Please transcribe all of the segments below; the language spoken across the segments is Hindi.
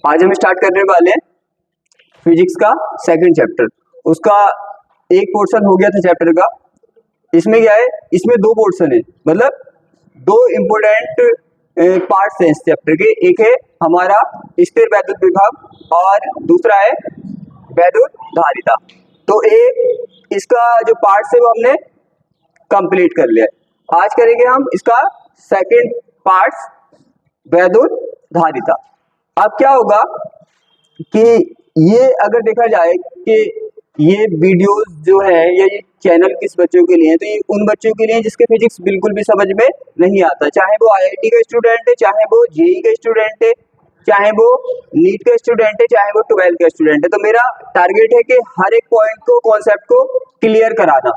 आज हम स्टार्ट करने वाले हैं फिजिक्स का सेकंड चैप्टर। उसका एक पोर्शन हो गया था चैप्टर का। इसमें क्या है, इसमें दो पोर्शन है, मतलब दो इम्पोर्टेंट पार्ट्स हैं इस चैप्टर के। एक है हमारा स्थिर वैद्युत विभव और दूसरा है वैद्युत धारिता। तो एक इसका जो पार्ट है वो हमने कंप्लीट कर लिया है। आज करेंगे हम इसका सेकंड पार्ट वैद्युत धारिता। अब क्या होगा कि ये अगर देखा जाए कि ये वीडियोस जो है या ये चैनल किस बच्चों के लिए है, तो ये उन बच्चों के लिए जिसके फिजिक्स बिल्कुल भी समझ में नहीं आता, चाहे वो आईआईटी का स्टूडेंट है, चाहे वो जेईई का स्टूडेंट है, चाहे वो नीट का स्टूडेंट है, चाहे वो 12th का स्टूडेंट है। तो मेरा टारगेट है कि हर एक पॉइंट को, कॉन्सेप्ट को क्लियर कराना।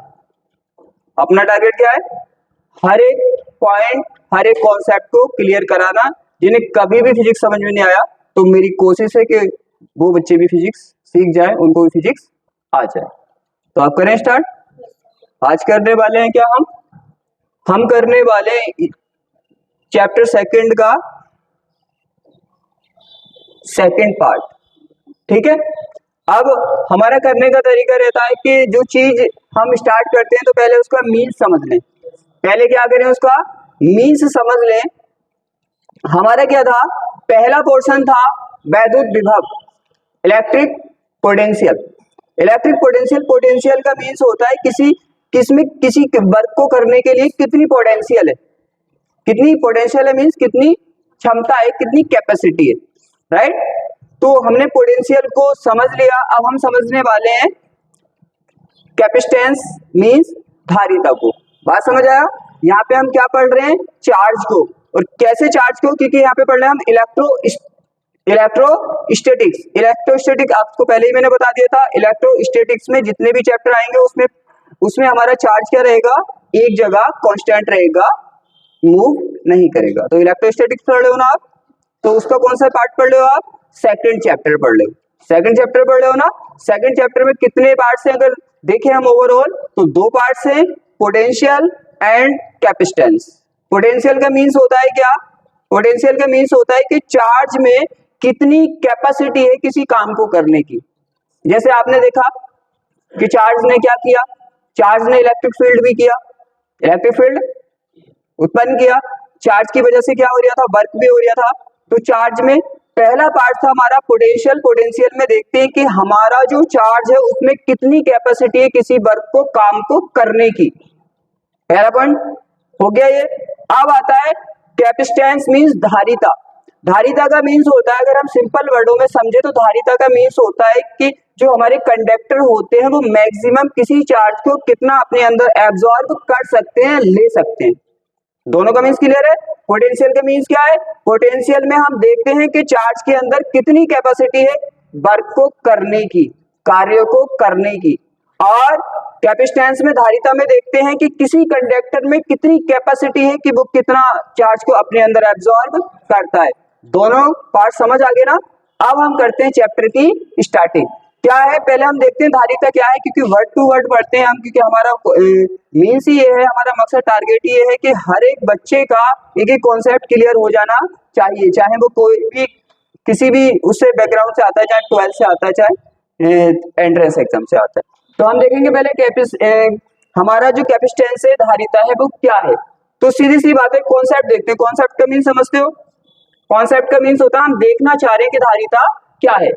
अपना टारगेट क्या है? हर एक पॉइंट, हर एक कॉन्सेप्ट को क्लियर कराना। जिन्हें कभी भी फिजिक्स समझ में नहीं आया, तो मेरी कोशिश है कि वो बच्चे भी फिजिक्स सीख जाएं, उनको भी फिजिक्स आ जाए। तो आप करें स्टार्ट। आज करने वाले हैं क्या हम करने वाले हैं चैप्टर सेकंड का सेकंड पार्ट। ठीक है। अब हमारा करने का तरीका रहता है कि जो चीज हम स्टार्ट करते हैं तो पहले उसका मीन्स समझ लें। पहले क्या करें, उसका मीन्स समझ लें। हमारा क्या था, पहला पोर्शन था वैद्युत विभव, electric potential. Electric potential, potential का मीन्स होता है किसी वर्क को करने के लिए कितनी पोटेंशियल है। कितनी पोटेंशियल है मीन्स कितनी क्षमता है, कितनी कैपेसिटी है, राइट। तो हमने पोटेंशियल को समझ लिया। अब हम समझने वाले हैं कैपेसिटेंस मीन्स धारिता को। बात समझ आया? यहाँ पे हम क्या पढ़ रहे हैं, चार्ज को। और कैसे चार्ज को, क्योंकि यहाँ पे पढ़ रहे हैं हम इलेक्ट्रोस्टैटिक। आपको पहले ही मैंने बता दिया था, इलेक्ट्रोस्टैटिक्स में जितने भी चैप्टर आएंगे उसमें हमारा चार्ज क्या रहेगा, एक जगह कांस्टेंट रहेगा, मूव नहीं करेगा। तो इलेक्ट्रोस्टैटिक्स पढ़ रहे हो ना आप, तो उसका कौन सा पार्ट पढ़ रहे हो आप, सेकंड चैप्टर पढ़ रहे हो। सेकंड चैप्टर पढ़ रहे हो ना। सेकंड चैप्टर में कितने पार्ट्स हैं अगर देखें हम ओवरऑल, तो दो पार्ट्स हैं, पोटेंशियल एंड कैपेसिटेंस। पोटेंशियल का मीन्स होता है क्या, पोटेंशियल का मीन्स होता है कि चार्ज में कितनी कैपेसिटी है किसी काम को करने की। जैसे आपने देखा कि चार्ज ने क्या किया, चार्ज ने इलेक्ट्रिक फील्ड भी किया, इलेक्ट्रिक फील्ड उत्पन्न किया। चार्ज की वजह से क्या हो रहा था, वर्क भी हो रहा था। तो चार्ज में पहला पार्ट था हमारा पोटेंशियल। पोटेंशियल में देखते हैं कि हमारा जो चार्ज है उसमें कितनी कैपेसिटी है किसी वर्क को, काम को करने की। पहला पॉइंट हो गया ये। अब आता है कैपेसिटेंस मींस धारिता। धारिता का मीन्स होता है, अगर हम सिंपल वर्डों में समझे तो धारिता का मीन्स होता है कि जो हमारे कंडक्टर होते हैं वो मैक्सिमम किसी चार्ज को कितना अपने अंदर एब्जॉर्ब कर सकते हैं, ले सकते हैं। दोनों का मीन्स क्लियर है। पोटेंशियल का मीन्स क्या है, पोटेंशियल में हम देखते हैं कि चार्ज के अंदर कितनी कैपेसिटी है वर्क को करने की, कार्य को करने की। और कैपेसिटेंस में, धारिता में देखते हैं कि किसी कंडक्टर में कितनी कैपेसिटी है कि वो कितना चार्ज को अपने अंदर एब्जॉर्ब करता है। दोनों पार्ट समझ आ गए ना। अब हम करते हैं चैप्टर की स्टार्टिंग। क्या है, पहले हम देखते हैं धारिता क्या है, क्योंकि वर्ड टू वर्ड पढ़ते हैं हम, क्योंकि हमारा मीन्स ही ये है, हमारा मकसद, टारगेट ये है कि हर एक बच्चे का एक एक कॉन्सेप्ट क्लियर हो जाना चाहिए, चाहे वो कोई भी किसी भी उससे बैकग्राउंड से आता है, चाहे 12th से आता है, चाहे एंट्रेंस एग्जाम से आता है। तो हम देखेंगे पहले हमारा जो कैपेसिटेंस है, धारिता है, वो क्या है। तो सीधी सी बात है, कॉन्सेप्ट देखते हैं। कॉन्सेप्ट का मीन्स समझते हो? कॉन्सेप्ट का मीन्स होता है हम देखना चाह रहे हैं कि धारिता क्या है।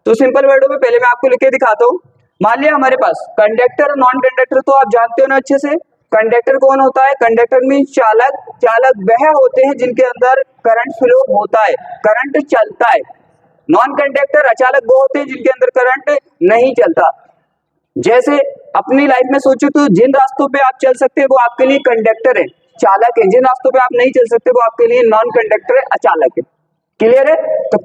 तो सिंपल वर्डों में पहले मैं आपको लिख के दिखाता हूँ। मान लिया हमारे पास कंडक्टर, नॉन कंडक्टर तो आप जानते हो ना अच्छे से। कंडक्टर कौन होता है, कंडक्टर मीन्स चालक। चालक वह होते हैं जिनके अंदर करंट फ्लो होता है, करंट चलता है। नॉन कंडक्टर, अचालक वो होते हैं जिनके अंदर करंट नहीं चलता। जैसे अपनी लाइफ में सोचो तो जिन रास्तों पे आप चल सकते हैं वो आपके लिए कंडक्टर है, चालक है। जिन रास्तों पे आप नहीं चल सकते वो आपके लिए नॉन कंडक्टर है, अचालक है। क्लियर है? तो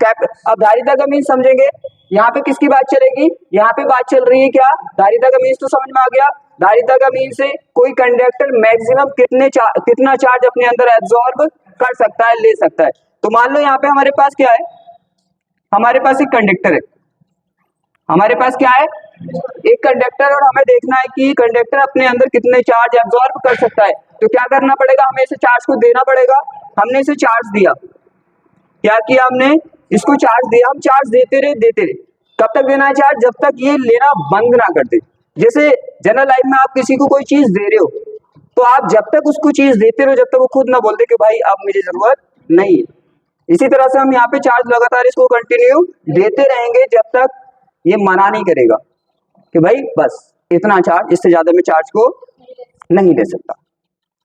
अब धारिता का मीन्स समझेंगे। यहाँ पे किसकी बात चलेगी, यहाँ पे बात चल रही है क्या, धारिता का मीन्स तो समझ में आ गया। धारिता का मीन्स है कोई कंडक्टर मैक्सिमम कितना चार्ज अपने अंदर एब्जॉर्ब कर सकता है, ले सकता है। तो मान लो यहाँ पे हमारे पास क्या है, हमारे पास एक कंडक्टर है। हमारे पास क्या है, एक कंडक्टर, और हमें देखना है कि कंडक्टर अपने अंदर कितने चार्ज एब्जॉर्ब कर सकता है। तो क्या करना पड़ेगा, हमें इसे चार्ज को देना पड़ेगा। हमने इसे चार्ज दिया, क्या किया हमने, इसको चार्ज दिया, हम चार्ज देते रहे। कब तक देना है चार्ज, जब तक ये लेना बंद ना कर दे। जैसे जनरल लाइफ में आप किसी को कोई चीज दे रहे हो, तो आप जब तक उसको चीज देते रहो, जब तक वो खुद ना बोलते कि भाई अब मुझे जरूरत नहीं है। इसी तरह से हम यहाँ पे चार्ज लगातार इसको कंटिन्यू देते रहेंगे जब तक ये मना नहीं करेगा कि भाई बस इतना चार्ज, इससे ज्यादा मैं चार्ज को नहीं दे सकता।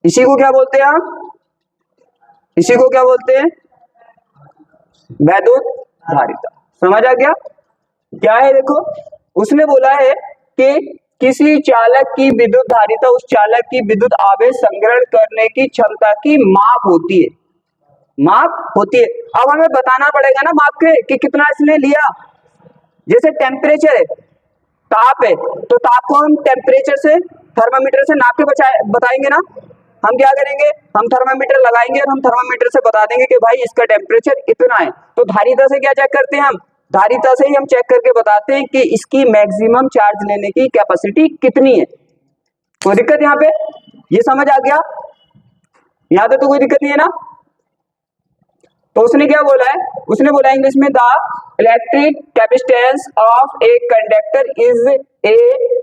इसी को क्या बोलते हैं हम, इसी को क्या बोलते हैं, वैद्युत धारिता। समझ आ गया क्या है। देखो उसने बोला है कि किसी चालक की विद्युत धारिता उस चालक की विद्युत आवेश संग्रहण करने की क्षमता की माप होती है, माप होती है। अब हमें बताना पड़ेगा ना माप के कि कितना इसने लिया। जैसे टेम्परेचर है, ताप है, तो ताप को हम टेम्परेचर से, थर्मामीटर से नाप के बताएंगे ना। हम क्या करेंगे, हम थर्मामीटर लगाएंगे और हम थर्मामीटर से बता देंगे कि भाई इसका टेम्परेचर इतना है। तो धारिता से क्या चेक करते हैं हम, धारिता से ही हम चेक करके बताते हैं कि इसकी मैक्सिमम चार्ज लेने की कैपेसिटी कितनी है। कोई दिक्कत यहाँ पे, ये समझ आ गया, यहाँ पे तो कोई दिक्कत नहीं है ना। तो उसने क्या बोला है, उसने बोला इंग्लिश में the electric capacitance of a conductor is a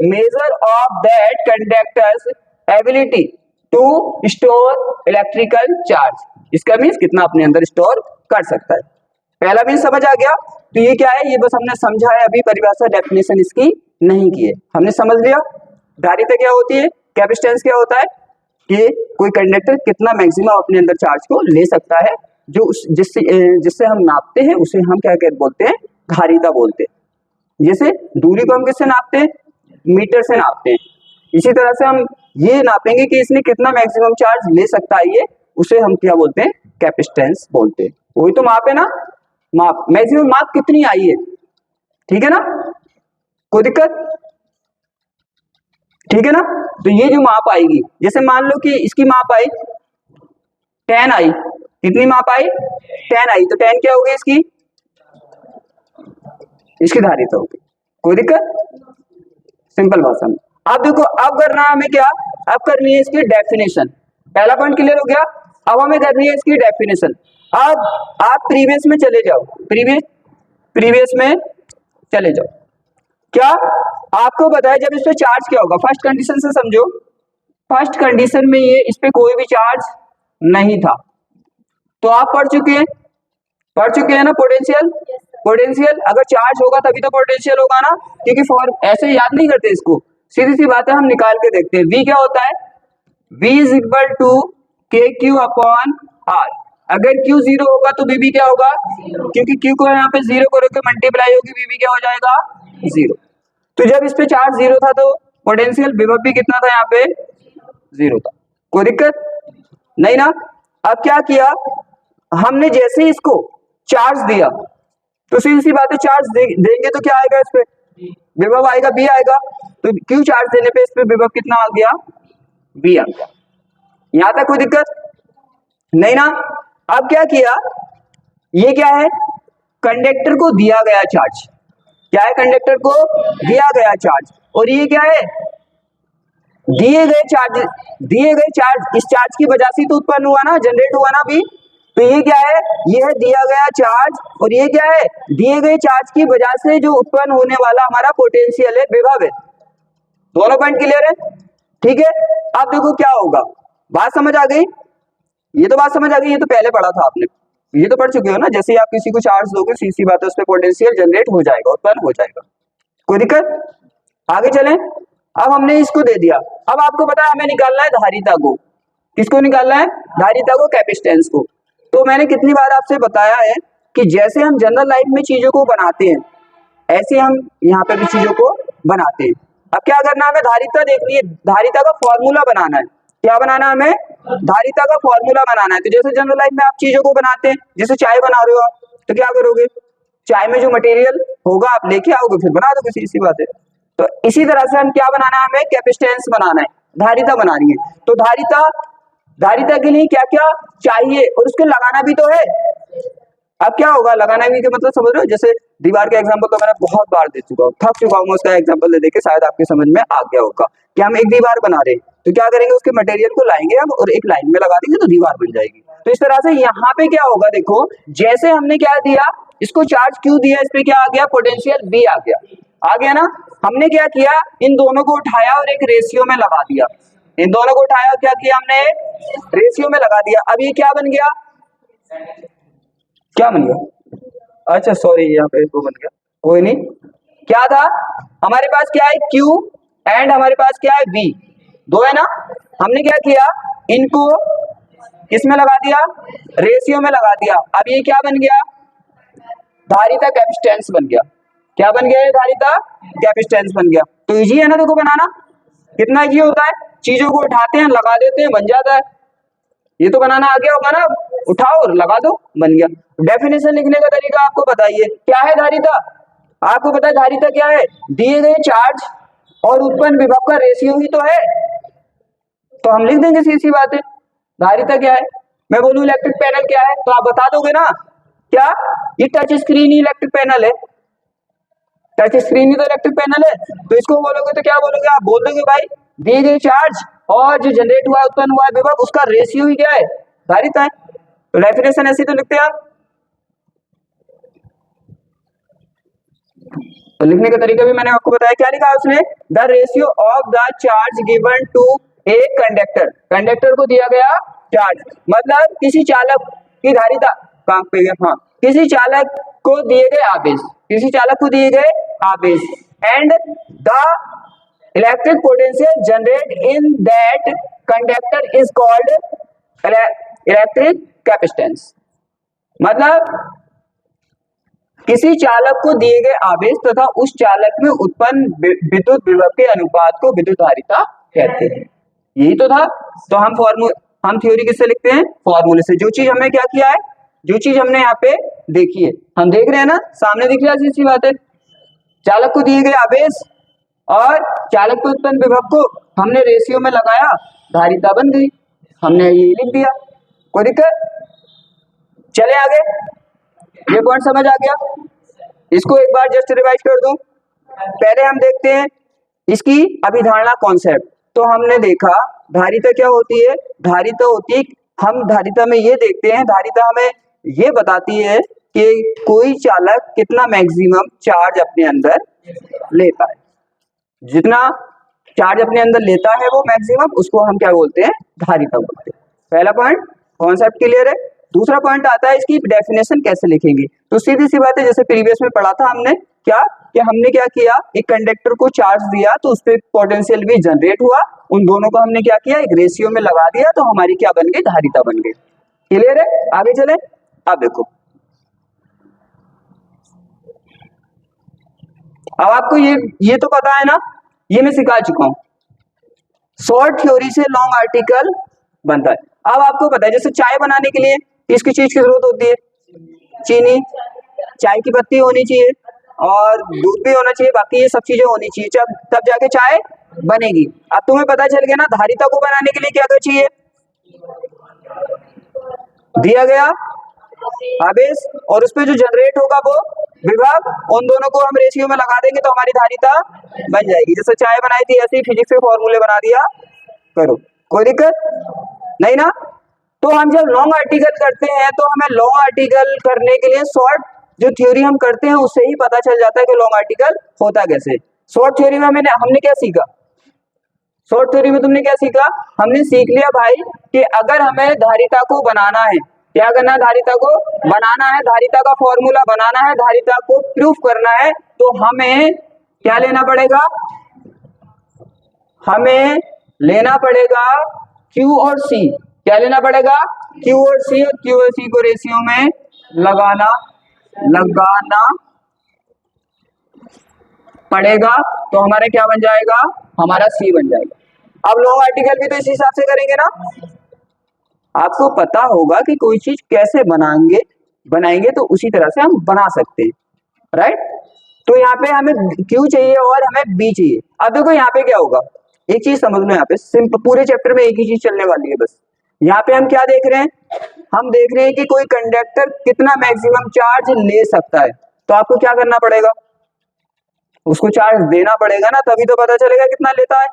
measure of that conductor's ability to store electrical charge. इसका मीन्स कितना अपने अंदर स्टोर कर सकता है। पहला मीन्स समझ आ गया। तो ये क्या है, ये बस हमने समझा है, अभी परिभाषा डेफिनेशन इसकी नहीं की है, हमने समझ लिया। धारिता क्या होती है, कैपेसिटेंस क्या होता है कि कोई कंडक्टर कितना मैक्सिमम अपने अंदर चार्ज को ले सकता है, जो जिससे हम नापते हैं उसे हम क्या कहते बोलते हैं, धारिता बोलते हैं। जैसे दूरी को हम किससे नापते हैं, मीटर से नापते हैं। इसी तरह से हम ये नापेंगे कि इसने कितना मैक्सिमम चार्ज ले सकता है, ये उसे हम क्या बोलते हैं, कैपेसिटेंस बोलते हैं। वही तो माप है ना, माप, मैक्सिमम माप कितनी आई है, ठीक है ना, कोई दिक्कत, ठीक है ना। तो ये जो माप आएगी, जैसे मान लो कि इसकी माप आई 10 आई, कितनी माप आई, 10 आई, तो 10 क्या होगी इसकी, इसकी धारिता होगी। कोई दिक्कत, सिंपल भाषा में। अब देखो, अब करना हमें क्या, अब करनी है इसकी डेफिनेशन। पहला पॉइंट क्लियर हो गया, अब हमें करनी है इसकी डेफिनेशन। अब आप प्रीवियस में चले जाओ, प्रीवियस में चले जाओ। क्या आपको बताया जब इस पे चार्ज क्या होगा, फर्स्ट कंडीशन से समझो। फर्स्ट कंडीशन में ये इस पे कोई भी चार्ज नहीं था, तो आप पढ़ चुके हैं ना पोटेंशियल। पोटेंशियल अगर चार्ज होगा तभी तो पोटेंशियल होगा ना, क्योंकि फॉर ऐसे याद नहीं करते इसको, सीधी सी बात है, हम निकाल के देखते हैं। V क्या होता है, V is equal to KQ upon R। अगर Q 0 होगा तो VB क्या होगा, क्योंकि Q को यहाँ पे 0 करोगे मल्टीप्लाई होगी, VB क्या हो जाएगा 0। तो जब इस पे चार्ज 0 था तो पोटेंशियल विभव भी कितना था, यहाँ पे 0 था। कोई दिक्कत नहीं ना। अब क्या किया हमने, जैसे ही इसको चार्ज दिया तो सीधी सी बात है, चार्ज देंगे तो क्या आएगा, इस पे विभव आएगा, B आएगा। तो Q चार्ज देने पे इस पे विभव कितना आ गया, B आ गया। यहां तक कोई दिक्कत नहीं ना। अब क्या किया, ये क्या है, कंडक्टर को दिया गया चार्ज, क्या है, कंडक्टर को दिया गया चार्ज, और ये क्या है, दिए गए चार्ज, इस चार्ज की वजह से तो उत्पन्न हुआ ना, जनरेट हुआ ना भी। तो ये क्या है, ये है दिया गया चार्ज, और ये क्या है, दिए गए चार्ज की वजह से जो उत्पन्न होने वाला हमारा पोटेंशियल है, विभव है। दोनों पॉइंट क्लियर है, ठीक है। अब देखो क्या होगा, बात समझ आ गई, ये तो बात समझ आ गई, ये तो पहले पढ़ा था आपने, ये तो पढ़ चुके हो ना। जैसे ही आप किसी को चार्ज दोगे, सीधी बात है, उस पर पोटेंशियल जनरेट हो जाएगा, उत्पन्न हो जाएगा। कोई दिक्कत, आगे चलें। अब हमने इसको दे दिया, अब आपको पता है हमें निकालना है धारिता को। किसको निकालना है, धारिता को, कैपेसिटेंस को। तो मैंने कितनी बार आपसे बताया है कि जैसे हम जनरल लाइफ में चीजों को बनाते हैं, ऐसे हम यहाँ पे भी चीजों को बनाते हैं। अब क्या करना है, हमें धारिता देखनी है, धारिता का फॉर्मूला बनाना है। क्या बनाना है हमें, धारिता का फॉर्मूला बनाना है। तो जैसे जनरल लाइफ में आप चीजों को बनाते हैं, जैसे चाय बना रहे हो आप, तो क्या करोगे, चाय में जो मटेरियल होगा आप लेके आओगे, फिर बना दोगे, सीधी सी बात है। तो इसी तरह से हम क्या बनाना है, हमें कैपेसिटेंस बनाना है, धारिता बनानी है। तो धारिता के लिए क्या क्या चाहिए, और उसको लगाना भी तो है। अब क्या होगा, लगाना भी, मतलब समझ रहे हो, जैसे दीवार का एग्जांपल तो मैंने बहुत बार दे चुका हूँ, थक चुका हूँ उसका एग्जांपल दे के, शायद आपके समझ में आ गया होगा कि हम एक दीवार बना रहे हैं, तो क्या करेंगे, उसके मटेरियल को लाएंगे हम और एक लाइन में लगा देंगे तो दीवार बन जाएगी। तो इस तरह से यहाँ पे क्या होगा, देखो जैसे हमने क्या दिया, इसको चार्ज क्यू दिया, इस पे क्या आ गया, पोटेंशियल बी आ गया ना। हमने क्या किया, इन दोनों को उठाया और एक रेशियो में लगा दिया, इन दोनों को उठाया और क्या किया हमने, रेशियो में लगा दिया। अब ये क्या बन गया, क्या बन गया, अच्छा सॉरी यहाँ पे वो बन गया, कोई नहीं। क्या था हमारे पास, क्या है Q एंड हमारे पास क्या है V, दो है ना। हमने क्या किया, इनको किसमें लगा दिया, रेशियो में लगा दिया। अब ये क्या बन गया, धारिता कैपेसिटेंस बन गया। क्या बन गया, ये धारिता कैपेसिटेंस बन गया। तो इजी है ना, देखो बनाना कितना इजी होता है, चीजों को उठाते हैं लगा देते हैं बन जाता है। ये तो बनाना आ गया होगा ना, उठाओ और लगा दो बन गया। डेफिनेशन लिखने का तरीका आपको बताइए, क्या है धारिता, आपको पता है धारिता क्या है, दिए गए चार्ज और उत्पन्न विभव का रेशियो ही तो है। तो हम लिख देंगे, सीधी सी बात है, धारिता क्या है। मैं बोलूं इलेक्ट्रिक पैनल क्या है, तो आप बता दोगे ना, क्या ये टच स्क्रीन ही इलेक्ट्रिक पैनल है, टच स्क्रीन ही तो इलेक्ट्रिक पैनल है। तो इसको बोलोगे तो क्या बोलोगे, आप बोल दोगे भाई दिए गए चार्ज और जो जनरेट हुआ उत्पन्न हुआ है विभव, उसका रेशियो ही क्या है, धारिता है। तो डेफिनेशन ऐसी तो लिखते हैं आप। तो लिखने का तरीका भी मैंने आपको बताया, क्या लिखा है उसने, the ratio of the charge given to a conductor, conductor को दिया गया चार्ज, मतलब किसी चालक की धारिता, कहां पे गया, हाँ, किसी चालक को दिए गए आवेश, किसी चालक को दिए गए आवेश, and the electric potential generate in that conductor is called electric capacitance. मतलब किसी चालक को दिए गए आवेश तथा उस चालक में उत्पन्न विद्युत विभव के अनुपात को विद्युत धारिता कहते हैं। यही तो था। तो हम थ्योरी किससे लिखते हैं, फॉर्मूले से। जो चीज हमने क्या किया है, जो चीज हमने यहाँ पे देखी है, हम देख रहे हैं ना, सामने दिख रहा है, सीधी बात है, चालक को दिए गए आवेश और चालक के उत्पन्न विभव को हमने रेशियो में लगाया, धारिता बन गई, हमने ये लिख दिया, कोई दिक्कत। चले आगे, ये पॉइंट समझ आ गया, इसको एक बार जस्ट रिवाइज कर दूं। पहले हम देखते हैं इसकी अभिधारणा कॉन्सेप्ट। तो हमने देखा धारिता क्या होती है, धारिता होती है, हम धारिता में ये देखते हैं, धारिता हमें ये बताती है कि कोई चालक कितना मैक्सिमम चार्ज अपने अंदर लेता है, जितना चार्ज अपने अंदर लेता है वो मैक्सिमम, उसको हम क्या बोलते हैं, धारिता बोलते हैं। पहला पॉइंट कॉन्सेप्ट क्लियर है। दूसरा पॉइंट आता है इसकी डेफिनेशन कैसे लिखेंगे। तो सीधी सी बात है, जैसे प्रीवियस में पढ़ा था हमने, क्या कि हमने क्या किया, एक कंडक्टर को चार्ज दिया तो उस पर पोटेंशियल भी जनरेट हुआ, उन दोनों को हमने क्या किया, एक रेशियो में लगा दिया, तो हमारी क्या बन गई, धारिता बन गई। क्लियर है, आगे चले। अब देखो, अब आपको ये तो पता है ना, ये मैं सिखा चुका हूं, शॉर्ट थ्योरी से लॉन्ग आर्टिकल बनता है। अब आपको पता है, जैसे चाय बनाने के लिए किसकी चीज की जरूरत होती है, चीनी, चाय की पत्ती होनी चाहिए और दूध भी होना चाहिए, बाकी ये सब चीजें होनी चाहिए, जब तब जाके चाय बनेगी। अब तुम्हें पता चल गया ना, धारिता को बनाने के लिए क्या क्या चाहिए, दिया गया आवेश और उस पर जो जनरेट होगा वो विभव, उन दोनों को हम रेशियो में लगा देंगे तो हमारी धारिता बन जाएगी। जैसे चाय बनाई थी ऐसे ही फिजिक्स के फॉर्मूले बना दिया करो, कोई दिक्कत नहीं ना। तो हम जब लॉन्ग आर्टिकल करते हैं तो हमें लॉन्ग आर्टिकल करने के लिए शॉर्ट जो थ्योरी हम करते हैं उससे ही पता चल जाता है कि लॉन्ग आर्टिकल होता कैसे। शॉर्ट थ्योरी में हमने क्या सीखा, शॉर्ट थ्योरी में तुमने क्या सीखा, हमने सीख लिया भाई कि अगर हमें धारिता को बनाना है, क्या करना है, धारिता को बनाना है, धारिता का फॉर्मूला बनाना है, धारिता को प्रूफ करना है, तो हमें क्या लेना पड़ेगा, हमें लेना पड़ेगा Q और C। क्या लेना पड़ेगा, Q और C, और Q और C को रेशियो में लगाना पड़ेगा, तो हमारा क्या बन जाएगा, हमारा C बन जाएगा। अब लॉन्ग आर्टिकल भी तो इस हिसाब से करेंगे ना। आपको पता होगा कि कोई चीज कैसे बनाएंगे तो उसी तरह से हम बना सकते हैं, राइट। तो यहाँ पे हमें Q चाहिए और हमें B चाहिए। अब देखो यहाँ पे क्या होगा, एक चीज समझ लो, यहाँ पे सिंपल पूरे चैप्टर में एक ही चीज चलने वाली है बस। यहाँ पे हम क्या देख रहे हैं, हम देख रहे हैं कि कोई कंडक्टर कितना मैक्सिमम चार्ज ले सकता है। तो आपको क्या करना पड़ेगा, उसको चार्ज देना पड़ेगा ना, तभी तो पता चलेगा कितना लेता है।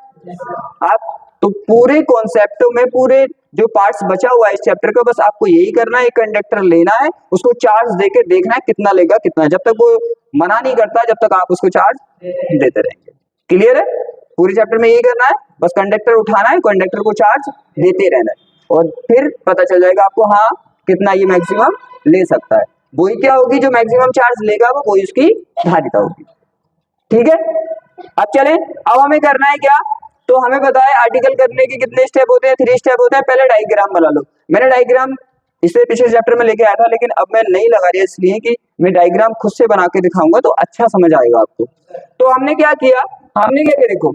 आप तो पूरे कॉन्सेप्टों में पूरे जो पार्ट्स बचा हुआ है इस चैप्टर का, बस आपको यही करना है, एक कंडक्टर लेना है, उसको चार्ज देके देखना है कितना लेगा कितना, जब तक वो मना नहीं करता जब तक आप उसको चार्ज देते रहेंगे। क्लियर है? पूरे चैप्टर में यही करना है, बस कंडक्टर उठाना है, कंडक्टर को चार्ज देते रहना है, और फिर पता चल जाएगा आपको हाँ कितना ये मैक्सिमम ले सकता है। वही क्या होगी जो मैक्सिमम चार्ज लेगा वो वही उसकी धारिता होगी। ठीक है, अब चलें, अब हमें करना है क्या, तो हमें पता है आर्टिकल करने के कितने स्टेप होते हैं, 3 स्टेप होते हैं। पहले डायग्राम बना लो। मैंने डायग्राम इससे पिछले चैप्टर में लेके आया था, लेकिन अब मैं नहीं लगा रही इसलिए कि मैं डायग्राम खुद से बना के दिखाऊंगा तो अच्छा समझ आएगा आपको। तो हमने क्या किया, हमने क्या किया, देखो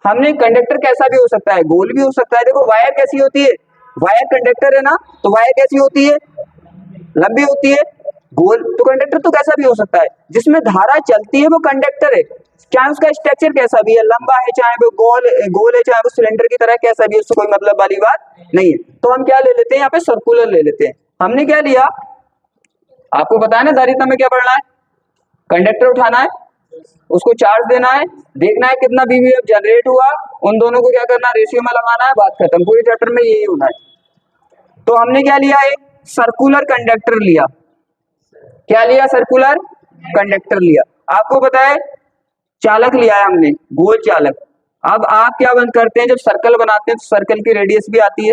हमने कंडक्टर कैसा भी हो सकता है, गोल भी हो सकता है। देखो वायर कैसी होती है, वायर कंडक्टर है ना, तो वायर कैसी होती है, लंबी होती है। गोल तो कंडक्टर तो कैसा भी हो सकता है, जिसमें धारा चलती है वो कंडक्टर है, चाहे उसका स्ट्रक्चर कैसा भी है, लंबा है चाहे वो गोल है चाहे वो सिलेंडर की तरह कैसा भी है, उससे कोई मतलब वाली बात नहीं है। तो हम क्या ले लेते हैं यहाँ पे, सर्कुलर ले लेते हैं। हमने क्या लिया, आपको पता है ना धारिता में क्या पढ़ना है, कंडक्टर उठाना है, उसको चार्ज देना है, देखना है कितना बीवीएफ जनरेट हुआ, उन दोनों को क्या करना है, रेशियो में लगाना है, बात खत्म। पूरे चैप्टर में यही होना है। तो हमने क्या लिया, एक सर्कुलर कंडक्टर लिया। क्या लिया, सर्कुलर कंडक्टर लिया। आपको पता है चालक लिया है हमने, गोल चालक। अब आप क्या बंद करते हैं, जब सर्कल बनाते हैं तो सर्कल की रेडियस भी आती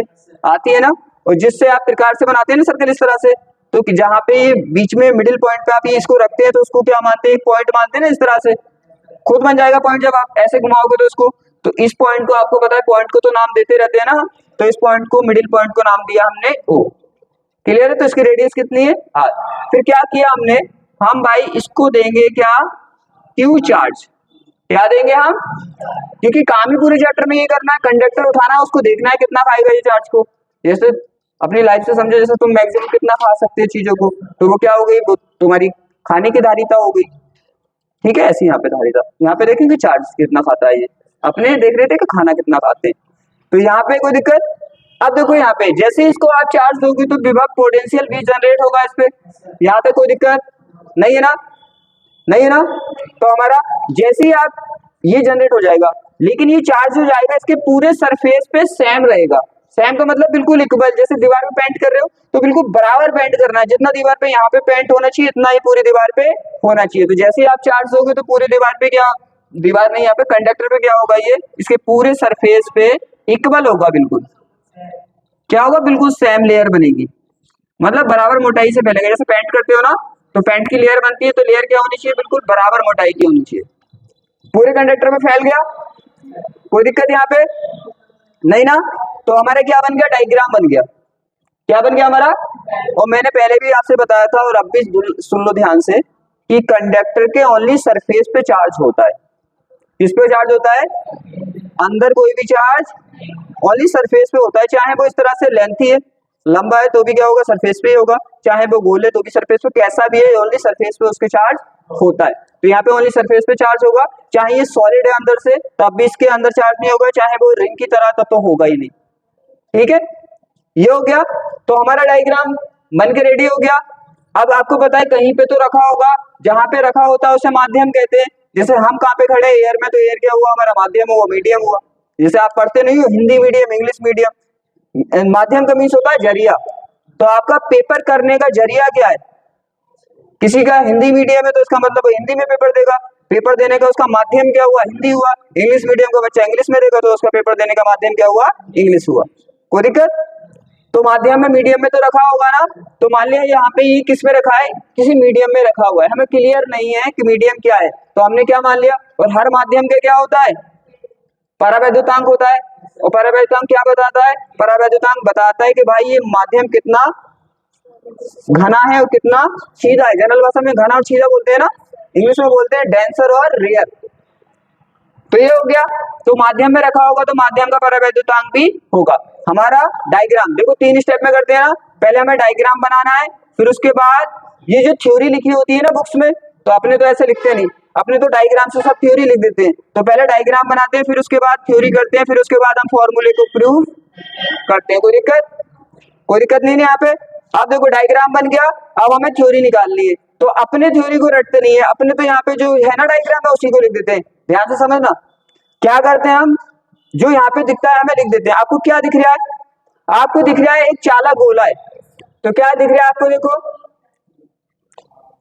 है ना, और जिससे आप प्रकार से बनाते हैं ना सर्कल इस तरह से, तो जहां पे बीच में मिडिल पॉइंट पे आप ये इसको रखते हैं तो उसको क्या मानते हैं, पॉइंट मानते हैं ना, इस तरह से खुद बन जाएगा पॉइंट। जब आप ऐसे घुमाओगे तो इसको, तो इस पॉइंट को आपको पता है, पॉइंट को तो नाम देते रहते हैं ना, तो इस पॉइंट को, मिडिल पॉइंट को नाम दिया हमने ओ। क्लियर है? तो इसकी रेडियस कितनी है, आर। फिर क्या किया हमने, हम भाई इसको देंगे क्या, क्यू चार्ज। क्या देंगे हम, क्योंकि काम ही पूरे चैप्टर में ये करना है, कंडक्टर उठाना है, उसको देखना है कितना खाएगा ये चार्ज को। जैसे अपनी लाइफ से समझो, जैसे तुम मैक्सिमम कितना खा सकते हो चीजों को, तो वो क्या हो गई, वो तुम्हारी खाने की धारिता हो गई। ठीक है, ऐसी यहाँ पे धारिता, यहाँ पे देखेंगे चार्ज कितना खाता है ये, अपने देख रहे थे कि खाना कितना खाते हैं, तो यहाँ पे कोई दिक्कत। अब देखो यहाँ पे जैसे इसको आप चार्ज दोगे तो विभव पोटेंशियल भी जनरेट होगा इस पे, यहाँ पे कोई दिक्कत नहीं है ना, नहीं है ना। तो हमारा जैसे ही आप ये जनरेट हो जाएगा, लेकिन ये चार्ज हो जाएगा इसके पूरे सरफेस पे सेम रहेगा। सेम का मतलब बिल्कुल इक्वल, जैसे दीवार पे पेंट कर रहे हो तो बिल्कुल बराबर पेंट करना है, जितना दीवार पे यहाँ पे पेंट होना चाहिए इतना ही पूरी दीवार पे होना चाहिए। तो जैसे ही आप चार्ज दोगे तो पूरी दीवार पे क्या, दीवार नहीं, यहाँ पे कंडक्टर पे क्या होगा, ये इसके पूरे सरफेस पे इक्वल होगा, बिल्कुल क्या होगा, बिल्कुल सेम लेयर बनेगी, मतलब बराबर मोटाई से फैलेगा। जैसे पेंट करते हो ना, तो पेंट की लेयर बनती है, तो लेयर क्या होनी चाहिए, बिल्कुल बराबर मोटाई की होनी चाहिए। पूरे कंडक्टर में फैल गया, कोई दिक्कत यहाँ पे नहीं ना। तो हमारा क्या बन गया, डायग्राम बन गया। क्या बन गया हमारा, और मैंने पहले भी आपसे बताया था और अब भी सुन लो ध्यान से, कि कंडक्टर के ओनली सरफेस पे चार्ज होता है। किस पे चार्ज होता है, अंदर कोई भी चार्ज ओनली सरफेस पे होता है, चाहे वो इस तरह से लेंथी है, लंबा है तो भी क्या होगा, सरफेस पे ही होगा, चाहे वो गोल है तो भी सरफेस पे, कैसा भी है ओनली सरफेस पे उसके चार्ज होता है। तो यहाँ पे ओनली सरफेस पे चार्ज होगा, चाहे ये सॉलिड है अंदर से तब भी इसके अंदर चार्ज नहीं होगा, चाहे वो रिंग की तरह तब तो होगा ही नहीं। ठीक है, ये हो गया। तो हमारा डायग्राम बन के रेडी हो गया। अब आपको पता है कहीं पे तो रखा होगा, जहां पे रखा होता है उसे माध्यम कहते हैं। जैसे हम कहाँ पे खड़े, एयर में, तो एयर क्या हुआ, हमारा माध्यम हुआ, मीडियम हुआ। जैसे आप पढ़ते नहीं हो हिंदी मीडियम, इंग्लिश मीडियम, माध्यम का मीन्स होता है जरिया। तो आपका पेपर करने का जरिया क्या है, किसी का हिंदी मीडियम है तो इसका मतलब हिंदी में पेपर देगा, पेपर देने का उसका माध्यम क्या हुआ, हिंदी हुआ। इंग्लिश मीडियम का बच्चा इंग्लिश में देगा तो उसका पेपर देने का माध्यम क्या हुआ, इंग्लिश हुआ। कोई दिक्कत, तो माध्यम में, मीडियम में तो रखा होगा ना। तो मान लिया यहाँ पे ये किस में रखा है, किसी मीडियम में रखा हुआ है, हमें क्लियर नहीं है कि मीडियम क्या है, तो हमने क्या मान लिया। और हर माध्यम का क्या होता है, परावैद्युतांक होता है। और परावैद्युतांक क्या बताता है, परावैद्युतांक बताता है कि भाई ये माध्यम कितना घना है और कितना सीधा है। जनरल भाषा में घना और सीधा बोलते हैं ना, इंग्लिश में बोलते हैं डेंसर और रेयर। तो ये हो गया, तो माध्यम में रखा होगा तो माध्यम का परावैद्युतांक भी होगा। हमारा डायग्राम देखो 3 स्टेप में करते हैं ना, पहले हमें डायग्राम बनाना है, फिर उसके बाद ये जो थ्योरी लिखी होती है ना बुक्स में, तो अपने तो ऐसे लिखते नहीं, अपने तो डायग्राम से सब थ्योरी लिख देते हैं। तो पहले डायग्राम बनाते हैं, फिर उसके बाद थ्योरी करते हैं, फिर उसके बाद हम फॉर्मूले को प्रूव करते हैं। कोई दिक्कत नहीं है यहाँ पे। अब देखो डायग्राम बन गया, अब हमें थ्योरी निकालनी है, तो अपने थ्योरी को रटते नहीं है, अपने तो यहाँ पे जो है ना डायग्राम है उसी को लिख देते हैं। ध्यान से समझना, क्या करते हैं हम, जो यहाँ पे दिखता है हमें लिख देते हैं। आपको क्या दिख रहा है? आपको दिख रहा है एक चालक गोला है, तो क्या दिख रहा है आपको? देखो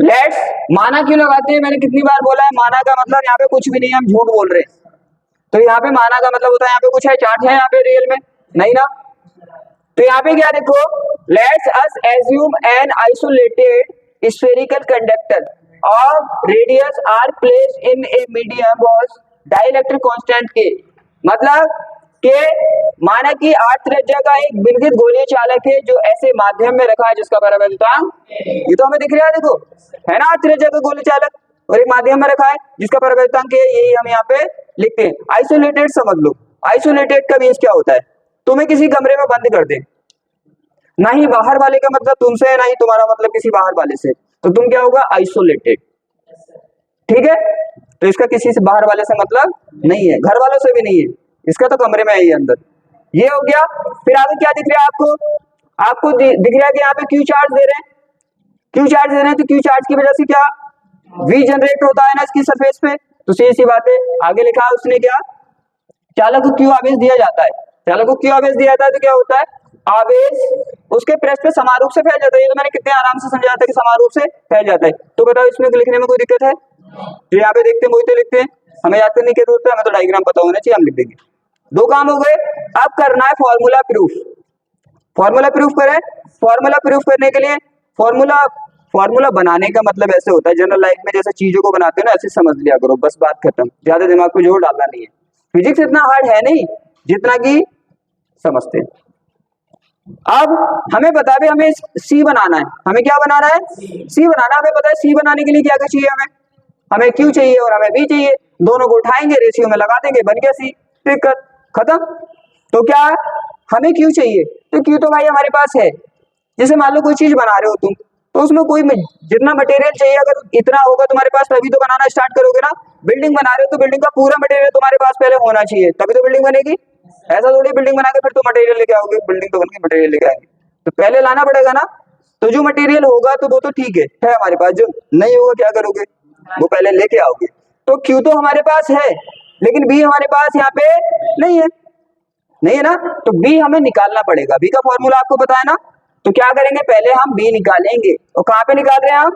लेट्स, माना क्यों लगाते हैं? मैंने कितनी बार बोला है, माना का मतलब यहाँ पे कुछ भी नहीं है, हम झूठ बोल रहे हैं। तो यहाँ पे माना का मतलब होता है यहाँ पे कुछ है, चार्ज है यहाँ पे रियल में नहीं ना। तो यहाँ पे क्या देखो, let's us assume an isolated spherical conductor of radius R placed in a medium was dielectric constant K, मतलब के माना कि आठ त्रिज्या का एक विलगित गोलीय चालक है जो ऐसे माध्यम में रखा है जिसका परावर्तनांक, ये तो हमें दिख रहा है देखो, है ना, आठ त्रिज्या का गोलीय चालक और एक माध्यम में रखा है जिसका परावर्तनांक है, यही हम यहाँ पे लिखते हैं। आइसोलेटेड समझ लो, आइसोलेटेड का मीन्स क्या होता है? तुम्हें किसी कमरे में बंद कर दे, ना ही बाहर वाले का मतलब तुमसे है, ना ही तुम्हारा मतलब किसी बाहर वाले से, तो तुम क्या होगा? आइसोलेटेड। ठीक है, तो इसका किसी से बाहर वाले से मतलब नहीं है, घर वालों से भी नहीं है, इसका तो कमरे में है ही अंदर। ये हो गया। फिर आगे क्या दिख रहा है आपको? आपको दिख रहा है कि यहाँ पे क्यू चार्ज दे रहे हैं, क्यू चार्ज दे रहे हैं, तो क्यू चार्ज की वजह से क्या वी जनरेट होता है ना इसकी सरफेस पे, तो सीधी सी बात है। आगे लिखा है उसने क्या, चालक को क्यू आवेश दिया जाता है, चालक को क्यू आवेश दिया जाता है, तो क्या होता है? आवेश उसके पृष्ठ पे समान रूप से फैल जाता है। ये तो मैंने कितने आराम से समझाया था कि समान रूप से फैल जाता है। तो बताओ इसमें लिखने में कोई दिक्कत है? जो यहाँ पे देखते हैं वही तो लिखते हैं, हमें याद करने की जरूरत है, हमें तो डायग्राम पता होना चाहिए, हम लिख देंगे। दो काम हो गए। अब करना है फॉर्मूला प्रूफ। फॉर्मूला प्रूफ करें। फॉर्मूला प्रूफ करने के लिए फॉर्मूला बनाने का मतलब ऐसे होता है, जनरल लाइफ में जैसे चीजों को बनाते हैं ना, ऐसे समझ लिया करो, बस बात खत्म, ज्यादा दिमाग पे जोर डालना नहीं है। फिजिक्स इतना हार्ड है नहीं जितना कि समझते हैं। अब हमें बता दे, हमें सी बनाना है, हमें क्या बनाना है? सी बनाना। हमें पता है सी बनाने के लिए क्या क्या चाहिए, हमें क्यू चाहिए और हमें बी चाहिए, दोनों को उठाएंगे, रेशियो में लगा देंगे, बन गया सी, दिक्कत खत्म। तो क्या हमें क्यू चाहिए? तो क्यू तो भाई हमारे पास है। जैसे मान लो कोई चीज बना रहे हो तुम, तो उसमें कोई जितना मटेरियल चाहिए अगर इतना होगा तुम्हारे पास, तभी तो बनाना स्टार्ट करोगे ना। बिल्डिंग बना रहे हो तो बिल्डिंग का पूरा मटेरियल तुम्हारे पास पहले होना चाहिए, तभी तो बिल्डिंग बनेगी। ऐसा थोड़ी बिल्डिंग बना के फिर तो मटेरियल लेके आओगे, बिल्डिंग तो बन के मटेरियल लेके आएंगे, तो पहले लाना पड़ेगा ना। तो जो मटेरियल होगा तो वो तो ठीक है हमारे पास, जो नहीं होगा क्या करोगे? वो पहले लेके आओगे। तो क्यू तो हमारे पास है, लेकिन बी हमारे पास यहाँ पे नहीं है, नहीं है ना, तो बी हमें निकालना पड़ेगा। बी का फॉर्मूला आपको पता है ना, तो क्या करेंगे? पहले हम बी निकालेंगे। और कहाँ पे निकाल रहे हैं हम?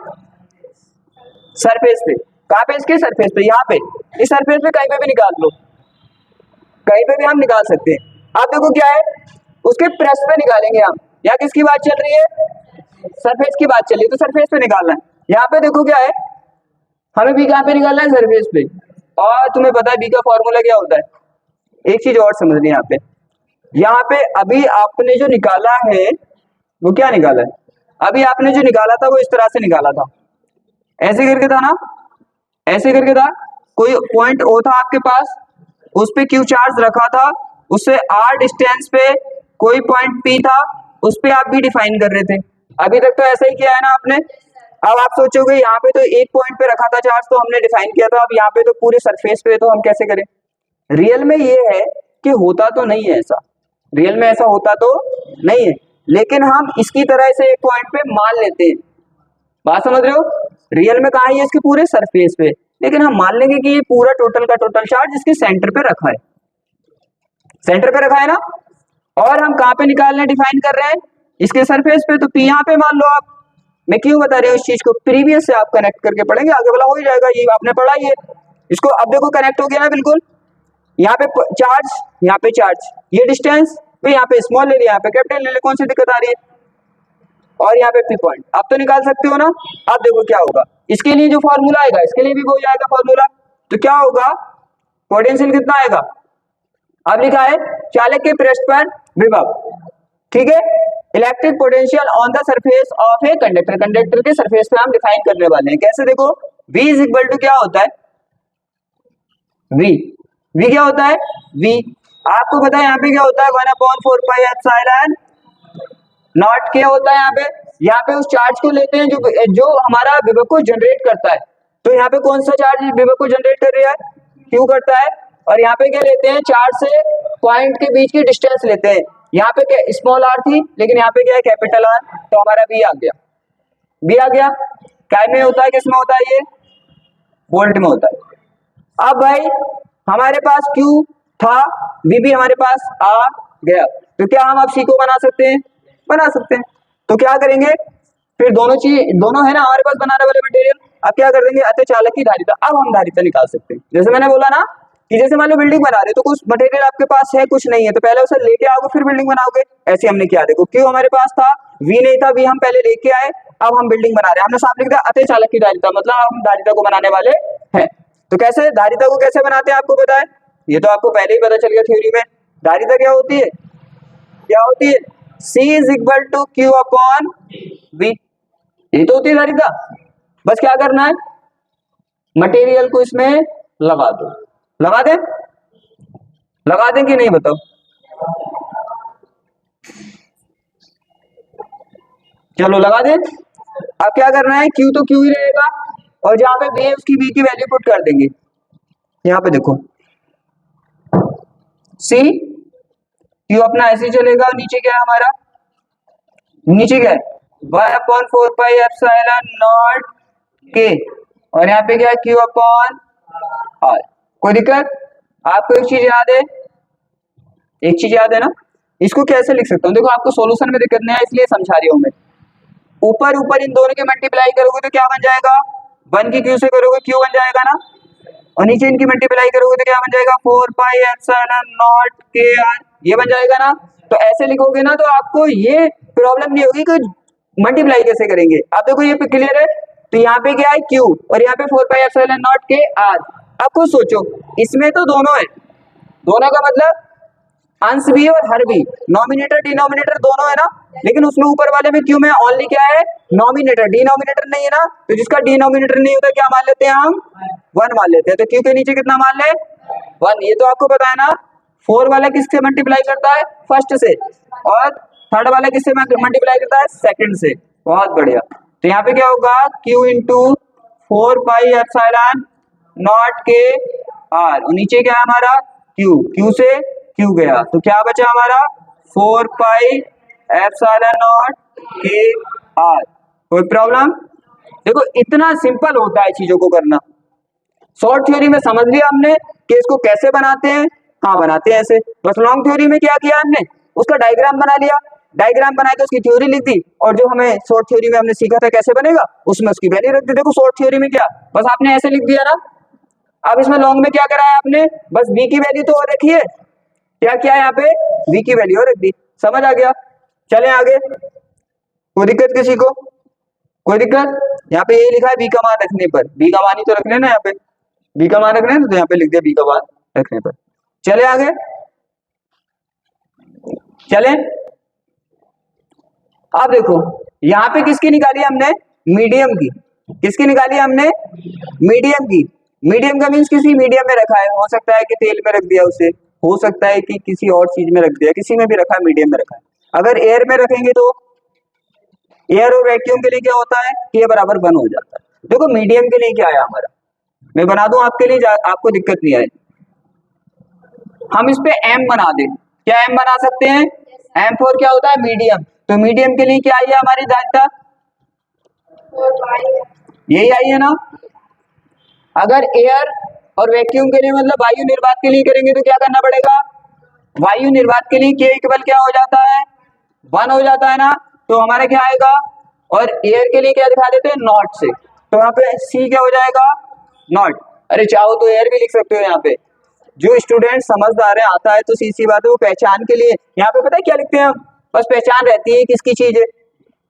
सरफेस पे। कहाँ पे? इसके सरफेस पे, यहाँ पे, इस सरफेस पे कहीं पे भी निकाल लो, कहीं पे भी हम निकाल सकते हैं। आप देखो क्या है, उसके पृष्ठ पे निकालेंगे हम। यहाँ किसकी बात चल रही है? सरफेस की बात चल रही है, तो सरफेस पे निकालना है। यहाँ पे देखो क्या है, हमें बी कहाँ पे निकालना है? सरफेस पे। और तुम्हें पता है बी का फॉर्मूला क्या होता है? एक चीज और समझनी है यहाँ पे अभी आपने जो निकाला है वो क्या निकाला है? अभी आपने जो निकाला था वो इस तरह से निकाला था, ऐसे करके था ना, ऐसे करके था। कोई पॉइंट ओ था आपके पास, उस पे क्यू चार्ज रखा था, उससे आर डिस्टेंस पे कोई पॉइंट पी था, उस पे आप भी डिफाइन कर रहे थे। अभी तक तो ऐसा ही किया है ना आपने। अब आप सोचोगे यहाँ पे तो एक पॉइंट पे रखा था चार्ज, तो हमने डिफाइन किया था, अब यहाँ पे तो पूरे सरफेस पे, तो हम कैसे करें? रियल में ये है कि होता तो नहीं है ऐसा, रियल में ऐसा होता तो नहीं है, लेकिन हम इसकी तरह से एक पॉइंट पे मान लेते हैं। बात समझ रहे हो? रियल में कहाँ है? इसके पूरे सरफेस पे, लेकिन हम मान लेंगे कि ये पूरा टोटल का टोटल चार्ज इसके सेंटर पे रखा है, सेंटर पे रखा है ना। और हम कहाँ पे निकाल रहे हैं, डिफाइन कर रहे हैं इसके सरफेस पे, तो पी यहाँ पे मान लो आप। मैं क्यों बता रही हूँ इस चीज को? प्रीवियस से आप कनेक्ट करके पढ़ेंगे, आगे वाला हो ही जाएगा, ये आपने पढ़ा ही है इसको। अब देखो कनेक्ट हो गया ना बिल्कुल। यहाँ पे चार्ज, यहाँ पे चार्ज, ये डिस्टेंस भी यहाँ पे स्मॉल ले लिया, यहाँ पे कैपिटल ले लिया, कौन सी दिक्कत आ रही है? और यहाँ पे पी पॉइंट, अब तो निकाल सकते हो ना। अब देखो क्या होगा, इसके लिए जो फॉर्मूला आएगा इसके लिए भी वो जाएगा फॉर्मूला, तो क्या होगा? पोटेंशियल कितना आएगा? अब लिखा है चालक के पृष्ठ पर विभव, ठीक है, electric potential on the surface of a conductor, conductor के सरफेस पे हम डिफाइन करने वाले हैं। कैसे? देखो V इज इक्वल टू क्या होता है? V क्या होता है? V आपको पता है यहाँ पे क्या होता है? 1/4 पाई एप्सिलॉन नॉट क्या होता है यहाँ पे उस चार्ज को लेते हैं जो हमारा विभव को जनरेट करता है। तो यहाँ पे कौन सा चार्ज विभव को जनरेट कर रहा है? Q करता है। और यहाँ पे क्या लेते हैं? चार्ज से पॉइंट के बीच की डिस्टेंस लेते हैं। यहाँ पे क्या स्मॉल r थी, लेकिन यहाँ पे क्या है? कैपिटल R, तो हमारा V आ गया। V आ गया। क्या में होता है, किसमें होता है? ये वोल्ट में होता है। अब भाई हमारे पास Q था, बी भी हमारे पास आ गया, तो क्या हम अब सी को बना सकते हैं? बना सकते हैं। तो क्या करेंगे फिर, दोनों है ना हमारे पास बनाने वाले मटेरियल। अब क्या कर देंगे, अतिचालक की धारिता, अब हम धारिता निकाल सकते हैं। जैसे मैंने बोला ना कि जैसे मान लो बिल्डिंग बना रहे, तो कुछ मटेरियल आपके पास है, कुछ नहीं है, तो पहले उसे लेके आओगे फिर बिल्डिंग बनाओगे। ऐसे हमने किया, देखो क्यों हमारे पास था, वी नहीं था, वी हम पहले लेके आए, अब हम बिल्डिंग बना रहे हैं। हमने साफ लिख दिया अतिचालक की धारिता, मतलब हम धारिता को बनाने वाले हैं। तो कैसे धारिता को कैसे बनाते हैं आपको पता है, ये तो आपको पहले ही पता चल गया थ्योरी में। धारिता क्या होती है, क्या होती है, C is equal to Q upon V, ये तो होती है धारिता। बस क्या करना है, मटेरियल को इसमें लगा दो, लगा दें, लगा दें कि नहीं बताओ, चलो लगा दें। अब क्या करना है, Q तो Q ही रहेगा, और जहां पे V है उसकी V की वैल्यू पुट कर देंगे। यहाँ पे देखो C, Q अपना ऐसे ही चलेगा, और नीचे क्या है हमारा, नीचे क्या है, y upon 4 pi epsilon not k, और यहाँ पे क्या है Q अपॉन r। कोई दिक्कत? आपको एक चीज याद है, एक चीज याद है ना, इसको कैसे लिख सकता हूँ, देखो आपको सॉल्यूशन में दिक्कत नहीं है इसलिए समझा रही हूँ मैं। ऊपर ऊपर इन दोनों के मल्टीप्लाई करोगे तो क्या बन जाएगा, 1 की Q से करोगे Q बन जाएगा ना, और नीचे इनकी मल्टीप्लाई करोगे तो क्या बन जाएगा, 4 pi epsilon not k r, ये बन जाएगा ना। तो ऐसे लिखोगे ना तो आपको ये प्रॉब्लम नहीं होगी कि मल्टीप्लाई कैसे करेंगे। आप देखो ये क्लियर है, तो यहाँ पे क्या है Q और यहाँ पे 4 pi epsilon not k r। अब खुद सोचो, इसमें तो दोनों है, दोनों का मतलब अंश भी और हर भी, नॉमिनेटर डिनोमिनेटर दोनों है ना, लेकिन उसमें ऊपर वाले में क्यों में ओनली क्या है, नॉमिनेटर, डिनोमिनेटर नहीं है ना, तो जिसका डिनोमिनेटर नहीं होता क्या मान लेते हैं हम, 1 मान लेते हैं। तो क्यों के नीचे कितना मान ले, 1, ये तो आपको पता है ना। 4 वाला किससे मल्टीप्लाई करता है, फर्स्ट से, और थर्ड वाला किससे मल्टीप्लाई करता है, सेकंड से। बहुत बढ़िया, तो यहाँ पे क्या होगा, Q into 4 pi epsilon not के आर, और नीचे क्या है हमारा Q, Q से Q गया, तो क्या बचा हमारा 4 पाई एप्सिलॉन नॉट के आर। कोई प्रॉब्लम? देखो इतना सिंपल होता है चीजों को करना। शॉर्ट थ्योरी में समझ लिया हमने कि इसको कैसे बनाते हैं, हाँ बनाते हैं ऐसे। बस लॉन्ग थ्योरी में क्या किया हमने, उसका डायग्राम बना लिया, डायग्राम बना के उसकी थ्योरी लिख दी, और जो हमें शॉर्ट थ्योरी में हमने सीखा था कैसे बनेगा उसमें उसकी वैल्यू रख दी। देखो शॉर्ट थ्योरी में क्या, बस आपने ऐसे लिख दिया ना। अब इसमें लॉन्ग में क्या करा है आपने, बस v की वैल्यू तो और रखी है, क्या किया है यहाँ पे, v की वैल्यू रख दी। समझ आ गया? चले आगे, कोई दिक्कत किसी को, कोई दिक्कत? यहाँ पे ये लिखा है v का मान रखने पर, v का मान ही तो रखने ना, यहाँ पे v का मान रखने तो यहाँ पे लिख दिया v का मान रखने पर। चले आगे, चले। अब देखो यहाँ पे किसकी निकाली हमने, मीडियम की, किसकी निकाली हमने, मीडियम की। मीडियम का मीन्स किसी मीडियम में रखा है, हो सकता है कि तेल में रख दिया उसे, हो सकता है कि किसी और चीज में रख दिया, किसी में भी रखा है, मीडियम में रखा है। अगर एयर में रखेंगे तो एयर और वैक्यूम के लिए क्या होता है, K बराबर 1 हो जाता है। देखो मीडियम के लिए क्या आया हमारा, मैं बना दूं आपके लिए, आपको दिक्कत नहीं आए। हम इस पे M बना दें, क्या M बना सकते हैं, M4 क्या होता है, मीडियम। तो मीडियम के लिए क्या आई है हमारी धारिता, यही आई है ना। अगर एयर और वैक्यूम के लिए मतलब वायु निर्वात के लिए करेंगे तो क्या करना पड़ेगा, वायु निर्वात के लिए K इक्वल क्या हो जाता है, 1 हो जाता है ना। तो हमारा क्या आएगा, और एयर के लिए क्या दिखा देते हैं, नॉट से, तो वहां पे C क्या हो जाएगा, नॉट। अरे चाहो तो एयर भी लिख सकते हो। यहाँ पे जो स्टूडेंट समझदार है, आता है तो सीधी बात है, वो पहचान के लिए यहाँ पे पता है क्या लिखते हैं हम, बस पहचान रहती है किसकी चीज है।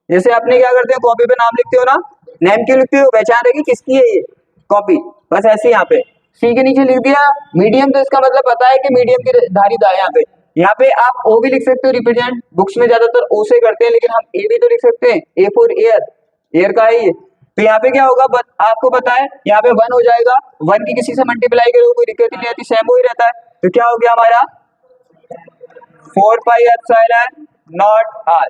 जैसे अपने क्या करते हैं, कॉपी पे नाम लिखते हो ना, नेम क्यों लिखते हो, पहचान रहेगी किसकी है ये कॉपी, बस ऐसे। यहाँ पे सी के नीचे लिख दिया मीडियम, तो इसका मतलब पता है कि मीडियम की धारिता है। यहाँ पे आप ओ भी लिख सकते हो, रिप्रेजेंट बुक्स में ज्यादातर ओ से करते हैं, लेकिन हम ए भी तो लिख सकते हैं, ए फॉर एयर, एयर का है ये। तो यहाँ पे क्या होगा, आपको पता है यहाँ पे 1 हो जाएगा, 1 की किसी से मल्टीप्लाई करो कोई दिक्कत नहीं आती, सेम ही रहता है। तो क्या हो गया हमारा 4 पाई एप्सिलॉन नॉट आर,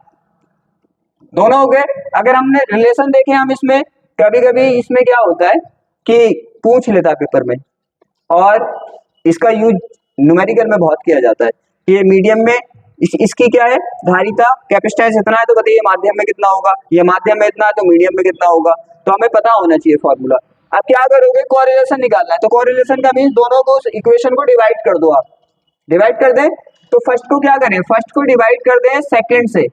दोनों हो गए। अगर हमने रिलेशन देखे हम इसमें, कभी कभी इसमें क्या होता है कि पूछ लेता है पेपर में, और इसका यूज न्यूमेरिकल में बहुत किया जाता है कि ये मीडियम में इसकी क्या है धारिता, कैपेसिटेंस इतना है, तो बताइए माध्यम में कितना होगा, ये माध्यम में इतना है तो मीडियम में कितना होगा, तो हमें पता होना चाहिए फॉर्मूला। अब क्या करोगे, कोरिलेशन निकालना है, तो कोरिलेशन का मीन्स दोनों को इक्वेशन को डिवाइड कर दो आप, डिवाइड कर दें, तो फर्स्ट को क्या करें, फर्स्ट को डिवाइड कर दें सेकंड से।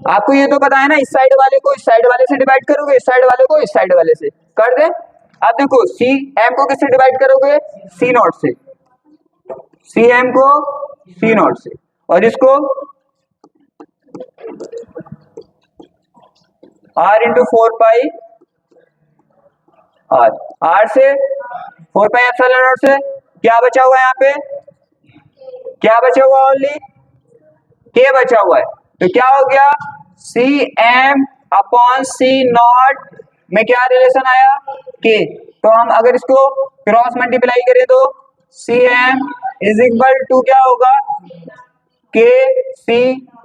आपको ये तो पता है ना, इस साइड वाले को इस साइड वाले से डिवाइड करोगे, इस साइड वाले को इस साइड वाले से, कर दें। अब देखो सी एम को किससे डिवाइड करोगे, सी नॉट से, सी एम को सी नॉट से, और इसको R into 4 pi R, R से 4 पाई एप्सिलॉन नॉट से क्या बचा हुआ है, यहाँ पे क्या बचा हुआ, ओनली के बचा हुआ है, तो क्या हो गया, C M upon C naught में क्या रिलेशन आया, के। तो हम अगर इसको क्रॉस मल्टीप्लाई करें तो C M is equal to क्या होगा, के सी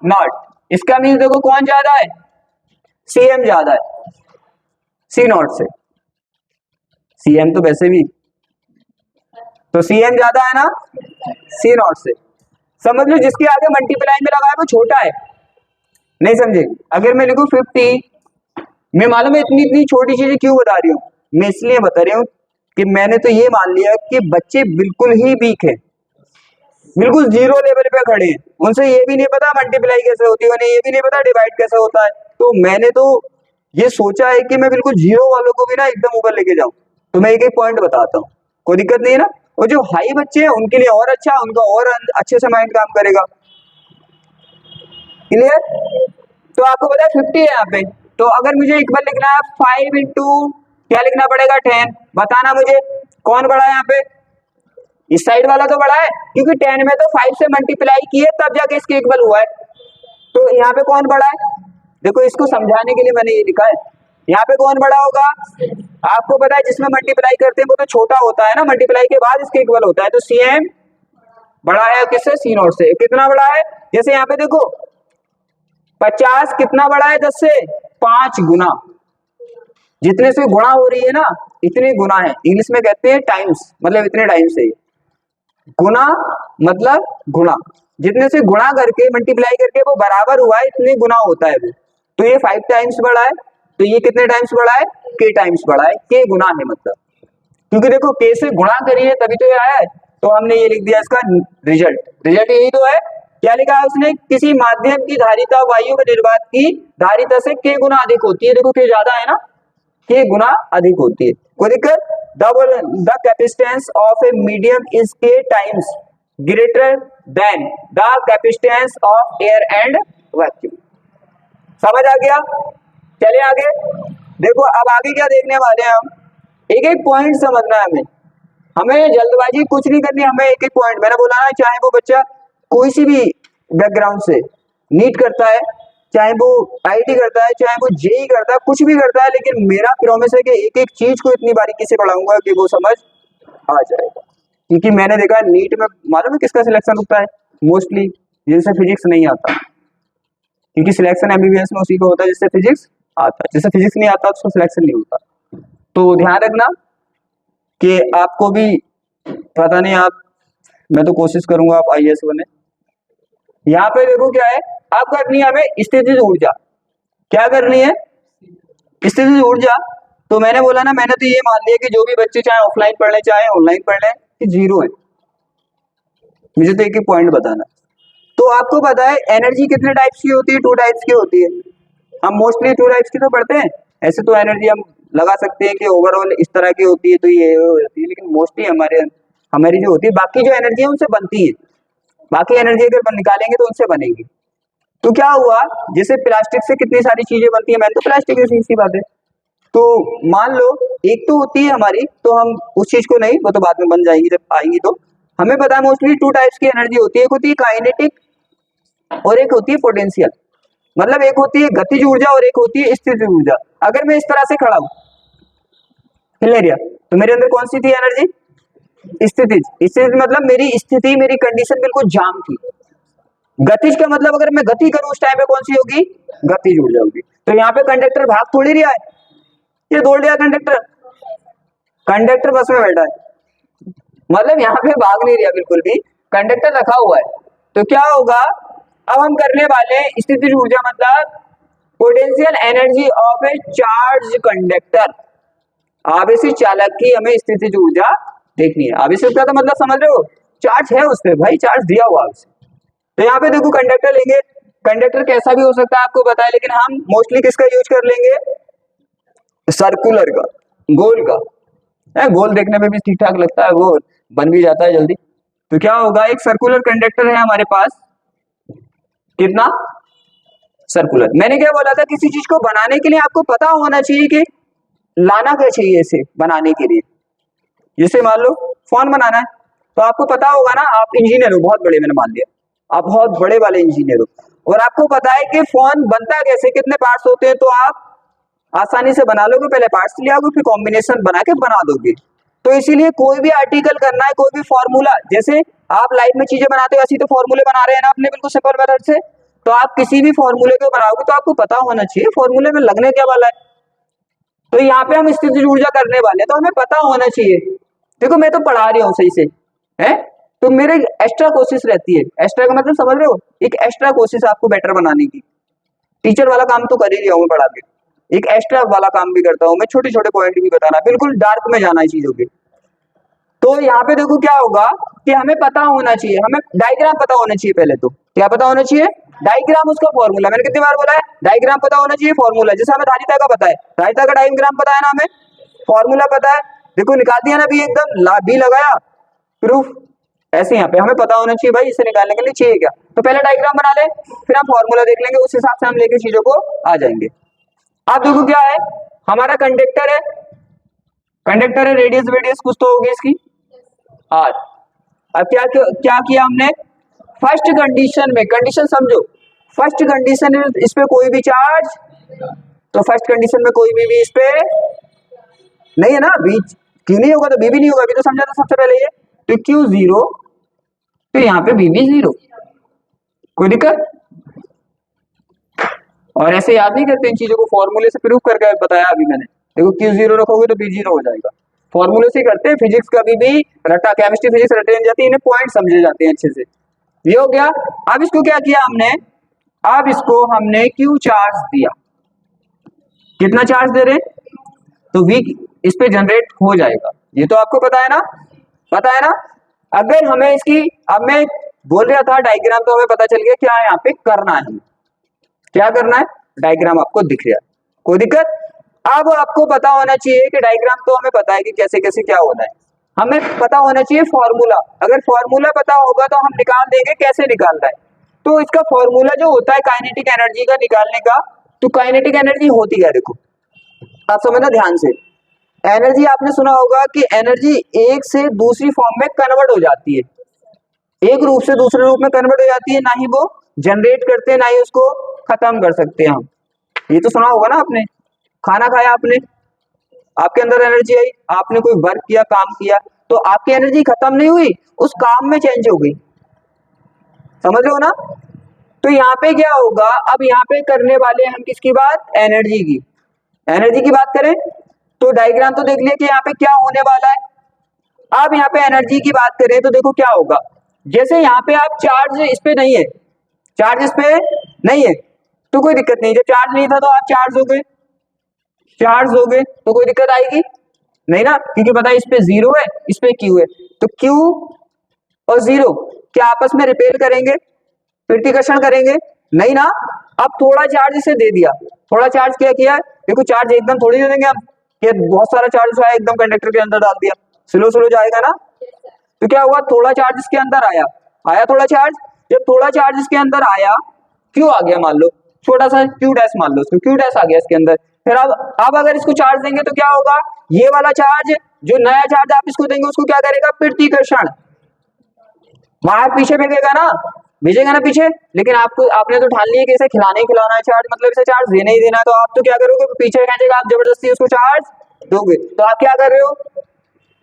नॉट। इसका मीन्स देखो कौन ज्यादा है, सी एम ज्यादा है सी नॉट से, सी एम तो वैसे भी, तो सी एम ज्यादा है ना सी नॉट से। समझ लो जिसके आगे मल्टीप्लाई में लगा है वो छोटा है, नहीं समझे। अगर मैं लिखूं 50, मैं मालूम है इतनी इतनी छोटी चीजें क्यों बता रही हूँ, मैं इसलिए बता रही हूँ कि मैंने तो ये मान लिया कि बच्चे बिल्कुल ही वीक है, बिल्कुल जीरो लेवल पे खड़े हैं, उनसे ये भी नहीं पता मल्टीप्लाई कैसे होती है, उन्हें ये भी नहीं पता डिवाइड कैसे होता है। तो मैंने तो ये सोचा है कि मैं बिल्कुल जीरो वालों को भी ना एकदम ऊपर लेके जाऊं। तो मैं एक एक पॉइंट बताता हूँ, कोई दिक्कत नहीं है ना। और जो हाई बच्चे हैं उनके लिए और अच्छा, उनका और अच्छे से माइंड काम करेगा। क्लियर। तो आपको पता है 50 है यहाँ पे, तो अगर मुझे इक्वल लिखना है 5 इंटू क्या लिखना पड़ेगा 10, बताना मुझे कौन बड़ा है यहाँ पे, इस साइड वाला तो बड़ा है क्योंकि 10 में तो 5 से मल्टीप्लाई किए तब जाके इसके इक्वल हुआ है। तो यहाँ पे कौन बड़ा है, देखो इसको समझाने के लिए मैंने ये लिखा है, यहाँ पे कौन बड़ा होगा, आपको पता है जिसमें मल्टीप्लाई करते हैं वो तो छोटा होता है ना, मल्टीप्लाई के बाद इसके इक्वल होता है। तो सी एम बड़ा है किससे, सी नॉट से। कितना बड़ा है, जैसे यहाँ पे देखो 50 कितना बड़ा है 10 से, 5 गुना, जितने से गुणा हो रही है ना इतने गुना है, इंग्लिश में कहते हैं टाइम्स, मतलब इतने टाइम्स है। गुना मतलब गुणा, जितने से गुणा करके मल्टीप्लाई करके वो बराबर हुआ है इतने गुना होता है वो। तो ये 5 टाइम्स बड़ा है, तो ये कितने टाइम्स बड़ा है, के टाइम्स बड़ा है, के गुना है मतलब, क्योंकि देखो के से गुणा करिए तभी तो ये आया है। तो हमने ये लिख दिया इसका रिजल्ट, रिजल्ट यही तो है। क्या लिखा है उसने, किसी माध्यम की धारिता वायु में निर्वात की धारिता से के गुना अधिक होती है, देखो के ज्यादा है ना, के गुना अधिक होती है, कोई दिक्कत। The capacitance of a medium is K times greater than the capacitance of air and vacuum. समझ आ गया। चलिए आगे देखो, अब आगे क्या देखने वाले हैं हम, एक एक पॉइंट समझना है हमें, हमें जल्दबाजी कुछ नहीं करनी, हमें एक एक पॉइंट, मैंने बोला ना चाहे वो बच्चा कोई सी भी बैकग्राउंड से नीट करता है, चाहे वो आईटी करता है, चाहे वो जेई करता है, कुछ भी करता है, लेकिन मेरा प्रॉमिस है कि एक एक चीज को इतनी बारीकी से पढ़ाऊंगा कि वो समझ आ जाएगा। क्योंकि मैंने देखा नीट में मालूम है किसका सिलेक्शन होता है, मोस्टली जिनसे फिजिक्स नहीं आता, क्योंकि सिलेक्शन एमबीबीएस में उसी को होता है जिससे फिजिक्स आता है, जिससे फिजिक्स नहीं आता उसको सिलेक्शन नहीं होता। तो ध्यान रखना कि आपको भी पता नहीं, आप, मैं तो कोशिश करूंगा आप आईएएस बने। यहाँ पे देखो क्या है, आप करनी है हमें स्थितिज ऊर्जा, क्या करनी है, स्थितिज ऊर्जा। तो मैंने बोला ना, मैंने तो ये मान लिया कि जो भी बच्चे चाहे ऑफलाइन पढ़ लें चाहे ऑनलाइन पढ़ लें कि जीरो है, मुझे तो एक ही पॉइंट बताना। तो आपको पता है एनर्जी कितने टाइप्स की होती है, 2 टाइप्स की होती है, हम मोस्टली 2 टाइप्स की तो पढ़ते हैं। ऐसे तो एनर्जी हम लगा सकते हैं कि ओवरऑल इस तरह की होती है, तो ये होती है, लेकिन मोस्टली हमारी जो होती है, बाकी जो एनर्जी है उनसे बनती है, बाकी एनर्जी अगर निकालेंगे तो उनसे बनेगी। तो क्या हुआ, जैसे प्लास्टिक से कितनी सारी चीजें बनती है, मैंने तो प्लास्टिक की सी बात है। तो मान लो एक तो होती है हमारी, तो हम उस चीज को नहीं, वो तो बाद में बन जाएंगी जब आएंगी। तो हमें पता है मोस्टली 2 टाइप्स की एनर्जी होती है, एक होती है काइनेटिक और एक होती है पोटेंशियल, मतलब एक होती है गतिज ऊर्जा और एक होती है स्थितिज ऊर्जा। अगर मैं इस तरह से खड़ा हूं हिलेरिया, तो मेरे अंदर कौन सी थी एनर्जी, स्थितिज। स्थितिज मतलब मेरी स्थिति, मेरी कंडीशन बिल्कुल जाम थी। गतिज का मतलब अगर मैं गति करूं उस टाइम पे कौन सी होगी, गतिज ऊर्जा होगी। तो यहाँ पे कंडक्टर भाग थोड़ी रहा है, ये दौड़ लिया कंडक्टर, कंडक्टर बस में बैठा है, मतलब यहाँ पे भाग नहीं रहा बिल्कुल भी, कंडक्टर रखा हुआ है। तो क्या होगा, अब हम करने वाले स्थितिज ऊर्जा मतलब potential energy of A charge conductor. आवेशित चालक की हमें स्थितिज ऊर्जा देखनी है। आवेशित का तो मतलब समझ रहे हो, चार्ज है उस पर भाई, चार्ज दिया हुआ उसे। तो यहाँ पे देखो कंडक्टर लेंगे, कंडक्टर कैसा भी हो सकता है आपको पता है, लेकिन हम मोस्टली किसका यूज कर लेंगे, सर्कुलर का, गोल का। गोल देखने में भी ठीक ठाक लगता है, वो बन भी जाता है जल्दी। तो क्या होगा, एक सर्कुलर कंडक्टर है हमारे पास, कितना सर्कुलर। मैंने क्या बोला था, किसी चीज को बनाने के लिए आपको पता होना चाहिए कि लाना क्या चाहिए इसे बनाने के लिए। जैसे मान लो फोन बनाना है, तो आपको पता होगा ना, आप इंजीनियर हो बहुत बड़े, मैंने मान लिया आप बहुत बड़े वाले इंजीनियर हो, और आपको पता है कि फोन बनता कैसे, कितने पार्ट्स होते हैं, तो आप आसानी से बना लोगे, पहले पार्ट्स ले आओगे, फिर कॉम्बिनेशन बना के बना दोगे। तो इसीलिए कोई भी आर्टिकल करना है, कोई भी फॉर्मूला, जैसे आप लाइफ में चीजें बनाते हो ऐसी तो फॉर्मूले बना रहे हैं ना अपने, बिल्कुल सिंपल मेथड से। तो आप किसी भी फॉर्मूले को बनाओगे तो आपको पता होना चाहिए फॉर्मूले में लगने क्या वाला है। तो यहाँ पे हम स्थितिज ऊर्जा करने वाले हैं, तो हमें पता होना चाहिए। देखो मैं तो पढ़ा रही हूँ सही से, है तो मेरे एक्स्ट्रा कोशिश रहती है, एक्स्ट्रा का मतलब समझ रहे हो, एक एक्स्ट्रा कोशिश आपको बेटर बनाने की। टीचर वाला काम तो कर ही रहा हूँ पढ़ा के, एक एक्स्ट्रा वाला काम भी करता हूँ मैं, छोटे छोटे पॉइंट भी बताना, बिल्कुल डार्क में जाना है चीजों के। तो यहाँ पे देखो क्या होगा कि हमें पता होना चाहिए, हमें डायग्राम पता होना चाहिए पहले तो। क्या पता होना चाहिए, डायग्राम, उसका फॉर्मूला। मैंने कितनी बार बोला है, डायग्राम पता होना चाहिए, फॉर्मूला। जैसे हमें धारिता का पता है, धारिता का डायग्राम पता है ना, हमें फॉर्मूला पता है, देखो निकाल दिया ना भी, एकदम भी लगाया, प्रूफ। ऐसे यहाँ पे हमें पता होना चाहिए भाई, इसे निकालने के लिए चाहिए क्या, तो पहले डायग्राम बना ले, फिर हम फॉर्मूला देख लेंगे, उस हिसाब से हम लेके चीजों को आ जाएंगे। आप देखो क्या है, हमारा कंडक्टर है, कंडक्टर है, रेडियस वेडियस कुछ तो होगी इसकी आर। अब क्या किया हमने, फर्स्ट कंडीशन में, कंडीशन समझो, फर्स्ट कंडीशन इस पे कोई भी चार्ज, तो फर्स्ट कंडीशन में कोई भी इस पे नहीं है ना, बी क्यों नहीं होगा, तो बी भी नहीं होगा, अभी तो समझा था सबसे पहले ये। तो क्यू जीरो, तो यहाँ पे बी भी जीरो, कोई दिक्कत। और ऐसे याद नहीं करते इन चीजों को, फॉर्मूले से प्रूव करके बताया अभी मैंने। देखो क्यू जीरो रखोगे तो बी जीरो हो जाएगा, फॉर्मूले से करते हैं। फिजिक्स कभी भी रटा, केमिस्ट्री फिजिक्स रटे नहीं जाती, इन्हें पॉइंट समझे जाते हैं अच्छे से। ये हो गया। अब इसको क्या किया हमने, अब इसको हमने क्यू चार्ज दिया, कितना चार्ज दे रहे, तो वी इस पे जनरेट हो जाएगा, ये तो आपको पता है ना, पता है ना। अगर हमें इसकी, अब मैं बोल रहा था डायग्राम, तो हमें पता चल गया क्या यहाँ पे करना है, क्या करना है, डायग्राम आपको दिख रहा है, कोई दिक्कत। अब आपको पता होना चाहिए कि डायग्राम तो हमें पता है कि कैसे कैसे क्या होना है, हमें पता होना चाहिए फॉर्मूला। अगर फॉर्मूला पता होगा तो हम निकाल देंगे कैसे निकालना है। तो इसका फॉर्मूला जो होता है काइनेटिक एनर्जी का निकालने का, तो काइनेटिक एनर्जी होती है, देखो आप समझना ध्यान से। एनर्जी आपने सुना होगा कि एनर्जी एक से दूसरी फॉर्म में कन्वर्ट हो जाती है, एक रूप से दूसरे रूप में कन्वर्ट हो जाती है, ना ही वो जनरेट करते हैं, ना ही उसको खत्म कर सकते हैं हम। ये तो सुना होगा ना आपने, खाना खाया आपने, आपके अंदर एनर्जी आई, आपने कोई वर्क किया, काम किया, तो आपकी एनर्जी खत्म नहीं हुई, उस काम में चेंज हो गई, समझ रहे हो ना। तो यहाँ पे क्या होगा, अब यहाँ पे करने वाले हम किसकी बात, एनर्जी की, एनर्जी की बात करें तो डायग्राम तो देख लिया कि यहाँ पे क्या होने वाला है। अब यहाँ पे एनर्जी की बात करें तो देखो क्या होगा, जैसे यहाँ पे आप चार्ज इस पे नहीं है, चार्ज इस पे नहीं है तो कोई दिक्कत नहीं, जब चार्ज नहीं था तो आप चार्ज हो गए, चार्ज हो गए तो कोई दिक्कत आएगी नहीं ना, क्योंकि पता है इस पे जीरो है, इस पे क्यू है, तो क्यू और जीरो क्या आपस में रिपेल करेंगे, प्रतिकर्षण करेंगे, नहीं ना। अब थोड़ा चार्ज इसे दे दिया, थोड़ा चार्ज क्या किया, देखो चार्ज एकदम थोड़ी दे देंगे हम, कि बहुत सारा चार्ज आया एकदम कंडक्टर के अंदर डाल दिया, स्लो स्लो जाएगा ना। तो क्या हुआ, थोड़ा चार्ज इसके अंदर आया, आया थोड़ा चार्ज, जब थोड़ा चार्ज इसके अंदर आया, क्यू आ गया, मान लो छोटा सा क्यू डैश, मान लो इसको क्यू डैश आ गया इसके अंदर। फिर अब अगर इसको चार्ज देंगे तो क्या होगा, ये वाला चार्ज, जो नया चार्ज आप इसको देंगे उसको क्या करेगा, प्रतिकर्षण, बाहर पीछे फेंकेगा ना, भेजेगा ना पीछे। लेकिन आपने तो ठान लिया कि इसे खिलाना ही खिलाना है चार्ज, मतलब इसे चार्ज देना ही देना है, तो आप तो क्या करोगे, पीछे खेचेगा, आप जबरदस्ती उसको चार्ज दोगे, तो आप क्या कर रहे हो,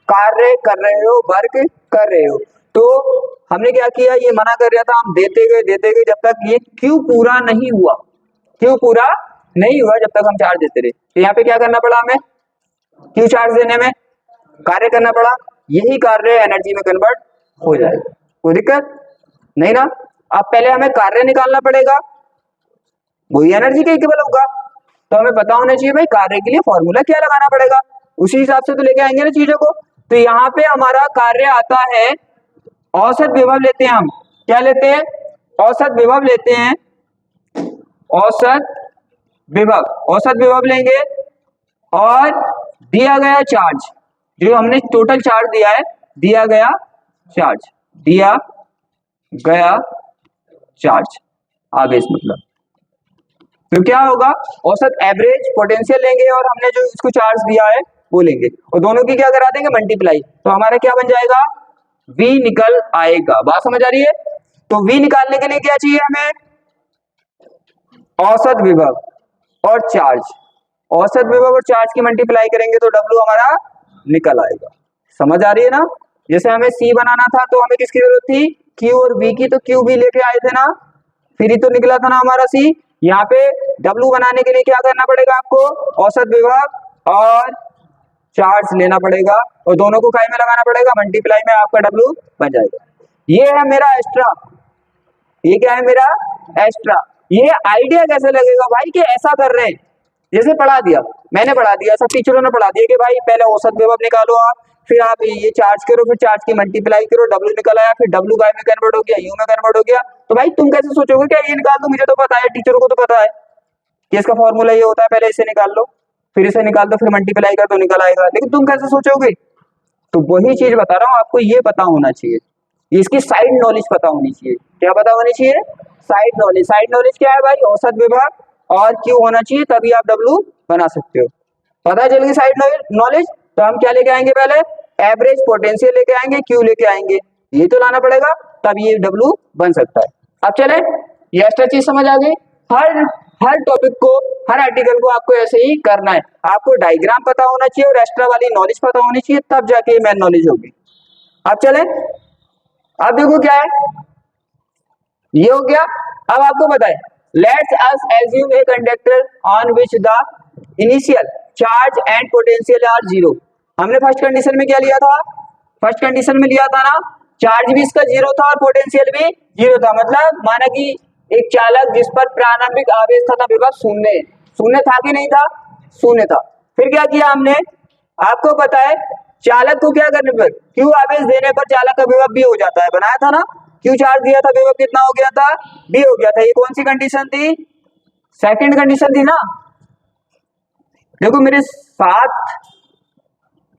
कार्य कर रहे हो, वर्क कर रहे हो। तो हमने क्या किया, ये मना कर रहा था, हम देते गए जब तक ये क्यू पूरा नहीं हुआ, क्यू पूरा नहीं हुआ जब तक हम चार्ज देते रहे। तो यहाँ पे क्या करना पड़ा हमें, क्यू चार्ज देने में कार्य करना पड़ा, यही कार्य एनर्जी में कन्वर्ट हो जाएगा, कोई दिक्कत नहीं ना। अब पहले हमें कार्य निकालना पड़ेगा, वही एनर्जी का इक्वल होगा, तो हमें पता होना चाहिए भाई कार्य के लिए फॉर्मूला क्या लगाना पड़ेगा, उसी हिसाब से तो लेके आएंगे ना चीजों को। तो यहाँ पे हमारा कार्य आता है औसत विभव लेते हैं हम, क्या लेते हैं, औसत विभव लेते हैं, औसत विभव, औसत विभव लेंगे और दिया गया चार्ज, जो हमने टोटल चार्ज दिया है, दिया गया चार्ज, दिया गया चार्ज, आवेश मतलब, तो क्या होगा, औसत एवरेज पोटेंशियल लेंगे और हमने जो इसको चार्ज दिया है वो लेंगे और दोनों की क्या करा देंगे, मल्टीप्लाई, तो हमारा क्या बन जाएगा, V निकल आएगा। बात समझ आ रही है? तो V निकालने के लिए क्या चाहिए हमें, औसत विभव और चार्ज, औसत विभव और चार्ज की मल्टीप्लाई करेंगे तो W हमारा निकल आएगा। समझ आ रही है ना? जैसे हमें C बनाना था तो हमें किसकी जरूरत थी, Q और V की, तो Q भी लेके आए थे ना, फिर ही तो निकला था ना हमारा C। यहाँ पे W बनाने के लिए क्या करना पड़ेगा आपको, औसत विभव और चार्ज लेना पड़ेगा और दोनों को काय में लगाना पड़ेगा, मल्टीप्लाई में, आपका W बन जाएगा। ये है मेरा एक्स्ट्रा, ये क्या है मेरा एक्स्ट्रा। ये आइडिया कैसे लगेगा भाई कि ऐसा कर रहे हैं, जैसे पढ़ा दिया, मैंने पढ़ा दिया, सब टीचरों ने पढ़ा दिया कि भाई पहले औसत विभव निकालो आप, फिर आप ये चार्ज करो, फिर चार्ज की मल्टीप्लाई करो, W निकल आया, फिर W काय में कन्वर्ट हो गया, U में कन्वर्ट हो गया। तो भाई तुम कैसे सोचोगे क्या ये निकाल दो, मुझे तो पता है, टीचरों को तो पता है कि इसका फॉर्मूला ये होता है, पहले इसे निकाल लो, फिर इसे निकाल दो, फिर मल्टीप्लाई कर दो, निकल आएगा। लेकिन तुम कैसे सोचोगे, तो वही चीज बता रहा हूँ, आपको ये पता होना चाहिए, इसकी साइड नॉलेज पता होनी चाहिए। क्या पता होनी चाहिए, साइड नॉलेज। साइड नॉलेज क्या है भाई, औसत विभव और Q होना चाहिए, तभी आप W बना सकते हो। पता चल गई साइड नॉलेज, तो हम क्या लेके आएंगे, पहले एवरेज पोटेंशियल लेके आएंगे, Q लेके आएंगे, ये तो लाना पड़ेगा, तब ये W बन सकता है। अब चले, ये एक्स्ट्रा चीज समझ आ गई। हर टॉपिक को, हर आर्टिकल को आपको ऐसे ही करना है, आपको डायग्राम पता होना चाहिए और एक्स्ट्रा वाली नॉलेज पता होनी चाहिए, तब जाके मेन नॉलेज होगी। अब चले, अब देखो क्या है, ये हो गया। अब आपको बताए, let's us assume a conductor on which the initial charge and potential are zero. हमने फर्स्ट कंडीशन में क्या लिया था, फर्स्ट कंडीशन में लिया था ना, चार्ज भी इसका जीरो था और पोटेंशियल भी जीरो था। मतलब माना कि एक चालक जिस पर प्रारंभिक आवेश तथा विभव शून्य, शून्य था कि नहीं था, शून्य था। फिर क्या किया हमने, आपको पता है चालक को क्या करने पर, Q आवेश देने पर चालक का विभव भी हो जाता है, बनाया था ना, Q चार्ज दिया था, विभव कितना हो गया था, B हो गया था। ये कौन सी कंडीशन थी, सेकंड कंडीशन थी ना। देखो मेरे साथ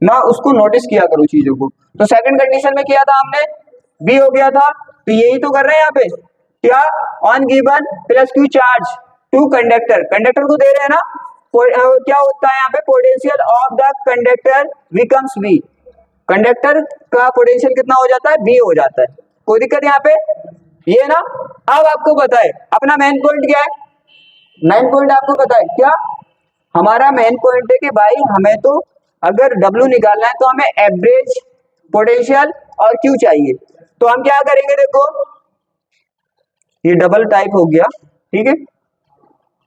ना, उसको नोटिस किया करो चीजों को। तो सेकंड कंडीशन में किया था हमने, B हो गया था, तो यही तो कर रहे हैं यहाँ पे, क्या, on given plus Q charge to conductor, conductor को दे रहे हैं ना, क्या होता है यहाँ पे, potential of the conductor becomes V, conductor का पोटेंशियल कितना हो जाता है, B हो जाता है। कोई दिक्कत यहाँ पे, ये ना। अब आपको पता है अपना मेन पॉइंट क्या है, मेन पॉइंट आपको पता है क्या, हमारा मेन पॉइंट है कि भाई हमें तो अगर W निकालना है तो हमें एवरेज पोटेंशियल और Q चाहिए। तो हम क्या करेंगे, देखो ये डबल टाइप हो गया, ठीक है,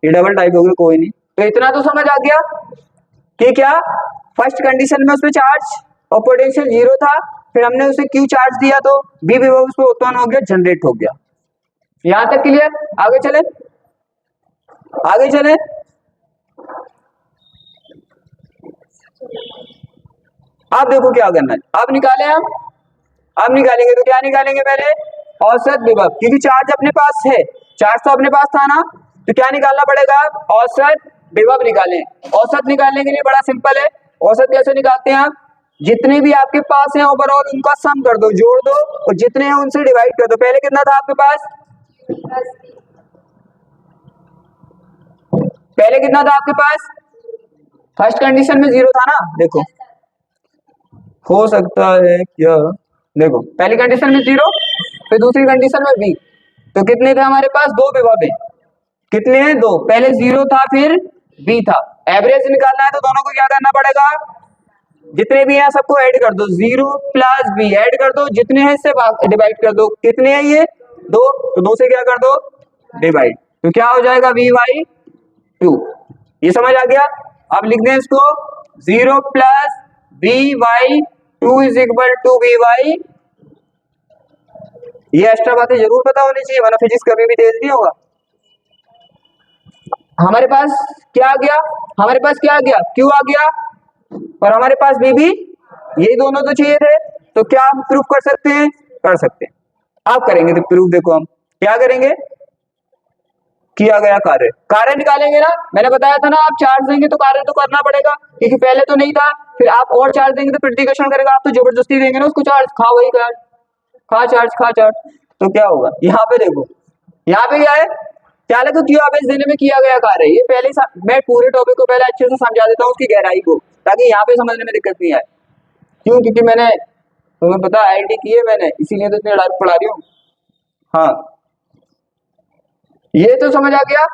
ये डबल टाइप हो गया, कोई नहीं। तो इतना तो समझ आ गया कि क्या, फर्स्ट कंडीशन में उसमें चार्ज और पोटेंशियल जीरो था, फिर हमने उसे Q चार्ज दिया तो B विभव उस पर उत्पन्न हो गया, जनरेट हो गया। यहां तक क्लियर? आगे चले, आगे चले। अब देखो क्या करना है, अब निकाले हम, अब निकालेंगे तो क्या निकालेंगे, पहले औसत विभव, क्योंकि चार्ज अपने पास है, चार्ज तो अपने पास था ना, तो क्या निकालना पड़ेगा, औसत विभव निकालें। औसत निकालने के लिए बड़ा सिंपल है, औसत कैसे निकालते हैं आप, जितने भी आपके पास हैं ओवरऑल उनका सम कर दो, जोड़ दो, और जितने हैं उनसे डिवाइड कर दो। पहले कितना था आपके पास, पहले कितना था आपके पास, फर्स्ट कंडीशन में जीरो था ना, देखो हो सकता है क्या, देखो पहली कंडीशन में जीरो, फिर दूसरी कंडीशन में B, तो कितने थे हमारे पास, दो विभव है, कितने हैं, दो, पहले जीरो था फिर B था। एवरेज निकालना है तो दोनों को क्या करना पड़ेगा, जितने भी हैं सबको ऐड कर दो, जीरो प्लस B ऐड कर दो, जितने हैं इससे डिवाइड कर दो, कितने हैं ये, दो, तो दो से क्या कर दो, डिवाइड, तो क्या हो जाएगा V/2। ये समझ आ गया। अब लिख दें इसको, zero plus V/2 is equal to V/, ये एक्स्ट्रा बातें जरूर पता होनी चाहिए, वरना फिजिक्स कभी भी तेज नहीं होगा। हमारे पास क्या आ गया, हमारे पास क्या आ गया, Q आ गया, और हमारे पास B भी, ये दोनों तो चाहिए थे, तो क्या हम प्रूफ कर सकते हैं, कर सकते हैं। आप करेंगे तो प्रूफ देखो, हम क्या करेंगे, किया गया कार्य, कार्य निकालेंगे ना, मैंने बताया था ना, आप चार्ज देंगे तो कार्य तो करना पड़ेगा, क्योंकि पहले तो नहीं था, फिर आप और चार्ज देंगे तो प्रतिकर्षण करेगा, आप तो जबरदस्ती देंगे ना उसको चार्ज, खा वही चार्ज, खा चार्ज, खा चार्ज, तो क्या होगा, यहाँ पे देखो, यहाँ पे क्या है, चालक को क्यू आवेश देने में किया गया कार्य, ये पहले मैं पूरे टॉपिक को पहले अच्छे से समझा देता हूँ उसकी गहराई को, ताकि यहाँ पे समझने में दिक्कत नहीं आए। क्यों, क्योंकि मैंने तुम्हें पता आईआईटी की है मैंने, इसीलिए तो इतने डायरेक्ट पढ़ा रही हूँ। हाँ, ये तो समझ आ गया।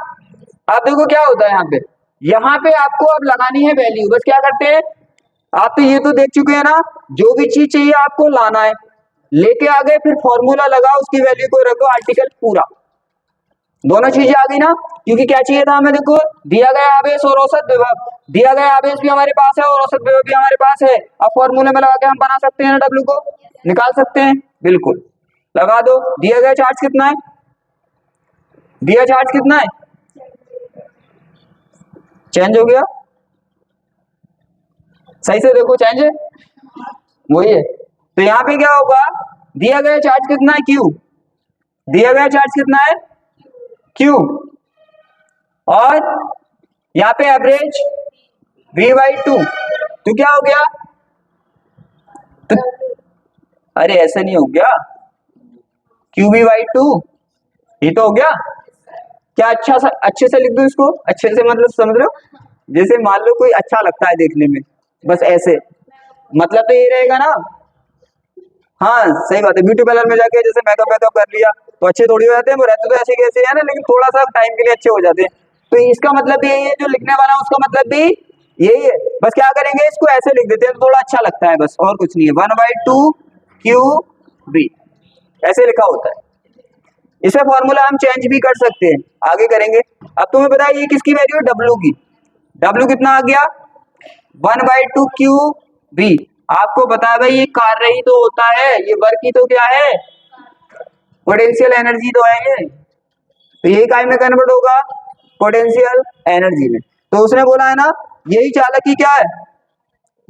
अब देखो क्या होता है यहाँ पे आपको अब लगानी है वैल्यू, बस क्या करते हैं, आप तो ये तो देख चुके हैं ना, जो भी चीज चाहिए आपको लाना है, लेके आ गए, फिर फॉर्मूला लगा, उसकी वैल्यू को रखो, आर्टिकल पूरा, दोनों चीजें आ गई ना, क्योंकि क्या चाहिए था हमें, देखो दिया गया आवेश और औसत विभव, दिया गया आवेश भी हमारे पास है और औसत विभव भी हमारे पास है, अब फॉर्मूले में लगा के हम बना सकते हैं ना, डब्ल्यू को निकाल सकते हैं, बिल्कुल लगा दो। दिया गया चार्ज कितना है, दिया चार्ज कितना है, चेंज हो गया, सही से देखो, चेंज है, वही है, तो यहाँ पे क्या होगा, दिया गया चार्ज कितना है, क्यू, दिया गया चार्ज कितना है, क्यू, और यहाँ पे एवरेज V/2, तो क्या हो गया, तो अरे ऐसा नहीं हो गया, QV/2, ये तो हो गया, क्या अच्छे से लिख दूं इसको, अच्छे से मतलब समझ लो, जैसे मान लो कोई अच्छा लगता है देखने में, बस ऐसे, मतलब तो ये रहेगा ना, हाँ सही बात है, ब्यूटी पार्लर में जाके जैसे मेकअप वेकअप कर लिया तो अच्छे थोड़ी हो जाते हैं, वो रहते तो ऐसे कैसे है ना, लेकिन थोड़ा सा टाइम के लिए अच्छे हो जाते हैं, तो इसका मतलब यही है, जो लिखने वाला है उसका मतलब भी यही है, बस क्या करेंगे, इसको ऐसे लिख देते हैं तो थोड़ा अच्छा लगता है, बस और कुछ नहीं है, 1/2 QV ऐसे लिखा होता है, इसे फॉर्मूला हम चेंज भी कर सकते हैं, आगे करेंगे। अब तुम्हें पता है ये किसकी वैल्यू है, डब्ल्यू की, डब्ल्यू कितना आ गया, 1/2 QV, आपको पता है भाई ये कार्य ही तो होता है, ये वर्क ही तो क्या है, पोटेंशियल एनर्जी तो है ये, तो यही काय में कन्वर्ट होगा, पोटेंशियल एनर्जी में, तो उसने बोला है ना, यही चालक की क्या है,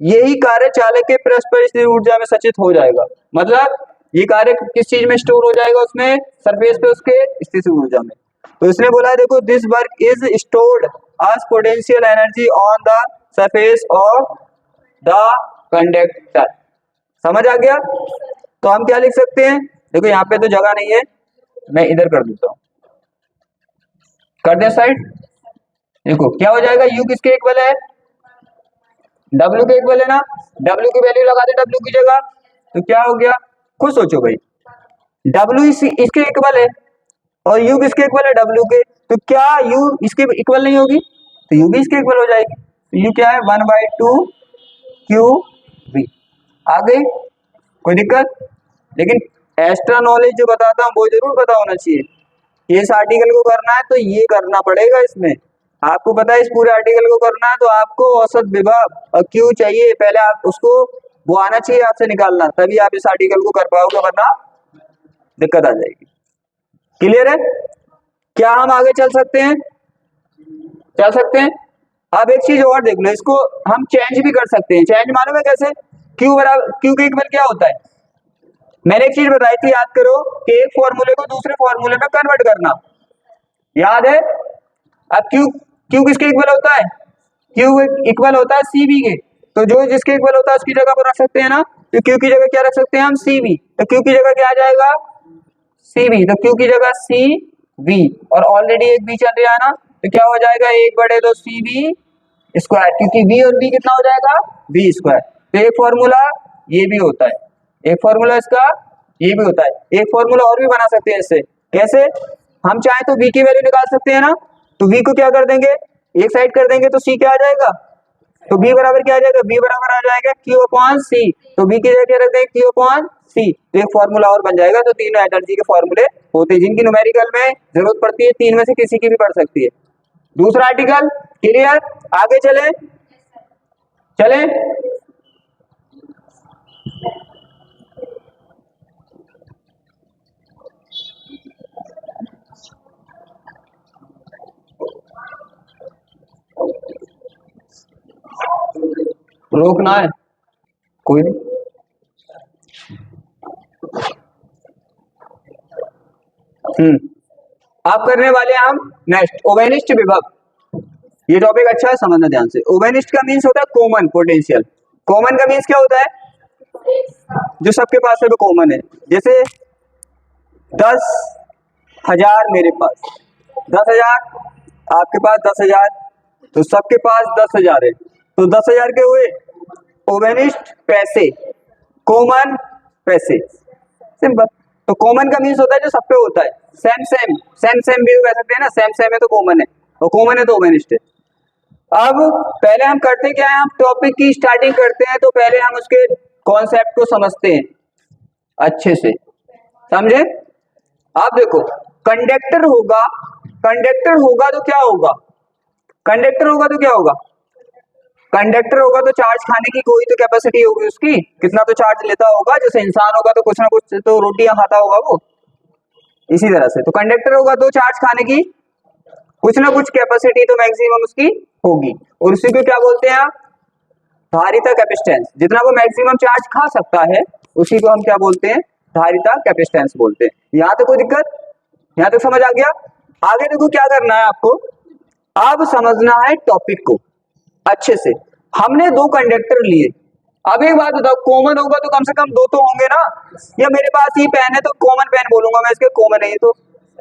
यही कार्य चालक के परस्पर स्थिर ऊर्जा में सचित हो जाएगा, मतलब ये कार्य किस चीज में स्टोर हो जाएगा, उसमें सरफेस पे उसके स्थिर ऊर्जा में, तो इसने बोला है देखो, this work is stored as potential energy on the surface of the conductor, समझ आ गया, तो हम क्या लिख सकते हैं, देखो यहाँ पे तो जगह नहीं है, मैं इधर कर देता हूँ, कर दे साइड, देखो क्या हो जाएगा, यू किसके इक्वल है, डब्ल्यू के इक्वल है ना, डब्ल्यू की वैल्यू लगा दे डब्ल्यू की जगह, तो क्या हो गया, खुद सोचो भाई, डब्ल्यू इसके इक्वल है और यू किसके इक्वल है, डब्ल्यू के, तो क्या यू इसके इक्वल नहीं होगी, तो यू भी इसके इक्वल हो जाएगी, तो यू क्या है, 1/2 QV, आ गई, कोई दिक्कत, लेकिन एक्स्ट्रा नॉलेज जो बताता हूँ वो जरूर पता होना चाहिए, इस आर्टिकल को करना है तो ये करना पड़ेगा, इसमें आपको पता है इस पूरे आर्टिकल को करना है तो आपको औसत विभव और क्यू चाहिए, पहले आप उसको वो आना चाहिए आपसे निकालना, तभी आप इस आर्टिकल को कर पाओगे, वरना दिक्कत आ जाएगी, क्लियर है, क्या हम आगे चल सकते हैं, चल सकते हैं। अब एक चीज और देख लो, इसको हम चेंज भी कर सकते हैं, चेंज मालूम है कैसे, क्यू के इक्वल क्या होता है, मैंने एक चीज बताई थी, याद करो कि एक फॉर्मूले को दूसरे फॉर्मूले में कन्वर्ट करना, याद है, अब क्यू क्यू किसके इक्वल होता है, क्यू इक्वल होता है सीबी के, तो जो जिसके इक्वल होता है उसकी जगह पर रख सकते हैं ना, तो क्यू की जगह क्या रख सकते हैं हम, सीबी, तो क्यू की जगह क्या आ जाएगा, सीबी, तो क्यू की जगह सी वी, और ऑलरेडी एक बी चल रहा है ना, तो क्या हो जाएगा, 1/2 CB स्क्वायर, क्योंकि वी और बी कितना हो जाएगा, बी स्क्वायर, तो एक फॉर्मूला ये भी होता है, एक फॉर्मूला इसका ये भी होता है, एक फॉर्मूला और भी बना सकते हैं इससे, कैसे, हम चाहे तो v की वैल्यू निकाल सकते हैं ना, तो v को क्या कर देंगे, एक साइड कर देंगे, तो c क्या आ जाएगा, तो b बराबर क्या आ जाएगा, b बराबर आ जाएगा Q/C, तो b की जगह क्या रख देंगे, Q/C, तो एक फॉर्मूला और बन जाएगा, तो तीनों एनर्जी के फॉर्मूले होते हैं, जिनकी न्यूमेरिकल में जरूरत पड़ती है, तीन में से किसी की भी पड़ सकती है। दूसरा आर्टिकल क्लियर, आगे चले चले, रोकना है कोई नहीं, आप करने वाले हैं हम नेक्स्ट ओवेनिस्ट विभव। ये टॉपिक अच्छा है, समझना ध्यान से। ओवेनिस्ट का मीन्स होता है कॉमन पोटेंशियल। कॉमन का मीन्स क्या होता है? जो सबके पास है वो कॉमन है। जैसे 10,000 मेरे पास, 10,000 आपके पास, 10,000 तो सबके पास 10,000 है, तो 10,000 के हुए ओवेनिस्ट पैसे, कॉमन पैसे, सिंपल। तो कॉमन का मीन्स होता है जो सब पे होता है। सेम सेम, सेम सेम भी कह सकते हैं ना, सेम सेम है तो कॉमन है, और कॉमन है तो ओवेनिस्ट है। अब पहले हम करते क्या है, हम टॉपिक की स्टार्टिंग करते हैं, तो पहले हम उसके कॉन्सेप्ट को समझते हैं अच्छे से, समझे? आप देखो, कंडक्टर होगा, कंडक्टर होगा तो क्या होगा? कंडक्टर होगा तो क्या होगा? कंडक्टर होगा तो चार्ज खाने की कोई तो कैपेसिटी होगी उसकी, कितना तो चार्ज लेता होगा। जैसे इंसान होगा तो कुछ ना कुछ तो रोटियां खाता होगा वो, इसी तरह से। तो कंडक्टर होगा तो चार्ज खाने की कुछ ना कुछ कैपेसिटी तो मैक्सिमम उसकी होगी, और उसी को क्या बोलते हैं आप? धारिता कैपेसिटेंस। जितना वो मैक्सिमम चार्ज खा सकता है उसी को हम क्या बोलते हैं? धारिता कैपेसिटेंस बोलते हैं। यहाँ तक कोई दिक्कत? यहाँ तक समझ आ गया? आगे देखो क्या करना है आपको, अब समझना है टॉपिक को अच्छे से। हमने दो कंडक्टर लिए। अब एक बात बताओ, कॉमन होगा तो कम से कम दो तो होंगे ना, या मेरे पास ये पेन है तो कॉमन पेन बोलूंगा मैं, इसके कॉमन है ये तो।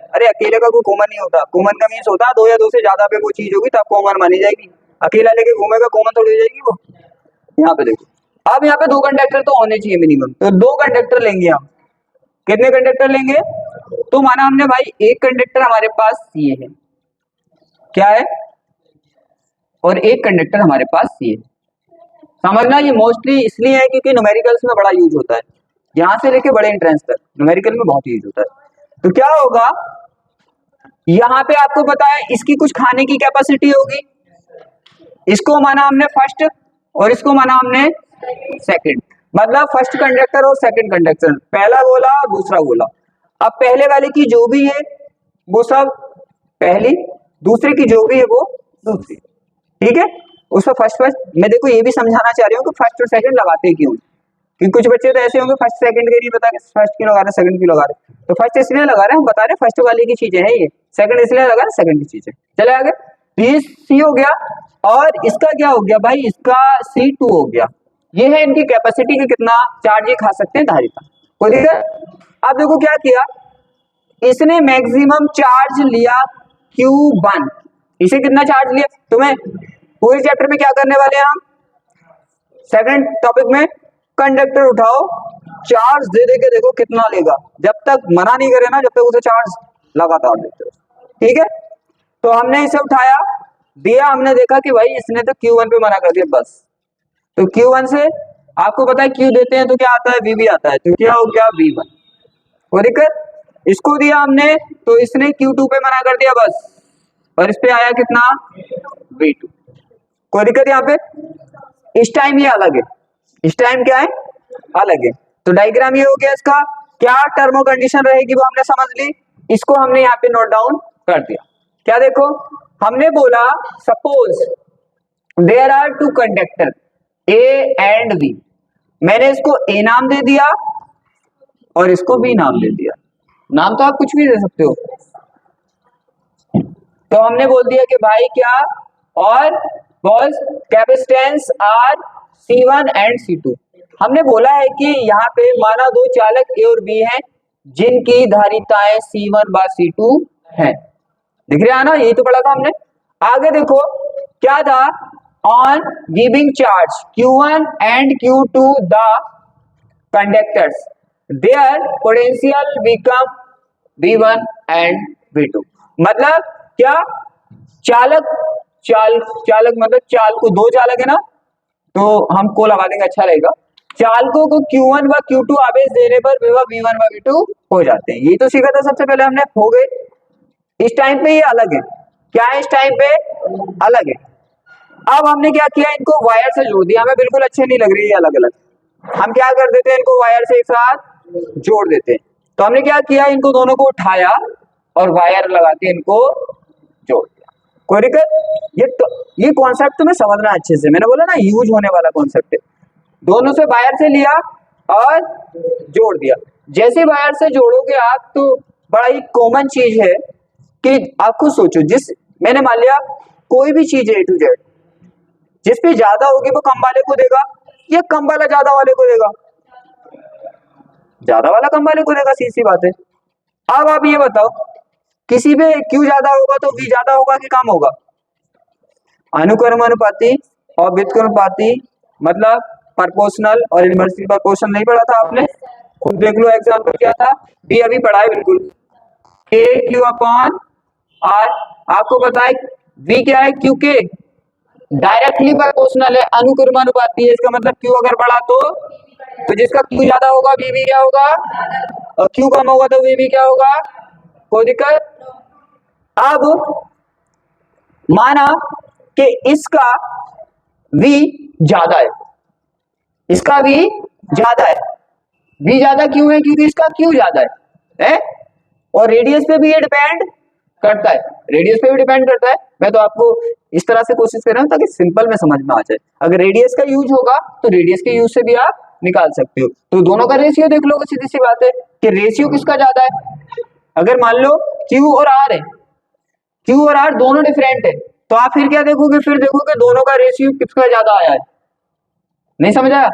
अरे अकेले का कोई कॉमन नहीं होता। कॉमन का मीन्स होता है दो या दो से ज्यादा पे कोई चीज होगी तब कॉमन मानी जाएगी। अकेला लेके घूमेगा कॉमन थोड़ी हो जाएगी वो। यहाँ पे देखो, अब यहाँ पे दो कंडक्टर तो होने चाहिए मिनिमम, तो दो कंडक्टर लेंगे हम। कितने कंडक्टर लेंगे? तो माना हमने भाई एक कंडक्टर हमारे पास ये है, क्या है, और एक कंडक्टर हमारे पास ये है। समझना, ये मोस्टली इसलिए है क्योंकि न्यूमेरिकल्स में बड़ा यूज होता है, यहां से लेके बड़े एंट्रेंस तक न्यूमेरिकल में बहुत यूज होता है। तो क्या होगा, यहाँ पे आपको पता है इसकी कुछ खाने की कैपेसिटी होगी। इसको माना हमने फर्स्ट और इसको माना हमने सेकंड, मतलब फर्स्ट कंडक्टर और सेकंड कंडक्टर, पहला गोला और दूसरा गोला। अब पहले वाले की जो भी है वो सब पहली, दूसरे की जो भी है वो दूसरी, ठीक है। उसमें फर्स्ट मैं देखो ये भी समझाना चाह रही हूँ कि फर्स्ट और सेकंड लगाते क्यों, क्योंकि कुछ बच्चे तो ऐसे होंगे फर्स्ट सेकंड के नहीं पता फर्स्ट क्यों लगा रहे, सेकंड क्यों लगा रहे। तो फर्स्ट इसलिए लगा रहे हैं, हम बता रहे फर्स्ट वाले की चीजें है ये, सेकंड इसलिए लगा रहे सेकंड की चीजें। चले आगे, ये सी हो गया, और इसका क्या हो गया भाई, इसका C2 हो गया। ये है इनकी कैपेसिटी कि कितना चार्ज ये खा सकते हैं धारिता। कोई दिक्कत? अब देखो क्या किया, इसने मैक्सिमम चार्ज लिया Q1। इसे कितना चार्ज लिया? तुम्हें पूरे चैप्टर में क्या करने वाले हैं हम, सेकंड टॉपिक में कंडक्टर उठाओ, चार्ज दे दे के देखो कितना लेगा। जब तक मना नहीं करे ना, जब तक उसे चार्ज लगातार देते हो, ठीक है। तो हमने इसे उठाया, दिया, हमने देखा कि भाई इसने तो Q1 पे मना कर दिया बस। तो Q1 से आपको पता है Q देते हैं तो क्या आता है, V भी आता है, तो क्या हो गया V1। कोई दिक्कत? इसको दिया हमने तो इसने Q2 पे मना कर दिया बस, और इस पे आया कितना, V2। कोई दिक्कत यहाँ पे? इस टाइम ये अलग है, इस टाइम क्या है, अलग है। तो डायग्राम ये हो गया इसका, क्या टर्मो कंडीशन रहेगी वो हमने समझ ली, इसको हमने यहाँ पे नोट डाउन कर दिया। क्या देखो, हमने बोला suppose there are two conductor A and B, मैंने इसको A नाम दे दिया और इसको B नाम दे दिया। नाम तो आप कुछ भी दे सकते हो। तो हमने बोल दिया कि भाई क्या, और boss capacitance are C1 and C2। हमने बोला है कि यहाँ पे माना दो चालक A और B हैं जिनकी धारिताएं C1/C2 हैं। दिख रहा है ना, यही तो पढ़ा था हमने। आगे देखो क्या था, on giving charge Q1 and Q2 the conductors their potential become V1 and V2। मतलब क्या, चालक मतलब चाल को, दो चालक है ना, तो हम को लगा देंगे अच्छा रहेगा। चालकों को Q1 व Q2 आवेश देने पर विभव V1 व V2 हो जाते हैं। ये तो सीखा था सबसे पहले हमने, हो गए। इस टाइम पे ये अलग है, क्या है, इस टाइम पे अलग है। अब हमने क्या किया, इनको वायर से जोड़ दिया। हमें बिल्कुल अच्छे नहीं लग रही है अलग अलग, हम क्या कर देते हैं, इनको वायर से एक साथ जोड़ देते हैं। तो हमने क्या किया, इनको दोनों को उठाया और वायर लगा के इनको जोड़ दिया। कोई दिक्कत? ये कॉन्सेप्ट तुम्हें समझना अच्छे से, मैंने बोला ना यूज होने वाला कॉन्सेप्ट है। दोनों से वायर से लिया और जोड़ दिया। जैसे वायर से जोड़ोगे आप तो बड़ा ही कॉमन चीज है कि आप खुद सोचो, जिस मैंने मान लिया कोई भी चीज है A to Z, जिस पे ज्यादा होगी वो कम वाले को देगा या कम वाला ज्यादा वाले को देगा? ज्यादा वाला कम वाले को देगा, सीधी सी बात है। अब आप ये बताओ, किसी पे Q ज्यादा होगा तो V ज्यादा होगा कि कम होगा? अनुक्रमानुपाती और व्युत्क्रमानुपाती मतलब प्रोपोर्शनल और इनवर्सली प्रोपोर्शनल नहीं पढ़ा था आपने? खुद देख लो एग्जाम्पल क्या था, भी अभी पढ़ा है बिल्कुल। KQ अपॉन R, आपको पता है V क्या है? Q के डायरेक्टली प्रोपोर्शनल है, अनुक्रमानुपाती है, इसका मतलब Q अगर बढ़ा तो जिसका Q ज्यादा होगा V भी क्या होगा, और Q कम होगा तो V भी क्या होगा? कोई दिक्कत? अब माना कि इसका V ज्यादा है, इसका V ज्यादा है। V ज्यादा क्यों है? क्योंकि इसका Q ज्यादा है? और रेडियस पे भी ये डिपेंड करता है, रेडियस पे भी डिपेंड करता है। मैं तो आपको इस तरह से कोशिश कर रहा हूं ताकि सिंपल में समझ में आ जाए। अगर रेडियस का यूज होगा तो रेडियस के यूज से भी आप निकाल सकते हो। तो दोनों का रेशियो देख लो, सीधी सी बात है कि रेशियो किसका ज्यादा है। अगर मान लो Q और R है, Q और R दोनों डिफरेंट है, तो आप फिर क्या देखोगे? फिर देखोगे दोनों का रेशियो किसका ज्यादा आया है। नहीं समझ आया?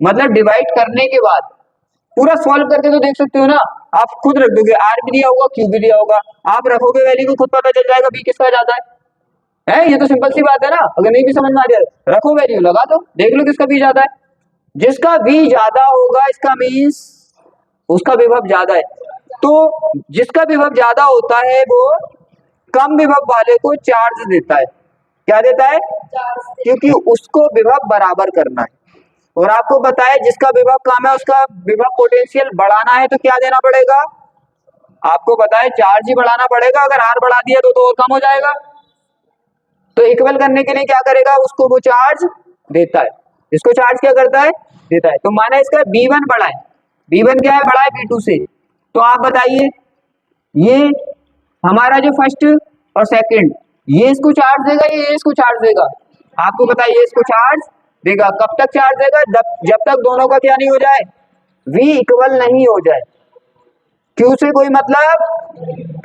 मतलब डिवाइड करने के बाद पूरा सॉल्व करके तो देख सकते हो ना, आप खुद रख दोगे, R भी दिया होगा Q भी दिया होगा, आप रखोगे वैल्यू को खुद पता चल जाएगा B किसका ज्यादा है? ये तो सिंपल सी बात है ना। अगर नहीं भी समझ में आ रहा रखो वैल्यू, लगा दो, देख लो किसका B ज्यादा है। जिसका B ज्यादा होगा इसका मीन्स उसका विभव ज्यादा है। तो जिसका विभव ज्यादा होता है वो कम विभव वाले को चार्ज देता है। क्या देता है? क्योंकि उसको विभव बराबर करना है। और आपको पता है जिसका विभव कम है उसका विभव पोटेंशियल बढ़ाना है तो क्या देना पड़ेगा? आपको पता है चार्ज ही बढ़ाना पड़ेगा। अगर R बढ़ा दिया तो और कम हो जाएगा। तो इक्वल करने के लिए क्या करेगा? उसको वो चार्ज देता है। इसको चार्ज क्या करता है? देता है। तो माना इसका B1 बड़ा है, B1 क्या है? बड़ा है B2 से। तो आप बताइए ये हमारा जो फर्स्ट और सेकंड, ये इसको चार्ज देगा, ये इसको चार्ज देगा? आपको पता है ये इसको चार्ज देगा। कब तक चार्ज देगा? जब तक दोनों का क्या नहीं हो जाए, V इक्वल नहीं हो जाए। Q से कोई मतलब,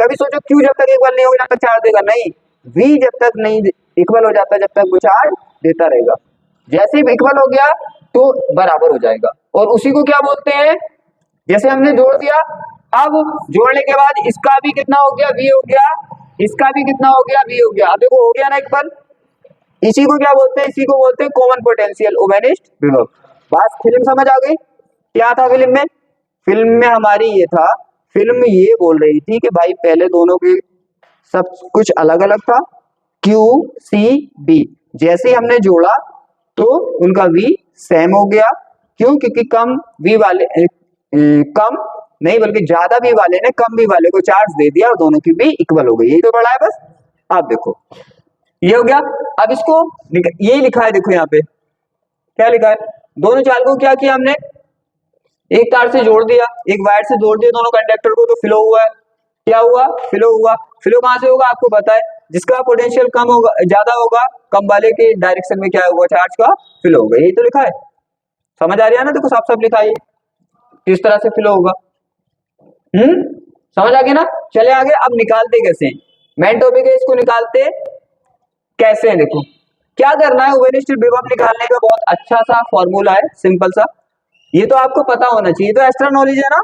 कभी सोचो Q जब तक इक्वल नहीं होगा जब तक चार्ज देगा नहीं, V जब तक नहीं इक्वल हो जाता जब तक वो चार्ज देता रहेगा। जैसे ही इक्वल हो गया तो बराबर हो जाएगा। और उसी को क्या बोलते हैं? जैसे हमने जोड़ दिया, अब जोड़ने के बाद इसका भी कितना हो गया? V हो गया, इसका भी कितना हो गया? V हो गया। अब देखो हो गया ना इक्वल। इसी को क्या बोलते हैं? इसी को बोलते हैं कॉमन पोटेंशियल, ओवेनिस्ट विभव। बस फिल्म समझ आ गई? क्या था फिल्म में? फिल्म में हमारी ये था, फिल्म ये बोल रही थी कि भाई पहले दोनों के सब कुछ अलग अलग था, Q C B, जैसे ही हमने जोड़ा तो उनका V सेम हो गया। क्यों? क्योंकि कम V वाले कम नहीं बल्कि ज्यादा V वाले ने कम V वाले को चार्ज दे दिया और दोनों की भी इक्वल हो गई। यही तो पढ़ा है बस। आप देखो ये हो गया। अब इसको यही लिखा है, देखो यहाँ पे क्या लिखा है? दोनों चाल को क्या किया हमने? एक तार से जोड़ दिया, एक वायर से जोड़ दिया दोनों कंडक्टर को, तो फ्लो हुआ है। क्या हुआ? फ्लो हुआ। फ्लो कहां से होगा? आपको पता है जिसका पोटेंशियल कम होगा ज्यादा होगा कम वाले के डायरेक्शन में क्या होगा? चार्ज का फ्लो होगा। यही तो लिखा है। समझ आ रही है ना? देखो साफ साफ लिखा है किस तरह से फ्लो होगा। समझ आ गया ना? चले आगे। अब निकालते कैसे हैं? मेन टॉपिक है, इसको निकालते कैसे हैं। देखो क्या करना है, ओवेनिस्ट विभव निकालने का बहुत अच्छा सा फॉर्मूला है, सिंपल सा। ये तो आपको पता होना चाहिए, तो एक्स्ट्रा नॉलेज है ना,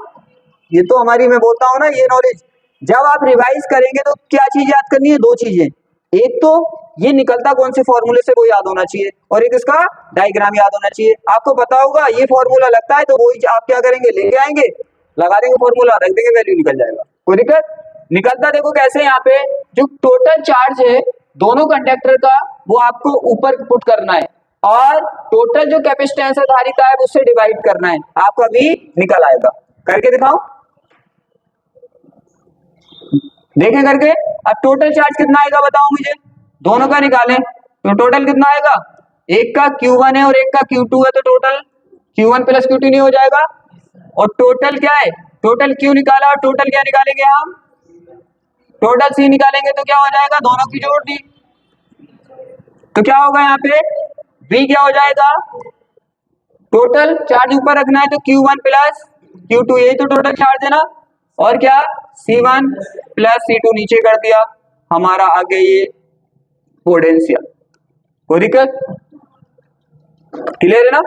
ये तो हमारी, मैं बोलता हूँ ना ये नॉलेज। जब आप रिवाइज करेंगे तो क्या चीज याद करनी है? दो चीजें। एक तो ये निकलता कौन से फॉर्मूले से वो याद होना चाहिए, और एक इसका डायग्राम याद होना चाहिए। आपको पता होगा ये फॉर्मूला लगता है तो वही आप क्या करेंगे? लेके आएंगे, लगा देंगे फॉर्मूला, रख देंगे, वैल्यू निकल जाएगा। कोई दिक्कत? निकलता देखो कैसे, यहाँ पे जो टोटल चार्ज है दोनों कंडक्टर का वो आपको ऊपर पुट करना है, और टोटल जो कैपेसिटेंस है धारिता है उससे डिवाइड करना है, आपका V निकल आएगा। करके दिखाओ, देखें करके। अब टोटल चार्ज कितना आएगा बताओ मुझे, दोनों का निकालें तो टोटल कितना आएगा? एक का Q1 है और एक का Q2 है, तो टोटल Q1 प्लस Q2 नहीं हो जाएगा? और टोटल क्या है? टोटल Q निकाला, और टोटल क्या निकालेंगे हम? टोटल C निकालेंगे तो क्या हो जाएगा? दोनों की जोड़ दी तो क्या होगा? यहाँ पे V क्या हो जाएगा? टोटल चार्ज ऊपर रखना है तो Q1 प्लस Q2, यही तो टोटल चार्ज है ना। और क्या C1 प्लस C2 नीचे कर दिया, हमारा आ गया ये पोटेंशियल। कोई दिक्कत? क्लियर है ना?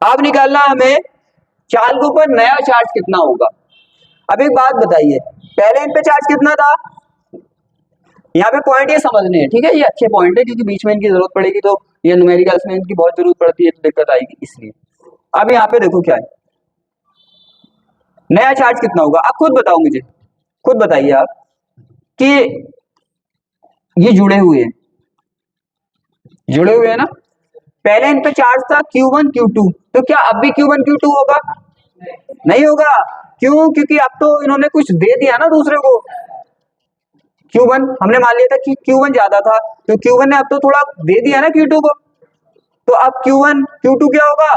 अब निकालना हमें चार्ज के ऊपर नया चार्ज कितना होगा। अब एक बात बताइए, पहले इन पे चार्ज कितना था? यहाँ पे पॉइंट ये समझने हैं, ठीक है, ये अच्छे पॉइंट है क्योंकि बीच में इनकी जरूरत पड़ेगी, तो ये न्यूमेरिकल्स में इनकी बहुत जरूरत पड़ती है तो दिक्कत आएगी इसलिए। अब यहाँ पे देखो क्या है, नया चार्ज कितना होगा, आप खुद बताओ मुझे, खुद बताइए आप कि ये जुड़े हुए हैं ना। पहले इन पे चार्ज था Q1 Q2, तो क्या अब भी Q1 Q2 होगा? नहीं होगा। क्यों? क्योंकि अब तो इन्होंने कुछ दे दिया ना दूसरे को। Q1 हमने मान लिया था कि Q1 ज्यादा था, तो Q1 ने अब तो थोड़ा दे दिया ना Q2 को, तो अब Q1 Q2 क्या होगा?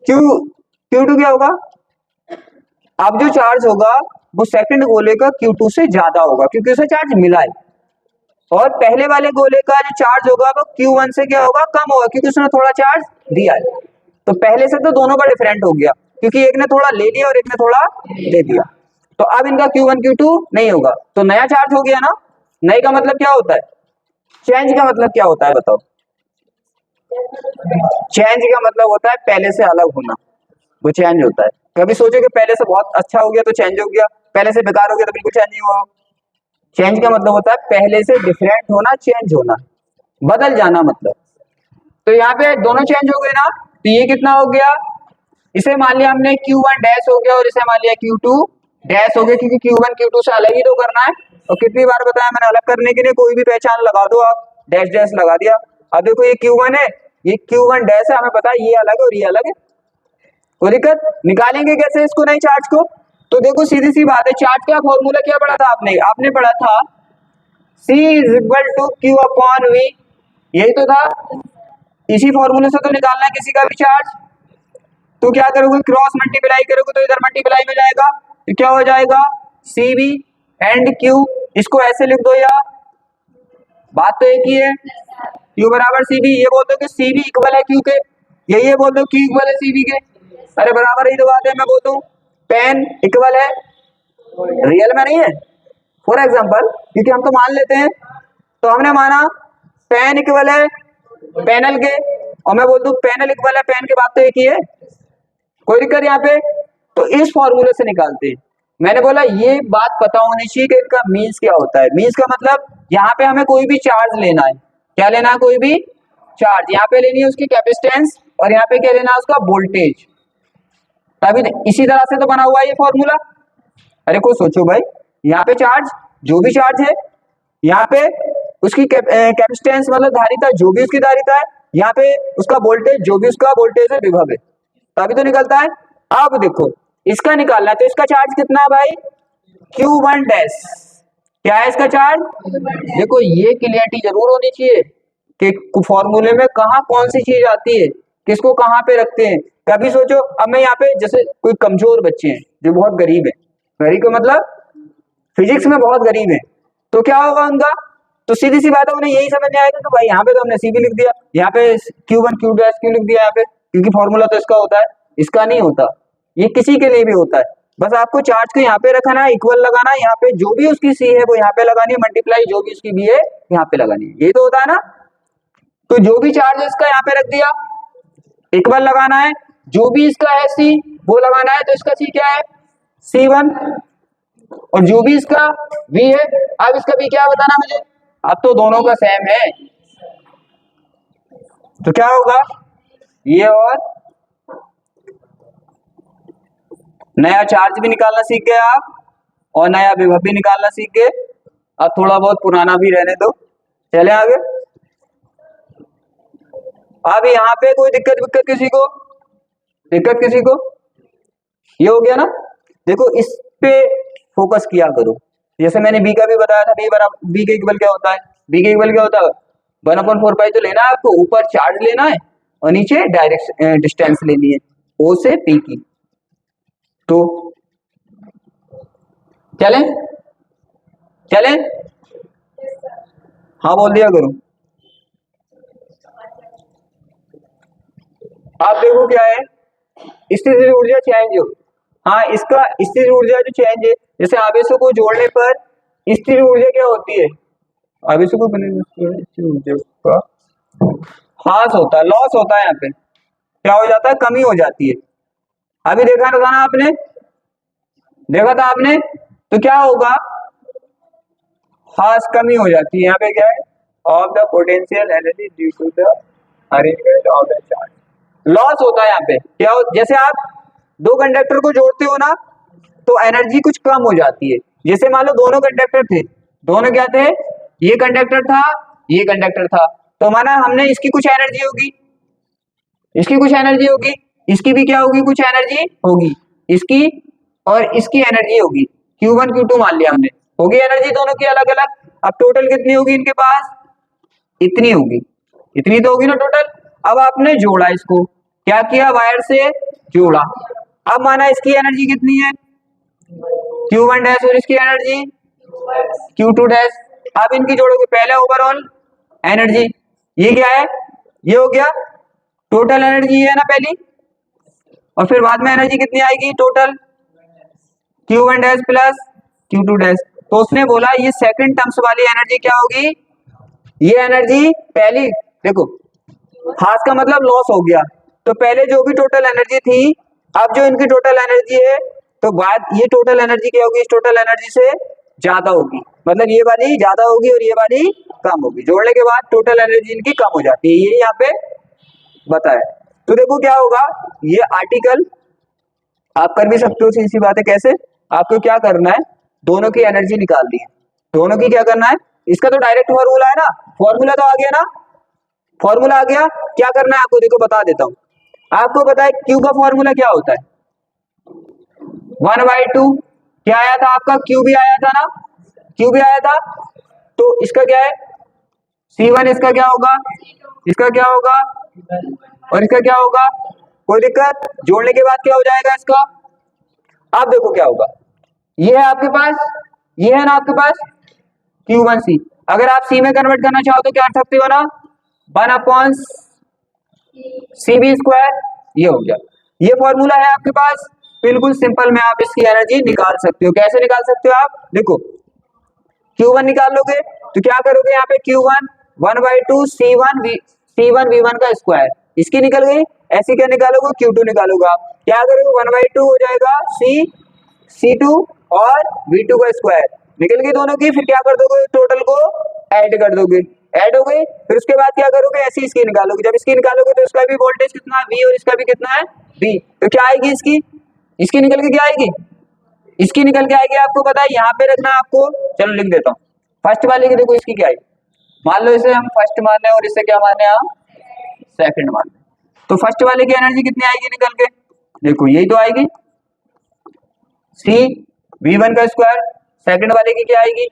Q2 क्या होगा? अब जो चार्ज होगा वो सेकंड गोले का Q2 से ज्यादा होगा क्योंकि उसे चार्ज मिला है, और पहले वाले गोले का जो चार्ज होगा वो Q1 से क्या होगा? कम होगा क्योंकि उसने थोड़ा चार्ज दिया है। तो पहले से तो दोनों का डिफरेंट हो गया क्योंकि एक ने थोड़ा ले लिया और एक ने थोड़ा दे दिया। तो अब इनका Q1 Q2 नहीं होगा, तो नया चार्ज हो गया ना। नए का मतलब क्या होता है? चेंज का मतलब क्या होता है बताओ? चेंज का मतलब होता है पहले से अलग होना, वो चेंज होता है। कभी सोचो कि पहले से बहुत अच्छा हो गया तो चेंज हो गया, पहले से बेकार हो गया तो बिल्कुल चेंज नहीं हुआ। चेंज का मतलब होता है पहले से डिफरेंट होना, चेंज होना, बदल जाना मतलब। तो यहाँ पे दोनों चेंज हो गए ना, तो ये कितना हो गया? इसे मान लिया हमने Q1 डैश हो गया और इसे मान लिया Q2 डैश हो गया क्योंकि Q1 Q2 से अलग ही तो करना है। और कितनी बार बताया मैंने, अलग करने के लिए कोई भी पहचान लगा दो आप, डैश डैश लगा दिया। अब देखो ये Q1 है, ये Q1 डैश है, हमें पता है ये अलग है और ये अलग है। कोई दिक्कत? निकालेंगे कैसे इसको नई चार्ज को? तो देखो सीधी सी बात है, चार्ज का फॉर्मूला क्या पढ़ा था आपने? आपने पढ़ा था C is equal to Q upon V, यही तो था। इसी फॉर्मूले से तो निकालना है किसी का भी चार्ज। तो क्या करोगे? क्रॉस मल्टीप्लाई करोगे तो इधर मल्टीप्लाई में जाएगा, तो क्या हो जाएगा? CV एंड Q, इसको ऐसे लिख दो, या बात तो एक ही है, Q बराबर CV। ये बोल दो कि CV इक्वल है Q के, ये बोल दो Q इक्वल है CV के, अरे बराबर ही तो बात है। मैं बोलता हूँ पेन इक्वल है, रियल में नहीं है, फॉर एग्जाम्पल, क्योंकि हम तो मान लेते हैं, तो हमने माना पेन इक्वल है पैनल के, और मैं बोल दूं पैनल इक्वल है पेन के, बात तो एक ही है। कोई दिक्कत यहाँ पे? तो इस फॉर्मूले से निकालते हैं। मैंने बोला ये बात पता होनी चाहिए कि इनका मीन्स क्या होता है। मीन्स का मतलब यहाँ पे हमें कोई भी चार्ज लेना है, क्या लेना है? कोई भी चार्ज, यहाँ पे लेनी है उसकी कैपेसिटेंस, और यहाँ पे क्या लेना है? उसका वोल्टेज। तभी इसी तरह से तो बना हुआ है ये फॉर्मूला। अरे को सोचो भाई, यहाँ पे चार्ज, जो भी चार्ज है, यहाँ पे उसकी कैपेसिटेंस मतलब धारिता, जो भी उसकी धारिता है, यहाँ पे उसका वोल्टेज, जो भी उसका वोल्टेज है, विभव है, तभी तो निकलता है। अब देखो इसका निकालना है, तो इसका चार्ज कितना है भाई? Q1 dash. क्या है इसका चार्ज? देखो ये क्लियरिटी जरूर होनी चाहिए कि फॉर्मूले में कहाँ कौन सी चीज आती है, किसको कहाँ पे रखते हैं। कभी सोचो, अब मैं यहाँ पे जैसे कोई कमजोर बच्चे हैं जो बहुत गरीब है, गरीब का मतलब फिजिक्स में बहुत गरीब है, तो क्या होगा उनका? तो सीधी सी बात है, उन्हें यही समझ में आएगा कि भाई यहाँ पे तो हमने CV लिख दिया, यहाँ पे Q1 Q डैश क्यों लिख दिया यहाँ पे? क्योंकि फॉर्मूला तो इसका होता है, इसका नहीं होता। ये किसी के लिए भी होता है, बस आपको चार्ज को यहाँ पे रखना है, इक्वल लगाना है, यहाँ पे जो भी उसकी C है वो यहाँ पे लगानी है, मल्टीप्लाई जो भी उसकी B है यहाँ पे लगानी है, यही तो होता है ना। तो जो भी चार्ज है इसका यहाँ पे रख दिया, इक्वल लगाना है, जो भी इसका है C वो लगाना है, तो इसका C क्या है? C1, और जो भी इसका V है, अब इसका V क्या बताना मुझे? अब तो दोनों का सेम है, तो क्या होगा? ये और नया चार्ज भी निकालना सीख गए आप, और नया विभव भी निकालना सीख गए। अब थोड़ा बहुत पुराना भी रहने दो, चले आगे। अब यहाँ पे कोई दिक्कत विक्कत किसी को? दिक्कत किसी को? ये हो गया ना। देखो इस पे फोकस किया करो, जैसे मैंने बी का भी बताया था, बी के इक्वल क्या होता है? बी के इक्वल क्या होता है? 1/4 तो लेना है आपको, ऊपर चार्ज लेना है और नीचे डायरेक्ट डिस्टेंस लेनी है ओ से पी की। तो चले चले, हाँ बोल दिया करो। आप देखो क्या है, स्थिर ऊर्जा चेंज हो, हाँ, इसका स्थिर ऊर्जा जो चेंज है, जैसे आवेशों को जोड़ने पर स्थिर ऊर्जा क्या होती है, आवेशों को स्थिर ऊर्जा का ह्रास होता है, लॉस होता है, यहाँ पे क्या हो जाता है, कमी हो जाती है। अभी देखा था ना आपने, देखा था आपने, तो क्या होगा, ह्रास कमी हो जाती है, यहाँ पे क्या है, of the potential energy due to the arrangement of the charge, loss होता है यहाँ पे। क्या हो, जैसे आप दो कंडक्टर को जोड़ते हो ना, तो एनर्जी कुछ कम हो जाती है। जैसे मान लो दोनों कंडक्टर थे, दोनों क्या थे, ये कंडक्टर था, ये कंडक्टर था, तो माना हमने इसकी कुछ एनर्जी होगी, इसकी कुछ एनर्जी होगी, इसकी भी क्या होगी, कुछ एनर्जी होगी, इसकी और इसकी एनर्जी होगी, Q1 Q2 मान लिया हमने, होगी एनर्जी दोनों की अलग अलग। अब टोटल कितनी होगी इनके पास, इतनी होगी, इतनी तो होगी ना टोटल। अब आपने जोड़ा इसको, क्या किया, वायर से जोड़ा। अब माना इसकी एनर्जी कितनी है, Q1 डैश, और इसकी एनर्जी Q2 डैश। अब इनकी जोड़ोगे, पहले ओवरऑल एनर्जी, ये क्या है, ये हो गया टोटल एनर्जी, ये है ना पहली, और फिर बाद में एनर्जी कितनी आएगी total, Q1 dash plus Q2 dash. तो उसने बोला ये सेकंड टर्म्स वाली एनर्जी क्या होगी, ये एनर्जी पहली, देखो हास का मतलब लॉस हो गया, तो पहले जो भी टोटल एनर्जी थी, अब जो इनकी टोटल एनर्जी है, तो बाद ये टोटल एनर्जी क्या होगी, इस टोटल एनर्जी से ज्यादा होगी, मतलब ये वाली ज्यादा होगी और ये वाली कम होगी। जोड़ने के बाद टोटल एनर्जी इनकी कम हो जाती है, ये यहाँ पे बताया। तो देखो क्या होगा, ये आर्टिकल आप कर भी सकते हो, सी बात है, कैसे, आपको क्या करना है, दोनों की एनर्जी निकालनी है, दोनों की क्या करना है, इसका तो डायरेक्ट फॉर्मूला है ना, फॉर्मूला तो आ गया ना, फॉर्मूला आ गया, क्या करना है आपको, देखो बता देता हूं, आपको पता है क्यू का फॉर्मूला क्या होता है, 1/2, क्या आया था आपका, क्यू भी आया था ना, क्यू भी आया था, तो इसका क्या है, C1, इसका क्या होगा, इसका क्या होगा, और इसका क्या होगा, कोई दिक्कत, जोड़ने के बाद क्या हो जाएगा इसका। अब देखो क्या होगा, ये है आपके पास, ये है ना आपके पास Q1C, अगर आप C में कन्वर्ट करना चाहो तो क्या कर सकते हो ना, 1/CB², ये हो गया, ये फॉर्मूला है आपके पास, बिल्कुल सिंपल में आप इसकी एनर्जी निकाल सकते हो। कैसे निकाल सकते हो आप, देखो Q1 निकाल लोगे तो क्या करोगे, यहाँ पे Q1 1/2 C1 V1 का स्क्वायर, इसकी निकल गई, ऐसी क्या निकालोगे, Q2 निकालोगे, आप क्या करोगे, 1/2 हो जाएगा C2 और V2 का स्क्वायर, निकल गई दोनों की, फिर क्या कर दोगे, टोटल को ऐड कर दोगे, ऐड हो गई, फिर उसके बाद क्या करोगे, ऐसी इसकी निकालोगे, जब इसकी निकालोगे तो इसका भी वोल्टेज कितना है V और इसका भी कितना है V, तो क्या आएगी इसकी, इसकी निकल के क्या आएगी, इसकी निकल के आएगी, आपको पता है, यहाँ पे रखना आपको, चलो लिख देता हूँ, फर्स्ट वाले की देखो इसकी क्या है, मान लो इसे हम फर्स्ट मान रहे हैं और इसे क्या मान रहे हैं हम सेकंड मान रहे हैं, तो फर्स्ट वाले की एनर्जी कितनी आएगी निकल के, देखो यही तो आएगी C V1 का स्क्वायर, सेकंड वाले की क्या आएगी,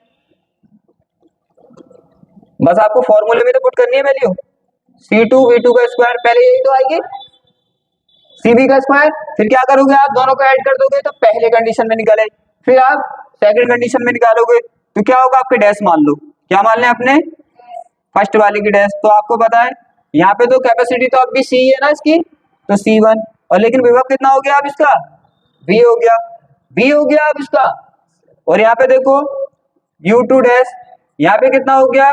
बस आपको फॉर्मूले में तो पुट करनी है वैल्यू, C2 V2 का स्क्वायर, पहले यही तो आएगी CV का स्क्वायर, फिर क्या करोगे आप, दोनों को ऐड कर दोगे तो पहले कंडीशन में निकले, फिर आप सेकंड कंडीशन में निकालोगे तो क्या होगा, आपके डैश मान लो, क्या मान लें अपने फर्स्ट वाले की डैश, तो आपको पता है यहाँ पे तो कैपेसिटी तो अब भी C है ना इसकी, तो C1, और लेकिन विभव कितना हो गया अब इसका, V हो गया, V हो गया अब इसका, और यहाँ पे देखो U2 डैश, यहाँ पे कितना हो गया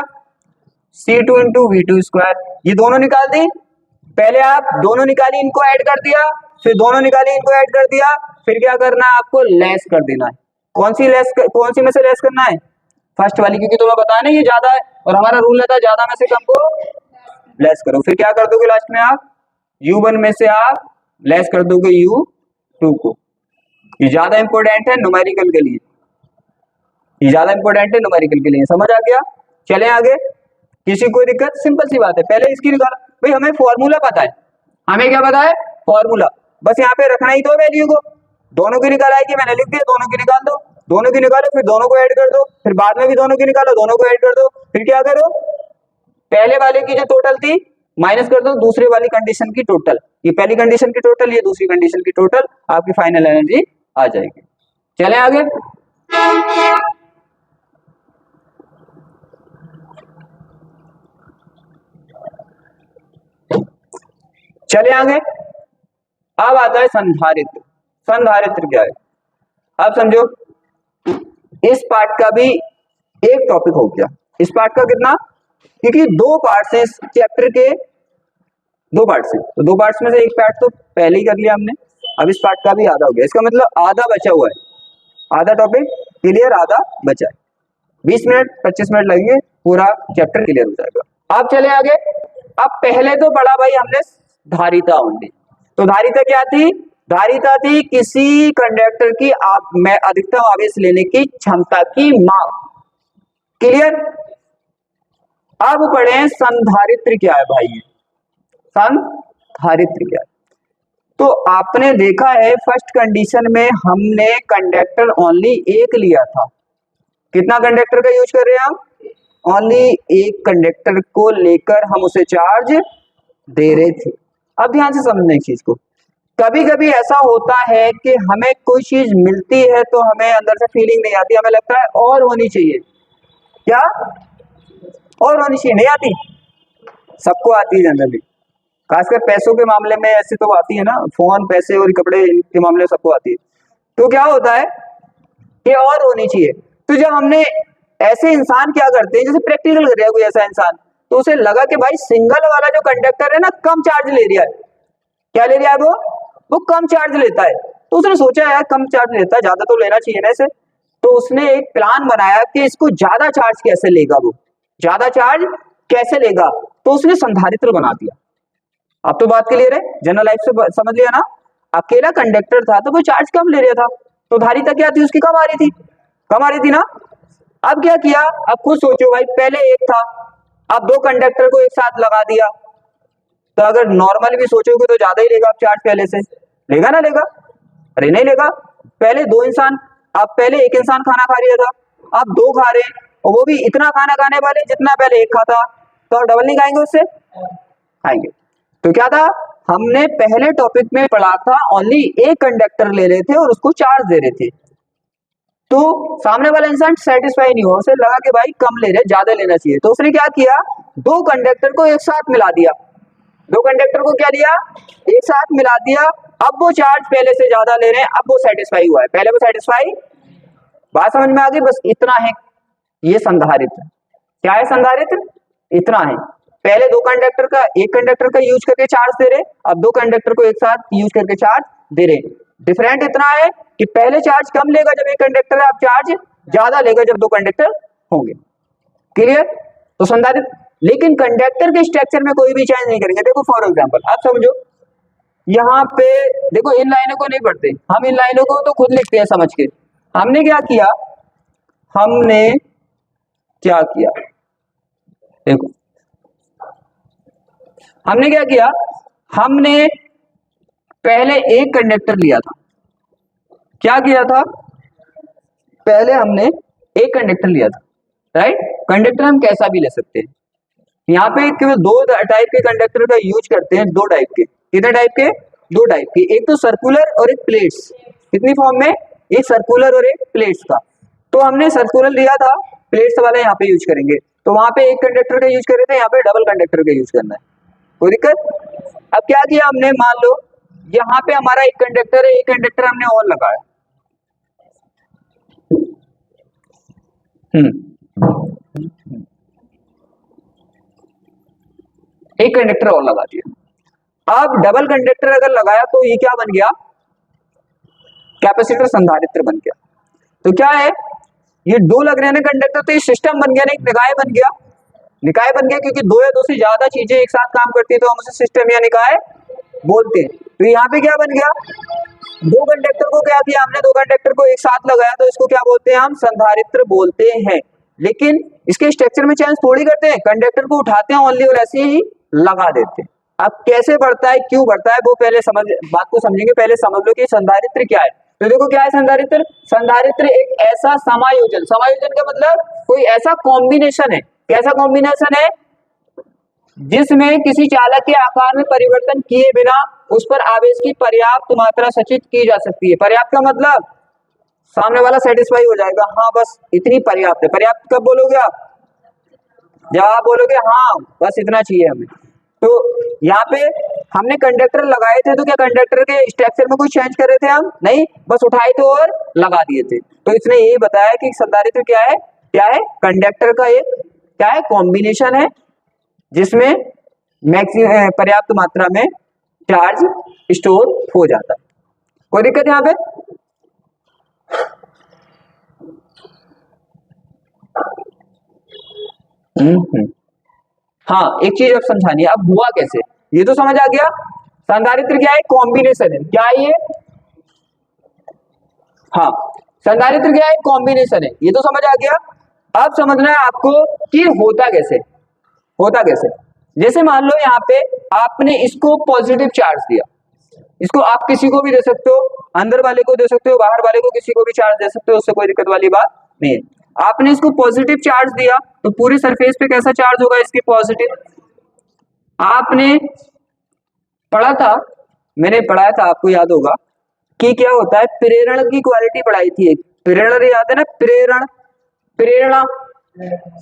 C2 इंटू V2², ये दोनों निकाल दी, पहले आप दोनों निकाली इनको ऐड कर दिया, फिर दोनों निकाली इनको ऐड कर दिया, फिर क्या करना है आपको, लेस कर देना है, कौन सी में से लेस करना है, फर्स्ट वाली, क्योंकि तुम्हें बताया ना ये ज्यादा है और हमारा रूल रहता है ज्यादा में से कम को लेस करो, फिर क्या कर दोगे लास्ट में आप U1 में से आप लेस कर दोगे U2 को, ये ज्यादा इंपॉर्टेंट है न्यूमेरिकल के लिए, ये ज्यादा इंपॉर्टेंट है न्यूमेरिकल के लिए, समझ आ गया। चले आगे, किसी कोई दिक्कत, सिंपल सी बात है, पहले इसकी निकालो भाई, हमें फॉर्मूला पता है, हमें क्या पता है, फॉर्मूला, बस यहाँ पे रखना ही तो वैल्यू को, दोनों की निकाल आएगी, मैंने लिख दिया, दोनों की निकाल दो, दोनों की निकालो, फिर दोनों को ऐड कर दो, फिर बाद में भी दोनों की निकालो, दोनों को ऐड कर दो, फिर क्या करो, पहले वाले की जो टोटल थी माइनस कर दो दूसरे वाली कंडीशन की टोटल, ये पहली कंडीशन की टोटल, ये दूसरी कंडीशन की टोटल, आपकी फाइनल एनर्जी आ जाएगी। चले आगे, चले आगे, अब आता है संधारित्र। संधारित्र क्या है, अब समझो इस पार्ट का भी एक टॉपिक हो गया। इस पार्ट का कितना, क्योंकि दो पार्ट्स हैं इस चैप्टर के, दो पार्ट्स हैं, तो दो पार्ट्स में से एक पार्ट तो पहले ही कर लिया हमने, अब इस पार्ट का भी आधा हो गया, इसका मतलब आधा बचा हुआ है, आधा टॉपिक क्लियर, आधा बचा है। 20 मिनट 25 मिनट लगेंगे, पूरा चैप्टर क्लियर हो जाएगा। अब चले आगे। अब पहले तो पढ़ा भाई हमने धारिता ओनली, तो धारिता क्या थी, धारिता थी किसी कंडक्टर की में अधिकतम आवेश लेने की क्षमता की माप, क्लियर। अब पढ़े संधारित्र क्या है भाई, संधारित्र क्या है। तो आपने देखा है फर्स्ट कंडीशन में हमने कंडक्टर ओनली एक लिया था, कितना कंडक्टर का यूज कर रहे हैं हम, ओनली एक कंडक्टर को लेकर हम उसे चार्ज दे रहे थे। अब ध्यान से समझना एक चीज को, कभी कभी ऐसा होता है कि हमें कोई चीज मिलती है तो हमें अंदर से फीलिंग नहीं आती, हमें लगता है और होनी चाहिए, क्या और होनी चाहिए, नहीं आती, सबको आती है जनरली, खासकर पैसों के मामले में ऐसे तो आती है ना, फोन पैसे और कपड़े के मामले में सबको आती है। तो क्या होता है कि और होनी चाहिए, तो जब हमने ऐसे इंसान क्या करते हैं, जैसे प्रैक्टिकल कर रहा है कोई ऐसा इंसान, तो उसे लगा कि भाई सिंगल वाला जो कंडक्टर है ना कम चार्ज ले रहा है, क्या ले रहा है वो कम चार्ज लेता है, तो उसने सोचा यार कम चार्ज लेता है, ज्यादा तो लेना चाहिए ना इसे, तो उसने एक प्लान बनाया कि इसको ज्यादा चार्ज कैसे लेगा, वो ज्यादा चार्ज कैसे लेगा, तो उसने संधारित्र बना दिया। अब तो बात क्लियर है, जनरल लाइफ से समझ लिया ना, अकेला कंडक्टर था तो वो चार्ज कम ले रहा था, तो धारिता क्या थी उसकी कम आ रही थी, कम आ रही थी ना। अब क्या किया, अब खुद सोचो भाई, पहले एक था, अब दो कंडक्टर को एक साथ लगा दिया, तो अगर नॉर्मल भी सोचोगे तो ज्यादा ही लेगा अब चार्ज पहले से, लेगा ना लेगा, अरे नहीं लेगा। पहले दो इंसान, अब पहले एक इंसान खाना खा रहा था, अब दो खा रहे हैं, और वो भी इतना खाना खाने वाले जितना पहले एक खाता, तो अब डबल नहीं खाएंगे उससे, खाएंगे। तो क्या था, हमने पहले टॉपिक में पढ़ा था ओनली एक कंडक्टर ले रहे थे और उसको चार्ज दे रहे थे, तो सामने वाला इंसान सेटिस्फाई नहीं हुआ, उसे लगा कि भाई कम ले रहे, ज्यादा लेना चाहिए, तो उसने क्या किया, दो कंडक्टर को एक साथ मिला दिया, दो कंडक्टर को क्या लिया, एक साथ मिला दिया, अब वो चार्ज पहले से ज्यादा ले रहे हैं, अब वो सेटिस्फाई हुआ है, पहले वो सेटिस्फाई, बात समझ में आ गई, बस इतना है, ये संधारित्र, क्या है संधारित्र, इतना है। पहले दो कंडक्टर का, एक कंडक्टर का यूज करके चार्ज दे रहे, अब दो कंडक्टर को एक साथ यूज करके चार्ज दे रहे। डिफरेंट इतना है कि पहले चार्ज कम लेगा जब एक कंडक्टर है, अब चार्ज ज्यादा लेगा जब दो कंडक्टर होंगे, क्लियर। तो संधारित्र, लेकिन कंडक्टर के स्ट्रक्चर में कोई भी चेंज नहीं करेंगे। देखो फॉर एग्जांपल आप समझो, यहाँ पे देखो इन लाइनों को नहीं पढ़ते हम, इन लाइनों को तो खुद लिखते हैं समझ के। हमने क्या किया, हमने क्या किया, देखो हमने क्या किया, हमने पहले एक कंडक्टर लिया था, क्या किया था, पहले हमने एक कंडक्टर लिया था, राइट। कंडक्टर हम कैसा भी ले सकते हैं, यहाँ पे केवल दो टाइप के कंडक्टर का यूज करते हैं, दो टाइप के, कितने टाइप के, दो टाइप के, एक तो सर्कुलर और एक प्लेट्स, कितनी फॉर्म में, एक सर्कुलर और एक प्लेट्स का। तो हमने सर्कुलर लिया था, प्लेट्स वाला यहाँ पे यूज करेंगे, तो वहां पे एक कंडक्टर का यूज कर रहे थे, यहाँ पे डबल कंडक्टर का यूज करना है, कोई दिक्कत। अब क्या किया हमने, मान लो यहाँ पे हमारा एक कंडक्टर है, एक कंडक्टर हमने और लगाया, एक कंडक्टर और लगा दिया। अब डबल कंडक्टर अगर लगाया तो ये क्या बन गया, कैपेसिटर संधारित्र बन गया। तो क्या है, ये दो लग रहे हैं ना कंडक्टर, तो ये सिस्टम बन गया ना, एक निकाय बन गया, निकाय बन गया, क्योंकि दो या दो से ज्यादा चीजें एक साथ काम करती है तो हम उसे सिस्टम या निकाय बोलते हैं। तो यहाँ पे क्या बन गया, दो कंडक्टर को क्या किया हमने, दो कंडक्टर को एक साथ लगाया, तो इसको क्या बोलते हैं हम, संधारित्र बोलते हैं। लेकिन इसके स्ट्रक्चर में चेंज थोड़ी करते हैं, कंडक्टर को उठाते हैं ओनली और ऐसे ही लगा देते हैं। अब कैसे बढ़ता है, क्यों बढ़ता है, वो पहले समझ, बात को समझेंगे, पहले समझ लो कि संधारित्र क्या है। तो देखो क्या है संधारित्र, संधारित्र एक ऐसा समायोजन, समायोजन का मतलब कोई ऐसा कॉम्बिनेशन है, कैसा कॉम्बिनेशन है, जिसमें किसी चालक के आकार में परिवर्तन किए बिना उस पर आवेश की पर्याप्त मात्रा सचित की जा सकती है। पर्याप्त का मतलब सामने वाला सेटिस्फाई हो जाएगा, हाँ बस इतनी पर्याप्त है। पर्याप्त कब बोलोगे आप, जब आप बोलोगे हाँ बस इतना चाहिए हमें, तो यहाँ पे हमने कंडक्टर लगाए थे, तो क्या कंडक्टर के स्ट्रक्चर में कुछ चेंज कर रहे थे हम? नहीं, बस उठाए थे और लगा दिए थे। तो इसने यही बताया कि संधारित्र क्या है? क्या है? कंडक्टर का एक क्या है? कॉम्बिनेशन है, जिसमें मैक्सिमम पर्याप्त मात्रा में चार्ज स्टोर हो जाता है। कोई दिक्कत यहाँ पे? हाँ, एक चीज अब समझानी है। अब हुआ कैसे, ये तो समझ आ गया। संधारित्र क्या है? कॉम्बिनेशन है। क्या है ये? हाँ, संधारित्र क्या है? कॉम्बिनेशन है। ये तो समझ आ गया। अब समझना है आपको कि होता कैसे। होता कैसे? जैसे मान लो यहाँ पे आपने इसको पॉजिटिव चार्ज दिया, इसको आप किसी को भी दे सकते हो, अंदर वाले को दे सकते हो, बाहर वाले को किसी को भी चार्ज दे सकते हो, उससे कोई दिक्कत वाली बात नहीं है। आपने इसको पॉजिटिव चार्ज दिया तो पूरे सरफेस पे कैसा चार्ज होगा? इसकी पॉजिटिव। आपने पढ़ा था, मैंने पढ़ाया था, आपको याद होगा कि क्या होता है, प्रेरण की क्वालिटी पढ़ाई थी एक। प्रेरण याद है ना? प्रेरण, प्रेरणा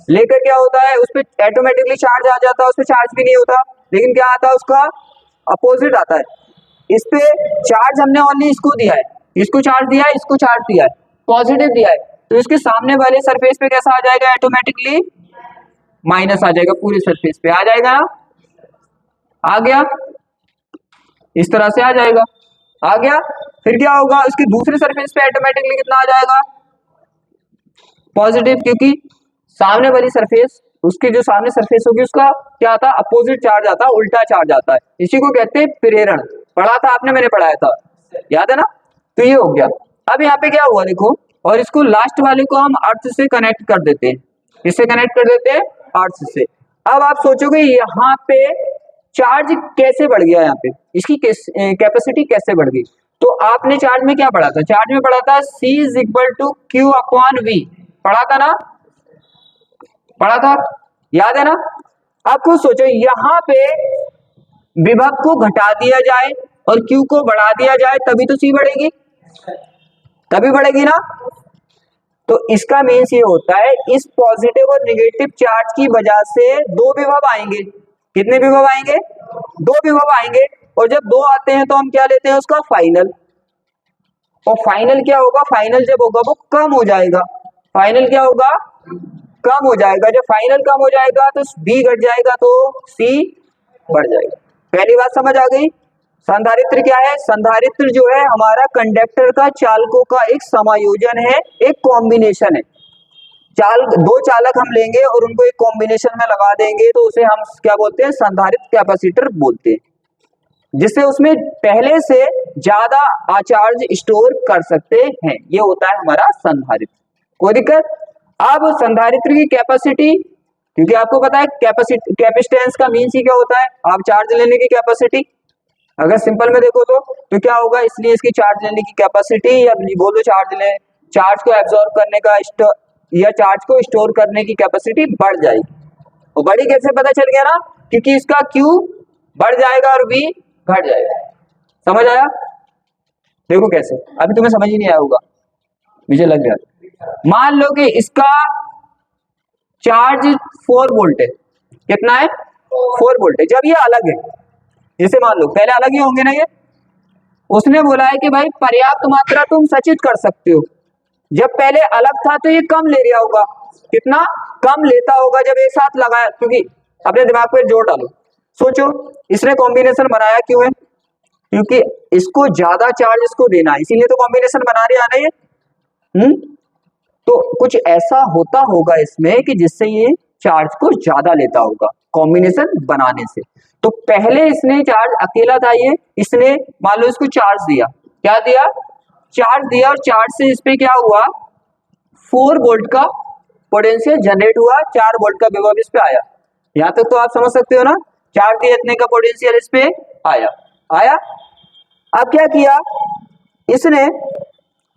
लेकर क्या होता है, उस पर ऑटोमेटिकली चार्ज आ जाता है, उस पर चार्ज भी नहीं होता, लेकिन क्या आता है? उसका अपोजिट आता है। इस पे चार्ज हमने ओनली इसको दिया है, इसको चार्ज दिया है, इसको चार्ज दिया है, पॉजिटिव दिया है, तो इसके सामने वाले सरफेस पे कैसा आ जाएगा? ऑटोमेटिकली माइनस आ जाएगा, पूरे सरफेस पे आ जाएगा ना? आ गया? इस तरह से आ जाएगा। आ गया? फिर क्या होगा? उसके दूसरे सरफेस पे ऑटोमेटिकली कितना आ जाएगा? पॉजिटिव, क्योंकि सामने वाली सरफेस, उसके जो सामने सरफेस होगी उसका क्या आता? अपोजिट चार्ज आता, उल्टा चार्ज आता है। इसी को कहते हैं प्रेरण। पढ़ा था आपने, मैंने पढ़ाया था, याद है ना? तो ये हो गया। अब यहाँ पे क्या हुआ देखो, और इसको लास्ट वाले को हम अर्थ से कनेक्ट कर देते हैं। किससे कनेक्ट कर देते हैं? अर्थ से। अब आप सोचोगे यहाँ पे चार्ज कैसे बढ़ गया, यहाँ पे इसकी कैपेसिटी कैसे बढ़ गई? तो आपने चार्ज में क्या पढ़ा था? चार्ज में पढ़ा था C is equal to Q upon V, पढ़ा था ना? पढ़ा था, याद है ना? अब खुद सोचो, यहाँ पे विभव को घटा दिया जाए और Q को बढ़ा दिया जाए, तभी तो C बढ़ेगी, तभी बढ़ेगी ना? तो इसका मीन्स ये होता है, इस पॉजिटिव और नेगेटिव चार्ज की वजह से दो विभव आएंगे। कितने विभव आएंगे? दो विभव आएंगे। और जब दो आते हैं तो हम क्या लेते हैं? उसका फाइनल। और फाइनल क्या होगा? फाइनल जब होगा वो कम हो जाएगा। फाइनल क्या होगा? कम हो जाएगा। जब फाइनल कम हो जाएगा तो B घट जाएगा, तो C बढ़ जाएगा। पहली बात समझ आ गई? संधारित्र क्या है? संधारित्र जो है हमारा कंडक्टर का चालकों का एक समायोजन है, एक कॉम्बिनेशन है। दो चालक हम लेंगे और उनको एक कॉम्बिनेशन में लगा देंगे, तो उसे हम क्या बोलते हैं? संधारित्र कैपेसिटर बोलते हैं, जिससे उसमें पहले से ज्यादा चार्ज स्टोर कर सकते हैं। ये होता है हमारा संधारित्र। कोई दिक्कत? अब संधारित्र की कैपेसिटी, क्योंकि आपको पता है कैपेसिटेंस का मीन्स ही क्या होता है? आप चार्ज लेने की कैपेसिटी। अगर सिंपल में देखो तो क्या होगा? इसलिए इसकी चार्ज लेने की कैपेसिटी, या बोलो चार्ज ले, चार्ज को एब्जॉर्ब करने का या चार्ज को स्टोर करने की कैपेसिटी बढ़ जाएगी। और बड़ी कैसे पता चल गया ना? क्योंकि इसका Q बढ़ जाएगा और V घट जाएगा। समझ आया? देखो कैसे, अभी तुम्हें समझ ही नहीं आया होगा, मुझे लग रहा है। मान लो कि इसका चार्ज 4 वोल्ट है। कितना है? 4 वोल्ट है। जब ये अलग है, जैसे मान लो पहले अलग ही होंगे ना ये, उसने बोला है कि भाई पर्याप्त मात्रा तुम सचित कर सकते हो। जब पहले अलग था तो ये कम ले लिया होगा। कितना कम लेता होगा जब एक साथ लगाया? क्योंकि अपने दिमाग पे जोर डालो, सोचो इसने कॉम्बिनेशन बनाया क्यों है? क्योंकि इसको ज्यादा चार्ज इसको देना है, इसीलिए तो कॉम्बिनेशन बना रहे हैं ये। तो कुछ ऐसा होता होगा इसमें कि जिससे ये चार्ज को ज्यादा लेता होगा कॉम्बिनेशन बनाने से। तो पहले इसने चार्ज अकेला था ये, इसने मान लो इसको चार्ज दिया, क्या दिया? चार्ज दिया, और चार्ज से इस पे क्या हुआ? 4 वोल्ट का पोटेंशियल जनरेट हुआ, 4 वोल्ट का विभव इस पे आया। यहां तक तो आप समझ सकते हो ना? चार्ज दिया, इतने का पोटेंशियल इस पे आया। अब क्या किया इसने?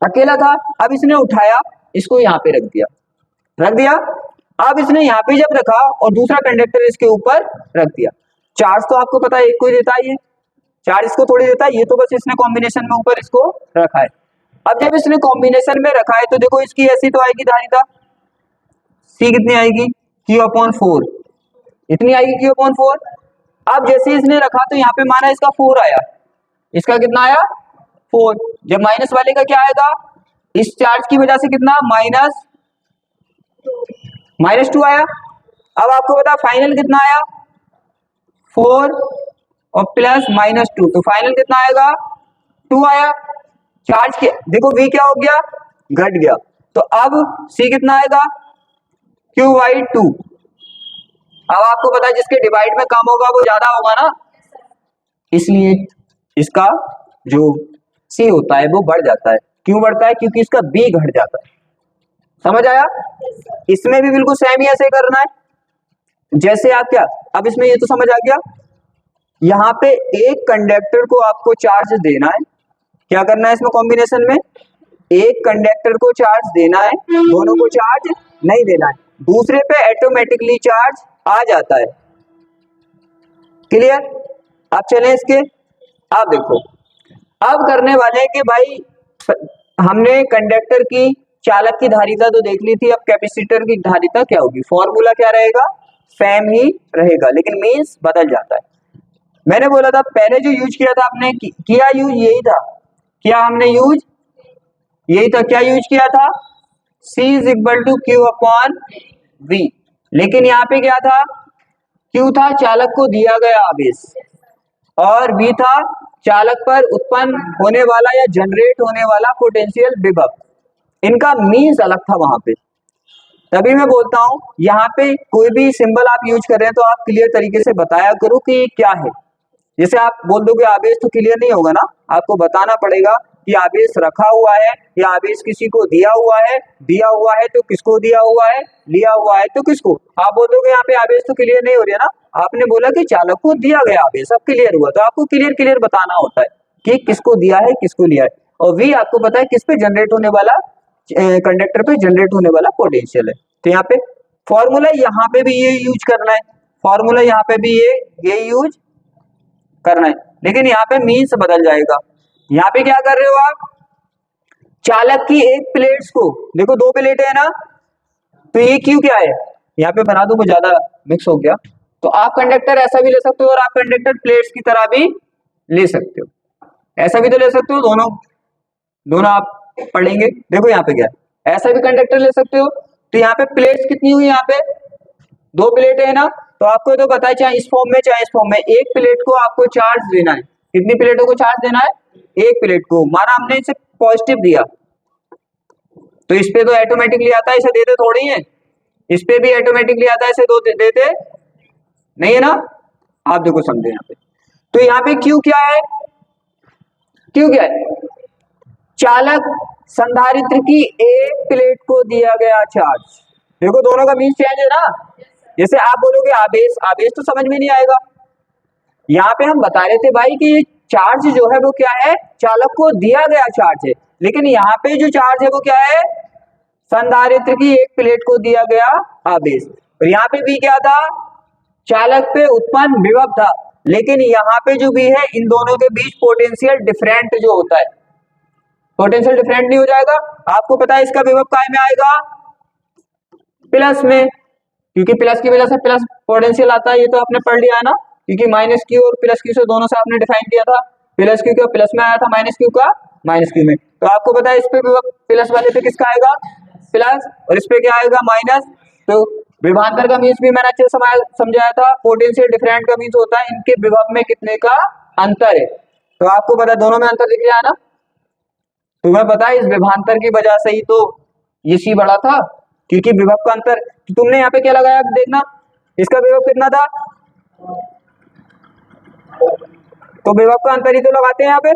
अकेला था, अब इसने उठाया, इसको यहाँ पे रख दिया। अब इसने यहाँ पे जब रखा और दूसरा कंडक्टर इसके ऊपर रख दिया, चार्ज तो आपको पता है एक को ही देता है, ये चार्ज इसको थोड़ी देता है, ये तो बस इसने कॉम्बिनेशन में ऊपर इसको रखा है। अब जब इसने कॉम्बिनेशन में रखा है तो देखो इसकी ऐसी तो आएगी धारिता, C कितनी आएगी? Q/4, इतनी आएगी Q/4। अब जैसे इसने रखा तो यहाँ पे माना इसका 4 आया, इसका कितना आया 4। जब माइनस वाले का क्या आएगा, इस चार्ज की वजह से कितना -2 आया। अब आपको बता फाइनल कितना आया 4 और प्लस -2, तो फाइनल कितना आएगा 2 आया। चार्ज के देखो V क्या हो गया, घट गया। तो अब C कितना आएगा Q/2। अब आपको पता है जिसके डिवाइड में कम होगा वो ज्यादा होगा ना, इसलिए इसका जो C होता है वो बढ़ जाता है। क्यों बढ़ता है, क्योंकि इसका B घट जाता है। समझ आया। इसमें भी बिल्कुल सेम ही ऐसे करना है जैसे आप क्या, अब इसमें ये तो समझ आ गया, यहाँ पे एक कंडक्टर को आपको चार्ज देना है। क्या करना है इसमें कॉम्बिनेशन में, एक कंडक्टर को चार्ज देना है, दोनों को चार्ज नहीं देना है, दूसरे पे ऑटोमेटिकली चार्ज आ जाता है। क्लियर। अब चले इसके, अब देखो अब करने वाले हैं कि भाई हमने कंडक्टर की चालक की धारिता तो देख ली थी, अब कैपेसिटर की धारिता क्या होगी। फॉर्मूला क्या रहेगा, सेम ही रहेगा लेकिन मीन्स बदल जाता है। मैंने बोला था पहले जो यूज किया था आपने किया यूज यही था, क्या हमने यूज यही था, क्या यूज किया था C = Q/V। लेकिन यहाँ पे क्या था, Q था चालक को दिया गया आवेश और V था चालक पर उत्पन्न होने वाला या जनरेट होने वाला पोटेंशियल विभव। इनका मीन्स अलग था वहां पे। तभी मैं बोलता हूं यहाँ पे कोई भी सिंबल आप यूज कर रहे हैं तो आप क्लियर तरीके से बताया करो कि ये क्या है। जैसे आप बोल दोगे आवेश तो क्लियर नहीं होगा ना, आपको बताना पड़ेगा कि आवेश रखा हुआ है या आवेश किसी को दिया हुआ है तो किसको दिया हुआ है, लिया हुआ है तो किसको। आप बोल दोगे यहाँ पे आवेश तो क्लियर नहीं हो रही है ना, आपने बोला कि चालक को दिया गया आवेश, अब क्लियर हुआ, तो आपको क्लियर बताना होता है कि किसको दिया है किसको लिया है। और V आपको पता है किस पे जनरेट होने वाला, कंडक्टर पे जनरेट होने वाला पोटेंशियल है। तो यहाँ पे फॉर्मूला यहाँ पे भी ये यूज करना है, फॉर्मूला यहाँ पे भी ये यूज करना है, लेकिन यहाँ पे मीन्स बदल जाएगा। यहाँ पे क्या कर रहे हो आप, चालक की एक प्लेट्स को देखो, दो प्लेटें है ना, तो ये क्यू क्या है, यहाँ पे बना दो, वो ज्यादा मिक्स हो गया। तो आप कंडक्टर ऐसा भी ले सकते हो और आप कंडक्टर प्लेट्स की तरह भी ले सकते हो, ऐसा भी तो ले सकते हो, दोनों आप पढ़ेंगे। देखो यहाँ पे क्या है, ऐसा भी कंडक्टर ले सकते हो। तो यहाँ पे प्लेट्स कितनी हुई, यहाँ पे दो प्लेटें है ना, तो आपको तो पता है चाहे इस फॉर्म में चाहे इस फॉर्म में, एक प्लेट को आपको चार्ज देना है। कितनी प्लेटों को चार्ज देना है, एक प्लेट को। माना हमने इसे पॉजिटिव दिया तो इस पे तो ऑटोमेटिकली आता है, इसे देते थोड़ी है, इस पे भी ऑटोमेटिकली आता है, इसे दो देते नहीं है ना। आप देखो समझे यहाँ पे, तो यहाँ पे क्यू क्या है, क्यू क्या है, चालक संधारित्र की एक प्लेट को दिया गया चार्ज। देखो दोनों का मीन चेंज है ना। जैसे आप बोलोगे आवेश, आवेश तो समझ में नहीं आएगा। यहाँ पे हम बता रहे थे भाई कि ये चार्ज जो है वो क्या है, चालक को दिया गया चार्ज है, लेकिन यहाँ पे जो चार्ज है वो क्या है, संधारित्र की एक प्लेट को दिया गया आवेश। और यहाँ पे भी क्या था, चालक पे उत्पन्न विभव था, लेकिन यहाँ पे जो भी है इन दोनों के बीच पोटेंशियल डिफरेंट जो होता है, पोटेंशियल डिफरेंट नहीं हो जाएगा। आपको पता है इसका विभव काय में आएगा, प्लस में, क्योंकि प्लस की वजह से प्लस पोटेंशियल आता है, ये तो आपने पढ़ लिया है ना, क्योंकि माइनस क्यू और प्लस क्यू से दोनों से आपने डिफाइन किया था, प्लस क्यू का प्लस में आया था, माइनस क्यू का माइनस क्यू में। तो आपको पता है इस पे विभव प्लस वाले पे किसका आएगा, प्लस, और इस पे क्या आएगा, माइनस। तो विभवांतर का मीन्स भी मैंने अच्छे से समझाया था, पोटेंशियल डिफरेंट का मीन्स होता है इनके विभव में कितने का अंतर है। तो आपको पता है दोनों में अंतर दिख रहा है ना, तुम्हें पता है इस विभवांतर की वजह से ही तो ये सी बड़ा था, क्योंकि विभव का अंतर। तो तुमने यहाँ पे क्या लगाया, देखना इसका विभव कितना था, तो विभव का अंतर ही तो लगाते हैं यहाँ पे,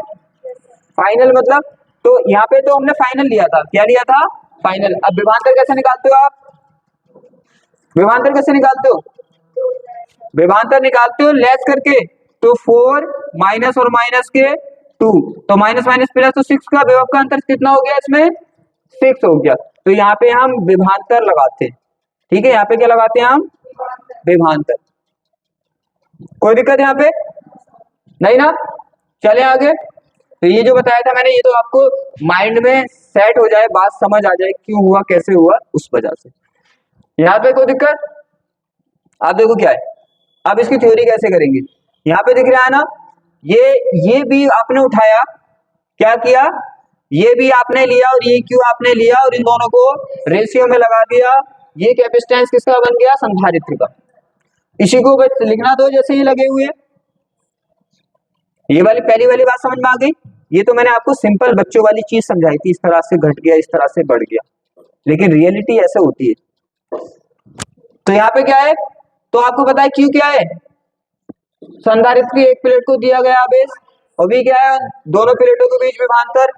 फाइनल मतलब। तो यहाँ पे तो हमने फाइनल लिया था, क्या लिया था, फाइनल। अब विभवांतर कैसे निकालते हो आप, विभवांतर कैसे निकालते हो, विभवांतर निकालते हो लेस करके, तो 4 माइनस और माइनस के 2, तो माइनस माइनस प्लस, तो 6 का विभव का अंतर कितना हो गया, इसमें 6 हो गया। तो यहाँ पे हम विभवांतर लगाते हैं, ठीक है, यहाँ पे क्या लगाते हैं हम, विभवांतर। कोई दिक्कत यहाँ पे नहीं ना, चले आगे। तो ये जो बताया था मैंने, ये तो आपको माइंड में सेट हो जाए, बात समझ आ जाए क्यों हुआ कैसे हुआ उस वजह से। यहाँ पे कोई दिक्कत, आप देखो क्या है, अब इसकी थ्योरी कैसे करेंगे। यहाँ पे दिख रहा है ना, ये भी आपने उठाया, क्या किया, ये भी आपने लिया और ये क्यू आपने लिया और इन दोनों को रेशियो में लगा दिया। ये कैपेसिटेंस किसका बन गया, संधारित्र का। इसी को बस लिखना दो जैसे ये लगे हुए। ये वाली पहली वाली बात समझ में आ गई। ये तो मैंने आपको सिंपल बच्चों वाली चीज समझाई थी, इस तरह से घट गया, इस तरह से बढ़ गया, लेकिन रियलिटी ऐसे होती है। तो यहाँ पे क्या है, तो आपको पता है क्यू क्या है, संधारित्र की एक प्लेट को दिया गया आवेश, और भी क्या है, दोनों प्लेटों के बीच विभवांतर।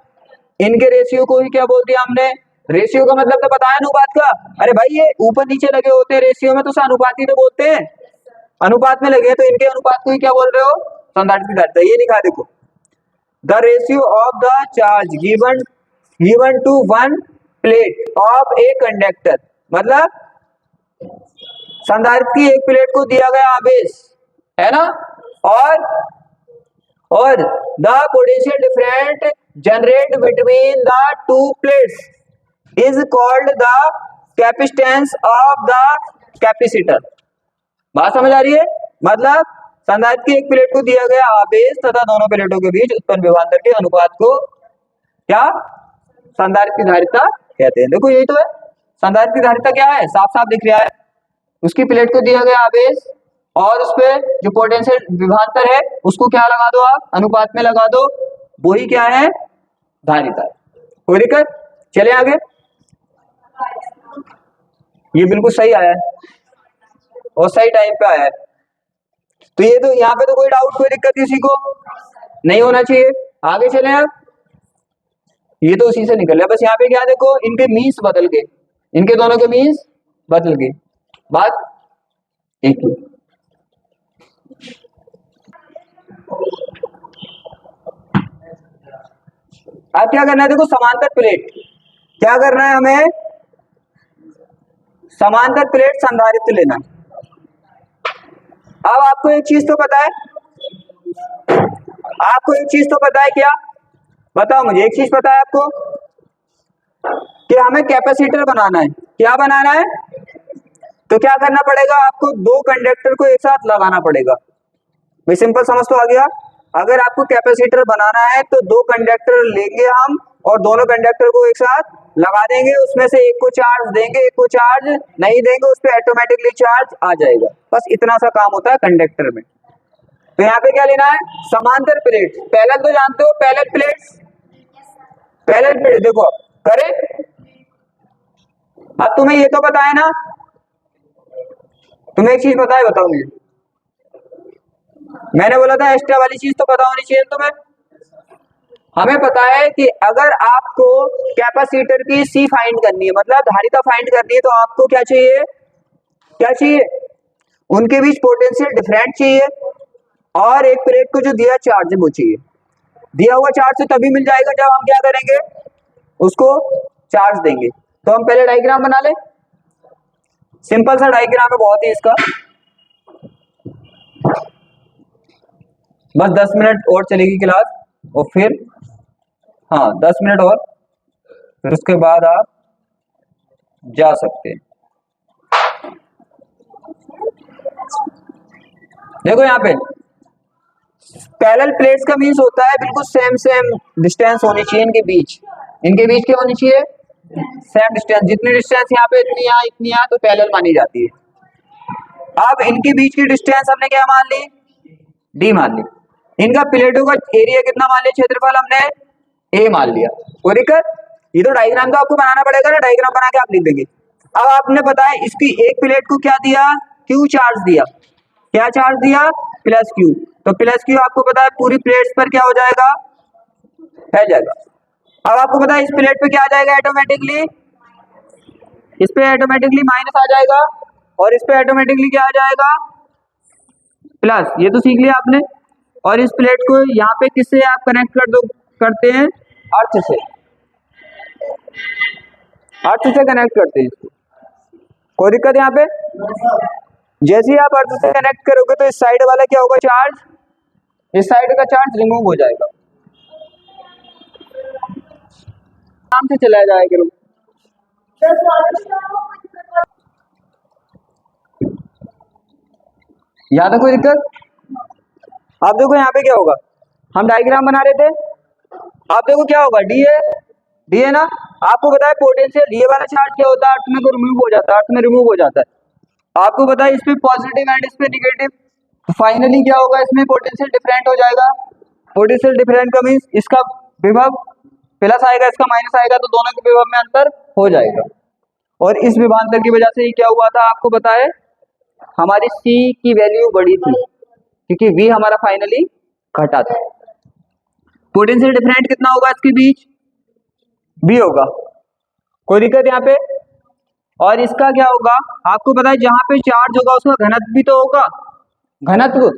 इनके रेशियो को ही क्या बोल दिया हमने, रेशियो का मतलब तो पता है अनुपात का। अरे भाई ये ऊपर नीचे लगे होते हैं रेशियो में तो उसे अनुपात ही तो बोलते हैं। अनुपात में लगे तो इनके अनुपात को ही क्या बोल रहे हो, संधारित्र की धारिता। ये लिखा देखो, the ratio of the charge given to one plate of a conductor, मतलब संधारित्र की एक प्लेट को दिया गया आवेश है ना, और the potential different generate between the two plates is called the capacitance of the capacitor. बात समझ आ रही है, मतलब संधारित्र की एक प्लेट को दिया गया आवेश तथा दोनों प्लेटों के बीच उत्पन्न विभवांतर के अनुपात को क्या, संधारित्र की धारिता कहते हैं। देखो यही तो है, संधारित्र की धारिता क्या है, साफ साफ दिख रहा है। उसकी प्लेट को दिया गया आवेश और उस पे जो पोटेंशियल विभवांतर है उसको क्या लगा दो, आप अनुपात में लगा दो, वही क्या है, धारिता। कोई दिक्कत, चले आगे। ये बिल्कुल सही आया है और सही टाइम पे आया है। तो ये तो यहाँ पे तो कोई डाउट, कोई दिक्कत किसी को नहीं होना चाहिए। आगे चले आप, ये तो उसी से निकल रहा है। बस यहाँ पे क्या देखो, इनके मीन्स बदल गए, इनके दोनों के मीन्स बदल गए, बात एक ही। अब क्या करना है, देखो समांतर प्लेट, क्या करना है हमें, समांतर प्लेट संधारित्र लेना है। अब आपको एक चीज तो पता है, आपको एक चीज तो पता है, क्या बताओ मुझे, एक चीज पता है आपको कि हमें कैपेसिटर बनाना है। क्या बनाना है, तो क्या करना पड़ेगा, आपको दो कंडक्टर को एक साथ लगाना पड़ेगा। भाई सिंपल समझ तो आ गया। अगर आपको कैपेसिटर बनाना है तो दो कंडक्टर लेंगे हम और दोनों कंडक्टर को एक साथ लगा देंगे, उसमें से एक को चार्ज देंगे, एक को चार्ज नहीं देंगे, उस पर ऑटोमेटिकली चार्ज आ जाएगा। बस इतना सा काम होता है कंडक्टर में। तो यहाँ पे क्या लेना है, समांतर प्लेट। पैरेलल तो जानते हो, पैरेलल प्लेट्स, पैरेलल प्लेट देखो करे। अब तुम्हें ये तो पता है ना, तुम्हें एक चीज पता है, बताओ मुझे, मैंने बोला था एक्स्ट्रा वाली चीज तो पता होनी चाहिए तुम्हें। हमें पता है कि अगर आपको कैपेसिटर की सी फाइंड करनी है, मतलब धारिता फाइंड करनी है, तो आपको क्या चाहिए, क्या चाहिए, उनके बीच पोटेंशियल डिफरेंट चाहिए और एक प्लेट को जो दिया चार्ज है वो चाहिए। दिया हुआ चार्ज तो तभी मिल जाएगा जब हम क्या करेंगे, उसको चार्ज देंगे। तो हम पहले डायग्राम बना ले, सिंपल सा डायग्राम है बहुत ही इसका। बस 10 मिनट और चलेगी क्लास और फिर, हाँ 10 मिनट और, फिर उसके बाद आप जा सकते हैं। देखो यहाँ पे पैरेलल प्लेट्स का मीन्स होता है बिल्कुल सेम डिस्टेंस होनी चाहिए इनके बीच। इनके बीच क्या होनी चाहिए, सेम डिस्टेंस। जितनी डिस्टेंस यहाँ पे इतनी यहाँ तो पैरेलल मानी जाती है। अब इनके बीच की डिस्टेंस हमने क्या मान ली, डी मान ली। इनका प्लेटों का एरिया कितना मान लिया, क्षेत्रफल हमने ए मान लिया। कोई दिक्कत, ये तो डायग्राम तो आपको बनाना पड़ेगा ना, डायग्राम बना के आप लिख देंगे। अब आपने बताया इसकी एक प्लेट को क्या दिया, क्यू चार्ज दिया। क्या चार्ज दिया, प्लस क्यू। तो प्लस क्यू आपको पता है पूरी प्लेट्स पर क्या हो जाएगा, फैल जाएगा। अब आपको पता है इस प्लेट पे क्या आ जाएगा ऑटोमेटिकली, इस पे ऑटोमेटिकली माइनस आ जाएगा और इस पे ऑटोमेटिकली क्या आ जाएगा, प्लस। ये तो सीख लिया आपने। और इस प्लेट को यहाँ पे किससे आप कनेक्ट कर दो, करते हैं अर्थ से, अर्थ से कनेक्ट करते हैं इसको। कोई दिक्कत यहाँ पे, जैसे ही आप अर्थ से कनेक्ट करोगे तो इस साइड वाला क्या होगा, चार्ज, इस साइड का चार्ज रिमूव हो जाएगा, आराम से चला जाएगा। यहाँ तक कोई दिक्कत, आप देखो यहाँ पे क्या होगा, हम डायग्राम बना रहे थे, आप देखो क्या होगा, डी है ना। आपको पता है पोटेंशियल ये वाला चार्ज क्या होता है, अर्थ में रिमूव हो जाता है, अर्थ में रिमूव हो जाता है। आपको पता है इस पे पॉजिटिव एंड इस पे निगेटिव, तो फाइनली क्या होगा, इसमें पोटेंशियल डिफरेंट हो जाएगा। पोटेंशियल डिफरेंट का मीन्स इसका विभव प्लस आएगा, इसका माइनस आएगा, तो दोनों के विभव में अंतर हो जाएगा। और इस विभांतर की वजह से ये क्या हुआ था, आपको पता है हमारी C की वैल्यू बढ़ी थी, क्योंकि V हमारा फाइनली घटा था। पोटेंशियल डिफरेंट कितना होगा इसके बीच, B होगा, कोई दिक्कत यहाँ पे। और इसका क्या होगा, आपको पता है जहां पे चार्ज होगा उसका घनत्व भी तो होगा, घनत्व,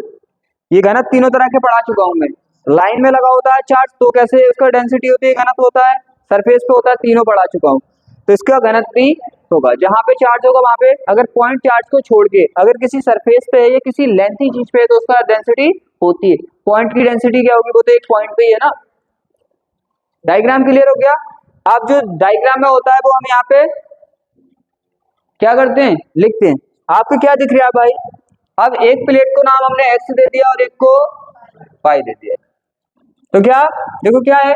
ये घनत्व तीनों तरह के पढ़ा चुका हूं मैं। लाइन में लगा होता है चार्ज तो कैसे उसका डेंसिटी होती है, घनत्व होता है, सरफेस पे होता है, तीनों पढ़ा चुका हूं। तो इसका घनत्व भी होगा, जहां पे चार्ज होगा वहां पे अगर पॉइंट चार्ज को छोड़ के अगर किसी सरफेस पे है या किसी लेंथी चीज पे है तो उसका डेंसिटी होती है। पॉइंट की डेंसिटी क्या होगी, वो तो एक पॉइंट पे ही है ना। डायग्राम क्लियर हो गया। अब जो डायग्राम में होता है वो हम यहाँ पे क्या करते हैं, लिखते हैं। आपको क्या दिख रहा है भाई, अब एक प्लेट को नाम हमने एक्स दे दिया और एक को वाई दे दिया, तो क्या देखो क्या है,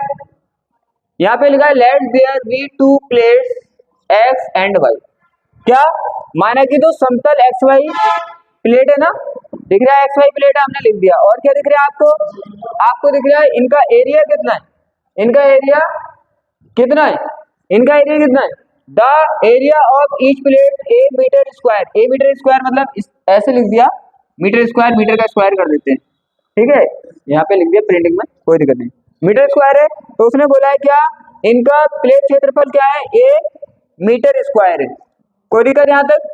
यहाँ पे लिखा है let there be two plates X and Y. क्या माना कि दो समतल एक्स वाई प्लेट है ना, दिख रहा है एक्स वाई प्लेट है, हमने लिख दिया। और क्या दिख रहा है आपको, आपको दिख रहा है इनका एरिया कितना है, इनका एरिया कितना है, इनका एरिया कितना है, the area of each plate A metre square. A metre square मतलब ऐसे लिख दिया, मीटर स्क्वायर मीटर का स्क्वायर कर देते हैं, ठीक है, यहाँ पे लिख दिया प्रिंटिंग में, कोई दिक्कत नहीं, मीटर स्क्वायर है। तो उसने बोला है क्या, इनका प्लेट क्षेत्रफल क्या है, ए मीटर स्क्वायर है, कोई दिक्कत यहाँ तक,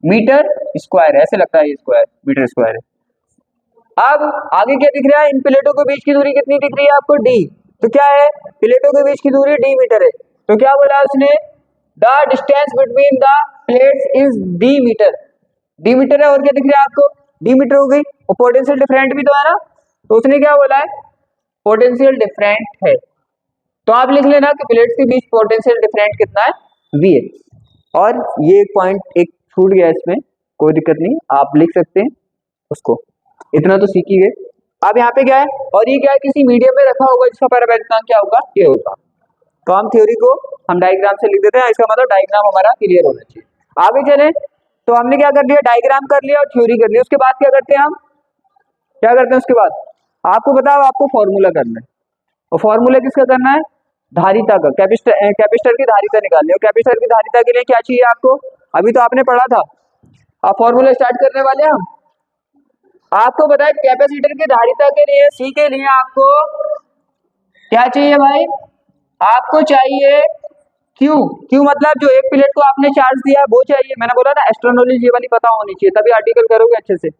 मीटर स्क्वायर ऐसे लगता है, ये स्क्वायर मीटर स्क्वायर है। अब आगे क्या दिख रहा है, इन प्लेटों के बीच की दूरी कितनी दिख रही है आपको, डी। तो क्या है, प्लेटों के बीच की दूरी डी मीटर है, तो क्या बोला उसने, the distance between the plates is D metre, D metre है। और क्या दिख रहा है आपको, डी मीटर हो गई, और पोटेंशियल डिफरेंट भी तो है ना, तो उसने क्या बोला है, पोटेंशियल डिफरेंट है। तो आप लिख लेना कि प्लेट्स के बीच पोटेंशियल डिफरेंट कितना है, V है। और ये एक पॉइंट एक छूट गया इसमें, कोई दिक्कत नहीं, आप लिख सकते हैं उसको, इतना तो सीख ही गए। अब यहाँ पे क्या है, और ये क्या है, किसी मीडियम में रखा होगा जिसका पैराबैलिक क्या होगा, ये होगा। तो हम थ्योरी को हम डायग्राम से लिख देते हैं, इसका मतलब डायग्राम हमारा क्लियर होना चाहिए। आगे चले, तो हमने क्या कर लिया, डायग्राम कर लिया और थ्योरी कर लिया। उसके बाद क्या करते हैं हम, क्या करते हैं उसके बाद, आपको बताओ, आपको फॉर्मूला करना है, और फॉर्मूला किसका करना है, धारिता का, कैपेसिटर की धारिता निकालनी है। और कैपेसिटर की धारिता के लिए क्या चाहिए आपको, अभी तो आपने पढ़ा था। अब फॉर्मूला स्टार्ट करने वाले हैं हम। आपको पता है कैपेसिटर की धारिता के लिए, सी के लिए आपको क्या चाहिए भाई, आपको चाहिए क्यू। क्यू मतलब जो एक प्लेट को आपने चार्ज दिया वो चाहिए, मैंने बोला ना एस्ट्रोनॉलॉजी वाली पता होनी चाहिए, तभी आर्टिकल करोगे अच्छे से।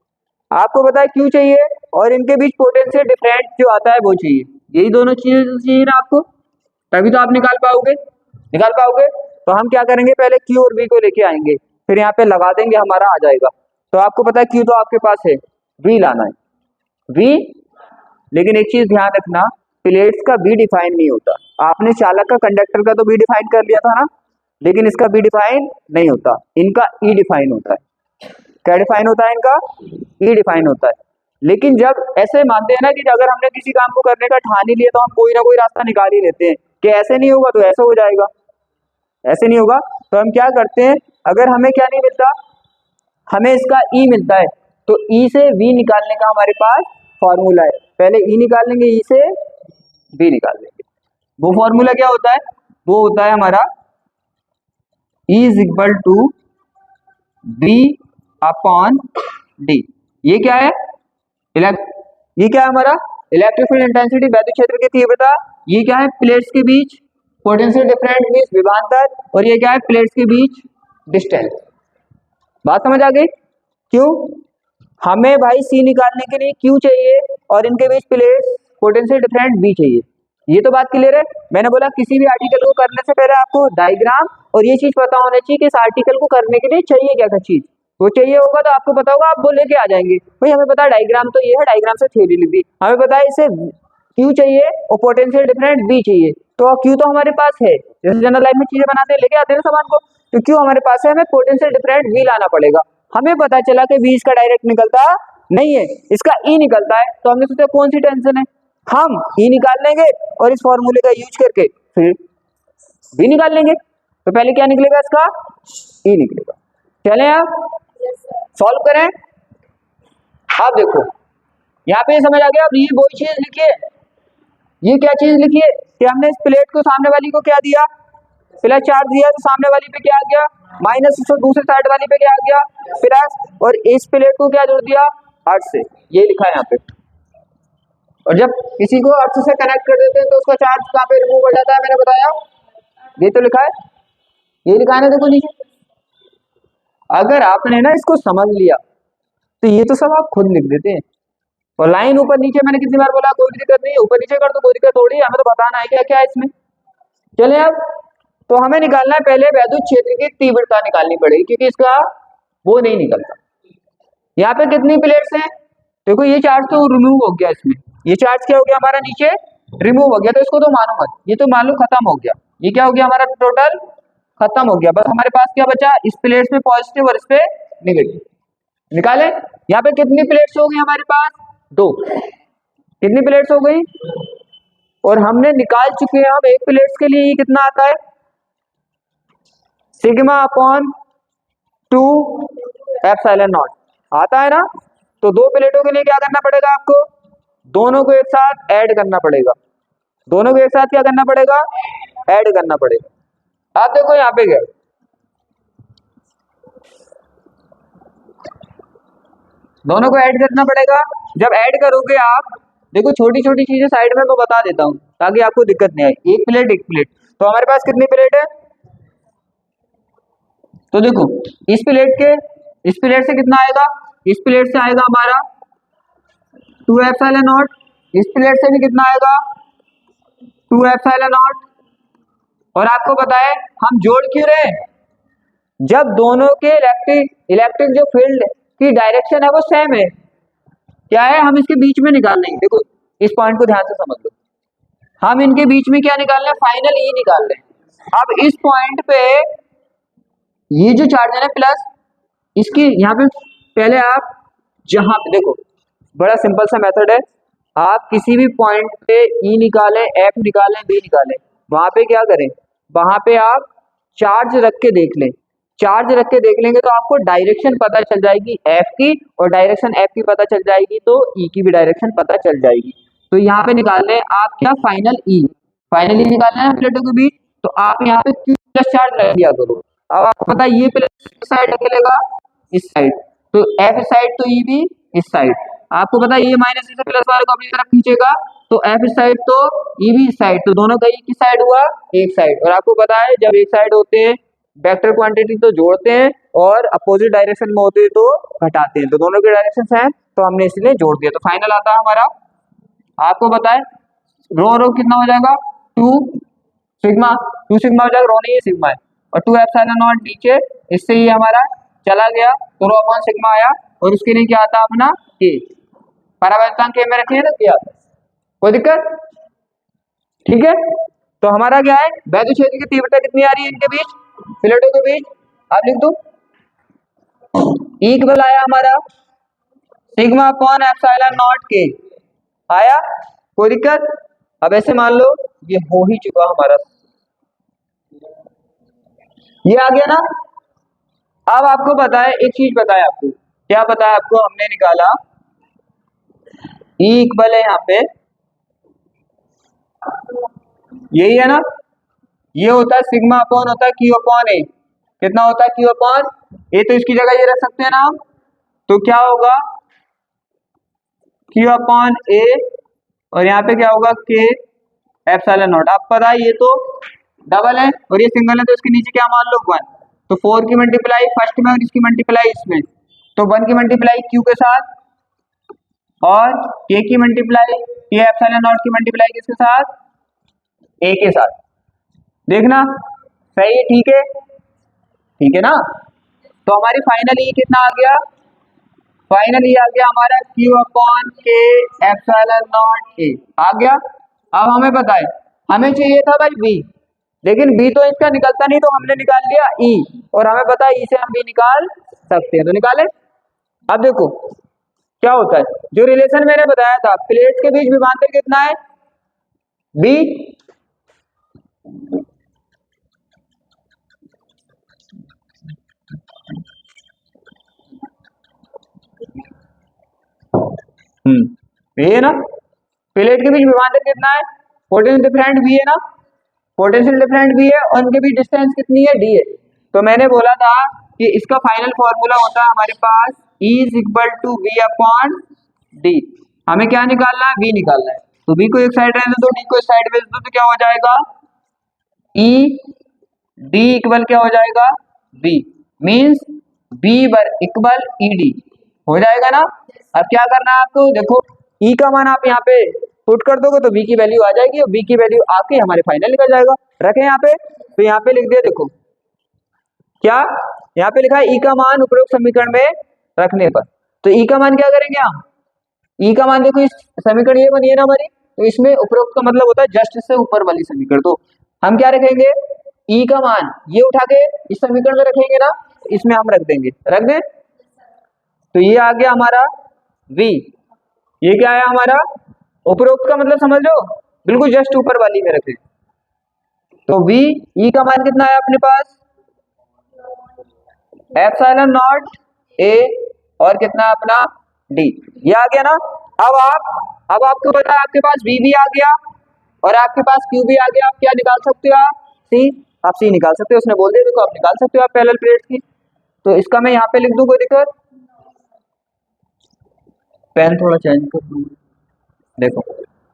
आपको पता है क्यू चाहिए, और इनके बीच पोटेंशियल डिफरेंट जो आता है वो चाहिए, यही दोनों चीजें चाहिए ना आपको, तभी तो आप निकाल पाओगे, निकाल पाओगे। तो हम क्या करेंगे, पहले क्यू और वी को लेके आएंगे, फिर यहाँ पे लगा देंगे, हमारा आ जाएगा। तो आपको पता है क्यू तो आपके पास है, वी लाना है, वी। लेकिन एक चीज ध्यान रखना, प्लेट्स का वी डिफाइन नहीं होता। आपने चालक का कंडक्टर का तो वी डिफाइन कर लिया था ना, लेकिन इसका वी डिफाइन नहीं होता, इनका ई डिफाइन होता है। क्या डिफाइन होता है इनका, ई डिफाइन होता है। लेकिन जब ऐसे मानते हैं ना कि अगर हमने किसी काम को करने का ठान ही लिया तो हम कोई ना कोई रास्ता निकाल ही लेते हैं, कि ऐसे नहीं होगा तो ऐसा हो जाएगा, ऐसे नहीं होगा। तो हम क्या करते हैं, अगर हमें क्या नहीं मिलता, हमें इसका ई मिलता है, तो ई से वी निकालने का हमारे पास फॉर्मूला है। पहले ई निकाल लेंगे, ई से वी निकाल लेंगे। वो फॉर्मूला क्या होता है, वो होता है हमारा E is equal to B upon D. ये क्या है, ये क्या है हमारा, इलेक्ट्रिक फील्ड इंटेंसिटी, वैद्युत क्षेत्र की तीव्रता। ये क्या है, प्लेट्स के बीच पोटेंशियल डिफरेंट मींस विभवांतर, और ये क्या है, प्लेट्स के बीच डिस्टेंस। बात समझ आ गई, क्यों हमें भाई सी निकालने के लिए क्यू चाहिए, और इनके बीच प्लेट्स पोटेंशियल डिफरेंट बी चाहिए। ये तो बात क्लियर है। मैंने बोला किसी भी आर्टिकल को करने से पहले आपको डायग्राम और ये चीज पता होना चाहिए कि इस आर्टिकल को करने के लिए चाहिए क्या क्या चीज, वो चाहिए होगा तो आपको पता होगा, आप वो लेके आ जाएंगे। भाई हमें पता है डायग्राम तो ये है, डायग्राम से थ्योरी लिख दी, हमें पता है इसे क्यू चाहिए और पोटेंशियल डिफरेंट बी चाहिए, तो क्यू तो हमारे पास है, जैसे जनरल लाइफ में चीजें बनाते हैं लेके आते हैं सामान को, तो क्यू हमारे पास है, हमें पोटेंशियल डिफरेंट वी लाना पड़ेगा। हमें पता चला कि वी इसका डायरेक्ट निकलता नहीं है, इसका ई निकलता है। तो हमने सोचा कौन सी टेंशन है, हम ई निकाल लेंगे और इस फॉर्मूले का यूज करके फिर बी निकाल लेंगे। तो पहले क्या निकलेगा, इसका ई निकलेगा। चले आप सॉल्व करें। आप देखो यहाँ पे समझ आ गया। अब ये वही चीज लिखिए, ये क्या चीज लिखिए कि हमने इस प्लेट को सामने वाली को क्या दिया, प्लस चार्ज दिया, तो सामने वाली पे क्या आ गया माइनस, इसको दूसरी साइड वाली पे क्या आ गया प्लस, और इस प्लेट को क्या जोड़ दिया अर्थ से, ये लिखा है यहाँ पे। और जब किसी को अर्थ से कनेक्ट कर देते हैं तो उसका चार्ज कहाँ पे रिमूव हो जाता है, मैंने बताया, ये तो लिखा है, ये लिखा है ना, देखो नीचे। अगर आपने ना इसको समझ लिया तो ये तो सब आप खुद लिख देते हैं। और लाइन ऊपर नीचे मैंने कितनी बार बोला, कोई दिक्कत नहीं है, ऊपर नीचे कर दो, कोई दिक्कत थोड़ी है, हमें तो बताना है क्या क्या है इसमें। चले अब, तो हमें निकालना है पहले वैद्युत क्षेत्र की तीव्रता निकालनी पड़ेगी, क्योंकि इसका वो नहीं निकलता। यहाँ पे कितनी प्लेट्स हैं, देखो ये चार्ज तो रिमूव हो गया, इसमें ये चार्ज क्या हो गया हमारा नीचे रिमूव हो गया, तो इसको तो मानो मत, ये तो मान लो खत्म हो गया, ये क्या हो गया हमारा टोटल खत्म हो गया। बस हमारे पास क्या बचा, इस प्लेट्स में पॉजिटिव और इस पे नेगेटिव निकाले। यहाँ पे कितनी प्लेट्स हो गई हमारे पास, दो, कितनी प्लेट्स हो गई, और हमने निकाल चुके हैं हम एक प्लेट्स के लिए ये कितना आता है, सिग्मा अपॉन 2 एप्सिलॉन नॉट आता है ना। तो दो प्लेटों के लिए क्या करना पड़ेगा आपको, दोनों को एक साथ ऐड करना पड़ेगा, दोनों को एक साथ क्या करना पड़ेगा, ऐड करना पड़ेगा। आप देखो यहाँ पे क्या, दोनों को ऐड करना पड़ेगा। जब ऐड करोगे आप, देखो छोटी छोटी चीजें साइड में मैं बता देता हूँ ताकि आपको दिक्कत नहीं आए। एक प्लेट, तो हमारे पास कितनी प्लेट है, तो देखो इस प्लेट से कितना आएगा, इस प्लेट से आएगा हमारा 2 एप्सिलॉन नॉट, इस प्लेट से भी कितना आएगा 2 एप्सिलॉन नॉट। और आपको पता है हम जोड़ क्यों रहे हैं, जब दोनों के इलेक्ट्रिक जो फील्ड की डायरेक्शन है वो सेम है, क्या है, हम इसके बीच में निकाल लेंगे। देखो इस पॉइंट को ध्यान से समझ लो, हम इनके बीच में क्या निकाल रहे हैं, फाइनल ई निकाल रहे हैं। अब इस पॉइंट पे ये जो चार्ज है ना प्लस, इसकी यहाँ पे पहले आप जहां पे देखो, बड़ा सिंपल सा मेथड है, आप किसी भी पॉइंट पे ई निकालें, एफ निकालें, बी निकालें, वहां पे क्या करें, वहां पे आप चार्ज रख के देख लें। चार्ज रख के देख लेंगे तो आपको डायरेक्शन पता चल जाएगी एफ की, और डायरेक्शन एफ की पता चल जाएगी तो ई की भी डायरेक्शन पता चल जाएगी। तो यहाँ पे निकाल लें आप क्या, फाइनल ई निकालना है प्लेटों के बीच, तो आप यहाँ पे क्यू प्लस चार्ज रख दिया करो। अब आपको पता है ये प्लस साइड अकेलेगा इस साइड, तो एफ इस साइड तो ई भी इस साइड। आपको पता है ये माइनस से प्लस वाले को अपनी तरफ खींचेगा, तो एफ इस साइड तो ई भी इस साइड, तो दोनों का एक ही साइड हुआ, एक साइड। और आपको पता है जब एक साइड होते हैं वेक्टर क्वांटिटी तो जोड़ते हैं, और अपोजिट डायरेक्शन में होते हैं तो घटाते हैं, तो दोनों के डायरेक्शन हैं तो हमने इसलिए जोड़ दिया, तो फाइनल आता है हमारा, आपको पता है रो कितना हो जाएगा, 2 सिग्मा हो जाएगा, रो नहीं है सिग्मा है, और 2 एप्सिलॉन नॉट नीचे, इससे ये हमारा चला गया तो रो अपॉन सिग्मा आया, और उसके लिए क्या आता है अपना के, परावर्तन के में रखिए ना क्या, कोई दिक्कत, ठीक है। तो हमारा क्या है, वैद्युत क्षेत्र की तीव्रता कितनी आ रही है इनके बीच, प्लेटों के बीच, आप लिख दो इक्वल आया हमारा सिग्मा अपॉन एप्सिलॉन नॉट के आया, कोई दिक्कत। अब ऐसे मान लो ये हो ही चुका हमारा, ये आ गया ना। अब आपको पता है एक चीज पता है आपको, क्या पता है आपको, हमने निकाला ई इक्वल है यहाँ पे, यही है ना, ये होता है सिग्मा अपॉन होता है क्यू अपॉन ए, कितना होता है क्यू अपॉन ए, तो इसकी जगह ये रख सकते हैं ना हम, तो क्या होगा क्यू अपॉन ए, और यहाँ पे क्या होगा के एप्सिलॉन नॉट। आपको पता है ये तो डबल है और ये सिंगल है, तो इसके नीचे क्या मान लो 1, तो 4 की मल्टीप्लाई फर्स्ट में और इसकी मल्टीप्लाई इसमें, तो 1 की मल्टीप्लाई क्यू के साथ और के की मल्टीप्लाई के एप्सिलॉन नॉट की मल्टीप्लाई किसके साथ, ए के साथ। देखना सही है, ठीक है ना। तो हमारी फाइनल ई कितना आ गया, फाइनल ई आ गया हमारा क्यू अपॉन के एप्सिलॉन नॉट ए आ गया। अब हमें पता है हमें चाहिए था भाई बी, लेकिन बी तो इसका निकलता नहीं, तो हमने निकाल लिया ई, और हमें पता है ई से हम बी निकाल सकते हैं, तो निकाले। अब देखो क्या होता है, जो रिलेशन मैंने बताया था, प्लेट्स के बीच विभवांतर कितना है, बी। ये है ना, प्लेट के बीच विभवांतर कितना है, पोटेंशियल डिफरेंट भी है ना, पोटेंशियल डिफरेंट भी है, और उनके बीच डिस्टेंस कितनी है, डी है। तो मैंने बोला था कि इसका फाइनल फॉर्मूला होता है हमारे पास E is equal to V upon D. हमें क्या निकालना है, V निकालना है। तो V को एक साइड रहने दो, D को इस साइड भेज दो, तो क्या हो जाएगा, E D इक्वल क्या हो जाएगा, V means B equal E D हो जाएगा ना। अब क्या करना है आपको, देखो E का मान आप यहाँ पे पुट कर दोगे तो V की वैल्यू आ जाएगी, और V की वैल्यू आके हमारे फाइनल निकल जाएगा। रखें यहाँ पे, तो यहाँ पे लिख दिया, देखो क्या यहाँ पे लिखा है, E का मान उपरोक्त समीकरण में रखने पर। तो E का मान क्या करेंगे हम, E का मान देखो, इस समीकरण ये बनी है ना हमारी, तो इसमें उपरोक्त का मतलब होता है जस्ट इससे ऊपर वाली समीकरण। तो हम क्या रखेंगे, E का मान ये उठा के इस समीकरण में रखेंगे ना, इसमें हम रख देंगे, रख दें। तो ये आ गया हमारा V, ये क्या है हमारा, उपरोक्त का मतलब समझ लो, बिल्कुल जस्ट ऊपर वाली में रखें। तो V, E का मान कितना है अपने पास, एप्सिलॉन नॉट A, और कितना अपना D, ये आ गया ना। अब आपको पता है आपके पास V भी आ गया और आपके पास Q भी आ गया। आप क्या निकाल सकते हो, आप C निकाल सकते हो, उसने बोल दिया, देखो आप निकाल सकते हो आप पैरेलल प्लेट्स की। तो इसका मैं यहाँ पे लिख दूं, कोई दिक्कत, पेन थोड़ा चेंज कर दूं, देखो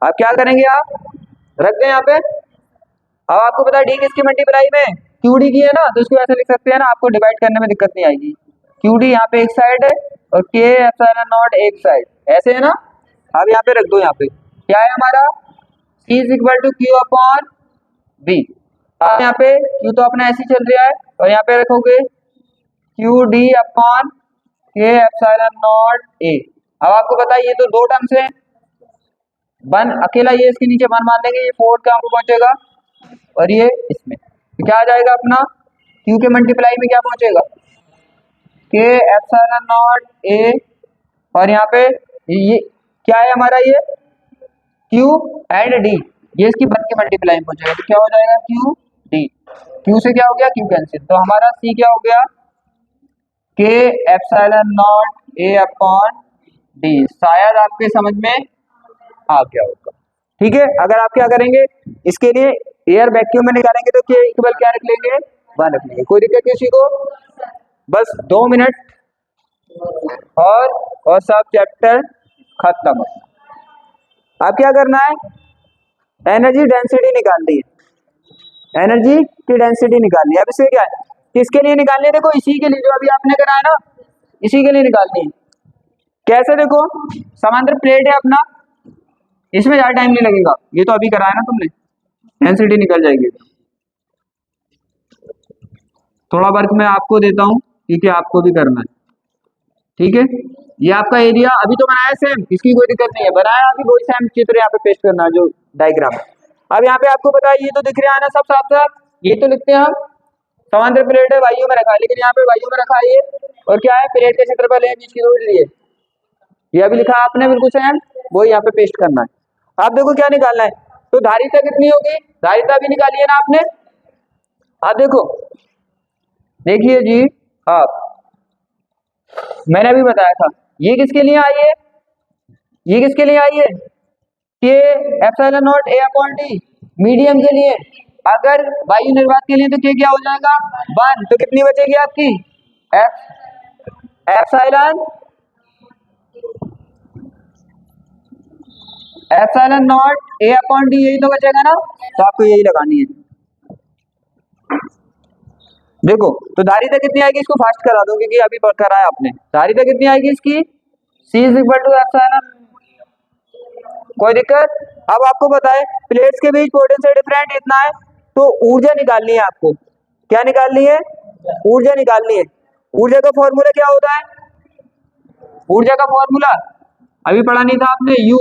आप क्या करेंगे, आप रख दें यहाँ पे। अब आपको पता है डी किसकी मल्टीप्लाई में, क्यू डी की है ना, तो इसको ऐसे लिख सकते हैं ना, आपको डिवाइड करने में दिक्कत नहीं आएगी। क्यू डी यहाँ पे एक साइड है और के एप्सिलॉन नॉट एक साइड, ऐसे है ना। अब यहाँ पे रख दो, यहाँ पे क्या है हमारा, C is equal to Q upon B. अब यहाँ पे क्यू तो अपना ऐसे चल रहा है, और यहाँ पे रखोगे क्यू डी अपॉन के एप्सिलॉन नॉट ए। अब आपको पता है ये तो दो टर्म्स है, वन अकेला ये इसके नीचे वन मान लेंगे, ये फोर कहाँ पे पहुंचेगा, और ये इसमें, तो क्या आ जाएगा अपना, क्यू के मल्टीप्लाई में क्या पहुंचेगा, के एप्सिलॉन नॉट ए, और यहाँ पे ये क्या है हमारा, ये क्यू एंड डी, ये इसकी वन के मल्टीप्लाई में पहुंचेगा, तो क्या हो जाएगा, क्यू डी, क्यू से क्या हो गया, क्यू कैंसिल, तो हमारा सी क्या हो गया, के epsilon not a upon D. शायद आपके समझ में आ गया होगा, ठीक है। अगर आप क्या करेंगे, इसके लिए एयर वैक्यूम में निकालेंगे तो के इक्वल क्या रख लेंगे, वन रख लेंगे, कोई दिक्कत किसी को। बस 2 मिनट और सब चैप्टर खत्म। अब क्या करना है, एनर्जी डेंसिटी निकालनी है, एनर्जी की डेंसिटी निकालनी है। अब इससे क्या है, किसके लिए निकालनी है, देखो इसी के लिए जो अभी आपने कराया ना, इसी के लिए निकालनी है। कैसे, देखो समांतर प्लेट है अपना, इसमें ज्यादा टाइम नहीं लगेगा, ये तो अभी कराया ना तुमने, डेंसिटी निकल जाएगी। थोड़ा वर्क मैं आपको देता हूँ क्योंकि आपको भी करना है, ठीक है। ये आपका एरिया अभी तो बनाया सेम, इसकी कोई दिक्कत नहीं है, बनाया अभी वही सेम चित्र यहाँ पे पेस्ट करना है जो डायग्राम है। अब यहाँ पे आपको पता है ये तो दिख रहा है ना सब साफ साफ, ये तो लिखते हैं हम समांतर प्लेट है, वायु में रखा है, लेकिन यहाँ पे वायु में रखा है ये, और क्या है, प्लेट का क्षेत्रफल है बीच की दूरी लिए, ये अभी लिखा आपने बिल्कुल सेम, वो यहाँ पे पेस्ट करना है। आप देखो क्या निकालना है, तो धारिता कितनी होगी, धारिता भी निकाली है ना आपने। आप देखो, देखिए जी, आप मैंने अभी बताया था, ये किसके लिए आई है, ये किसके लिए आई है, के epsilon not a upon D, medium के लिए। अगर वायु निर्वात के लिए तो के क्या हो जाएगा, वन, तो कितनी बचेगी आपकी, epsilon not a upon D, यही तो बचेगा ना, तो आपको यही लगानी है। देखो तो धारिता कितनी आएगी, इसको फास्ट करा दो क्योंकि अभी कराया आपने। धारिता कितनी आएगी इसकी, C is equal to epsilon, कोई दिक्कत। अब आपको पता है प्लेट्स के बीच पोटेंशियल डिफरेंट इतना है, तो ऊर्जा निकालनी है आपको, क्या निकालनी है, ऊर्जा निकालनी है। ऊर्जा का फॉर्मूला क्या होता है, ऊर्जा का फॉर्मूला अभी पढ़ा नहीं था आपने, U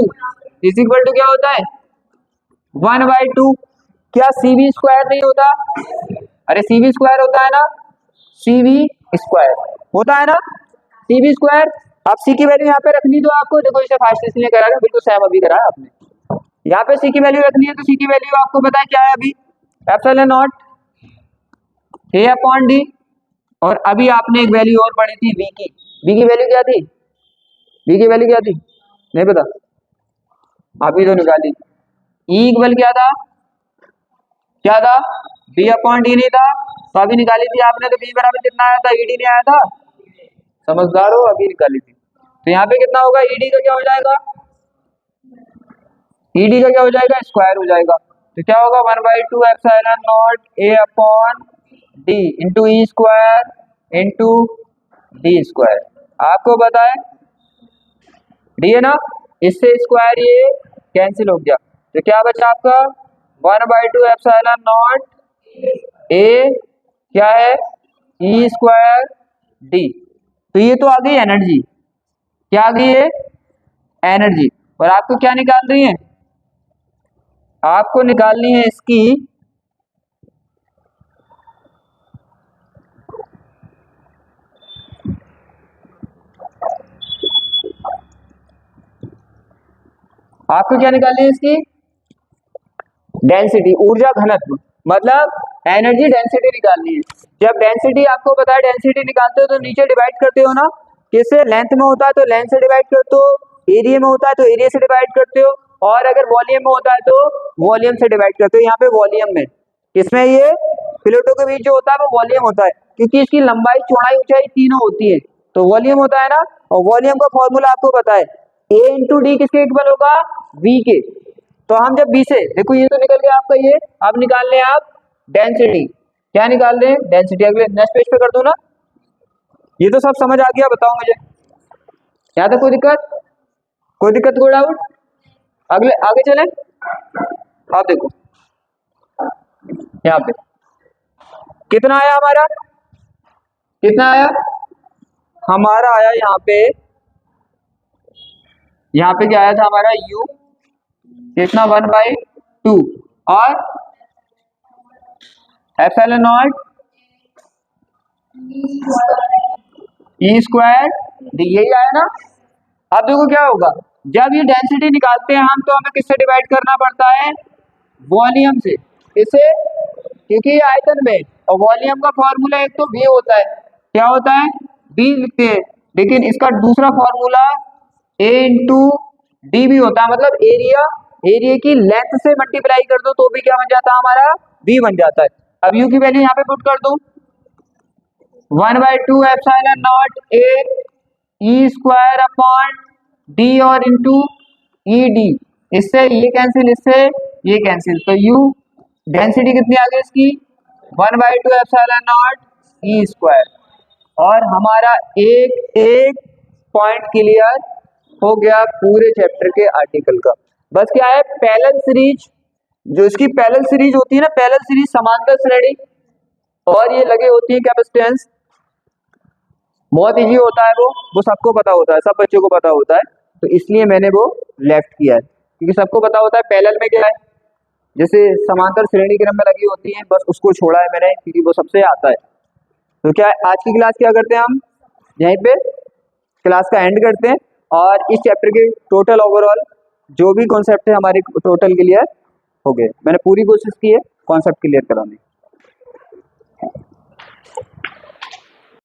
इज इक्वल टू क्या होता है, 1/2, क्या CV स्क्वायर नहीं होता, अरे CV स्क्वायर होता है ना, CV स्क्वायर होता है ना, CV स्क्वायर। अब सी की वैल्यू यहाँ पे रखनी तो आपको, देखो इसे फास्ट इसलिए करा है, बिल्कुल सेम अभी करा है आपने। यहाँ पे सी की वैल्यू रखनी है, तो सी की वैल्यू आपको पता है क्या है अभी, epsilon not a upon D. और अभी आपने एक वैल्यू और पढ़ी थी वी की, वी की वैल्यू क्या थी, वी की वैल्यू क्या थी नहीं पता, अभी तो निकाली। ई इक्वल क्या था, क्या था, बी अपॉन डी नहीं था, तो अभी निकाली थी आपने, तो बी बराबर कितना आया था, ईडी नहीं आया था, समझदार हो, अभी निकाली थी। तो यहाँ पे कितना होगा, ईडी का क्या हो जाएगा, ईडी का क्या हो जाएगा, स्क्वायर हो जाएगा। तो क्या होगा, 1/2 epsilon not a upon D into E square into D square. आपको बताए डी है ना, इससे स्क्वायर ये कैंसिल हो गया, तो क्या बचा आपका 1/2 एप्सिलॉन नॉट ए क्या है, ई स्क्वायर डी। तो ये तो आ गई एनर्जी, क्या आ गई है, एनर्जी। और आपको क्या निकाल रही है, आपको निकालनी है इसकी आपको क्या निकालनी है इसकी डेंसिटी, ऊर्जा घनत्व, मतलब एनर्जी डेंसिटी निकालनी है। जब डेंसिटी आपको पता है, डेंसिटी निकालते हो तो नीचे डिवाइड करते हो ना, किससे, लेंथ में होता है तो लेंथ से डिवाइड करते हो, एरिया में होता है तो एरिया से डिवाइड करते हो, और अगर वॉल्यूम में होता है तो वॉल्यूम से डिवाइड करते हो। यहाँ पे वॉल्यूम में, इसमें ये प्लेटों के बीच जो होता है वो वॉल्यूम होता है, क्योंकि इसकी लंबाई चौड़ाई ऊंचाई तीनों होती है, तो वॉल्यूम होता है ना। और वॉल्यूम का फॉर्मूला आपको पता है, ए इंटू डी किसके इक्वल होगा, वी के। तो हम जब बी से, देखो ये तो निकल गया आपका ये, अब निकाल लें आप डेंसिटी, क्या निकाल रहे हैं, डेंसिटी। अगले नेक्स्ट पेज पे कर दो ना, ये तो सब समझ आ गया, बताओ मुझे यहाँ तक कोई दिक्कत, कोई दिक्कत, कोई डाउट, अगले आगे चले। आप देखो यहाँ पे कितना आया हमारा, कितना आया हमारा, आया यहाँ पे क्या आया था हमारा, u कितना 1/2 और epsilon not E square D, यही आया ना। अब देखो क्या होगा, जब ये डेंसिटी निकालते हैं हम, तो हमें किससे डिवाइड करना पड़ता है, वॉल्यूम से, किससे, क्योंकि ये आयतन में, और वॉल्यूम का फॉर्मूला एक तो v होता है, क्या होता है, v लिखते हैं, लेकिन इसका दूसरा फॉर्मूला a इंटू डी भी होता है, मतलब एरिया, एरिया की लेंथ से मल्टीप्लाई कर दो तो भी क्या बन जाता है हमारा, v बन जाता है। अब u की वैल्यू यहाँ पे पुट कर दो, 1/2 epsilon not a E square upon D और इंटू ई डी, इससे ये कैंसिल, इससे ये कैंसिल, तो u डेंसिटी कितनी आ गई इसकी 1/2 एप्सिलॉन नॉट ई स्क्वायर। और हमारा एक एक पॉइंट क्लियर हो गया पूरे चैप्टर के आर्टिकल का। बस क्या है, पैरेलल सीरीज, जो इसकी पैरेलल सीरीज होती है ना, पैरेलल सीरीज समांतर श्रेणी, और ये लगे होती है कैपेसिटेंस, बहुत इजी होता है वो सबको पता होता है, सब बच्चों को पता होता है, तो इसलिए मैंने वो लेफ्ट किया है, क्योंकि सबको पता होता है पैरेलल में क्या है, जैसे समांतर श्रेणी क्रम में लगी होती है, बस उसको छोड़ा है मैंने क्योंकि वो सबसे आता है। तो क्या आज की क्लास क्या करते हैं, हम यहीं पे क्लास का एंड करते हैं, और इस चैप्टर के टोटल ओवरऑल जो भी कॉन्सेप्ट है हमारे टोटल क्लियर हो गए। मैंने पूरी कोशिश की है कॉन्सेप्ट क्लियर कराने की।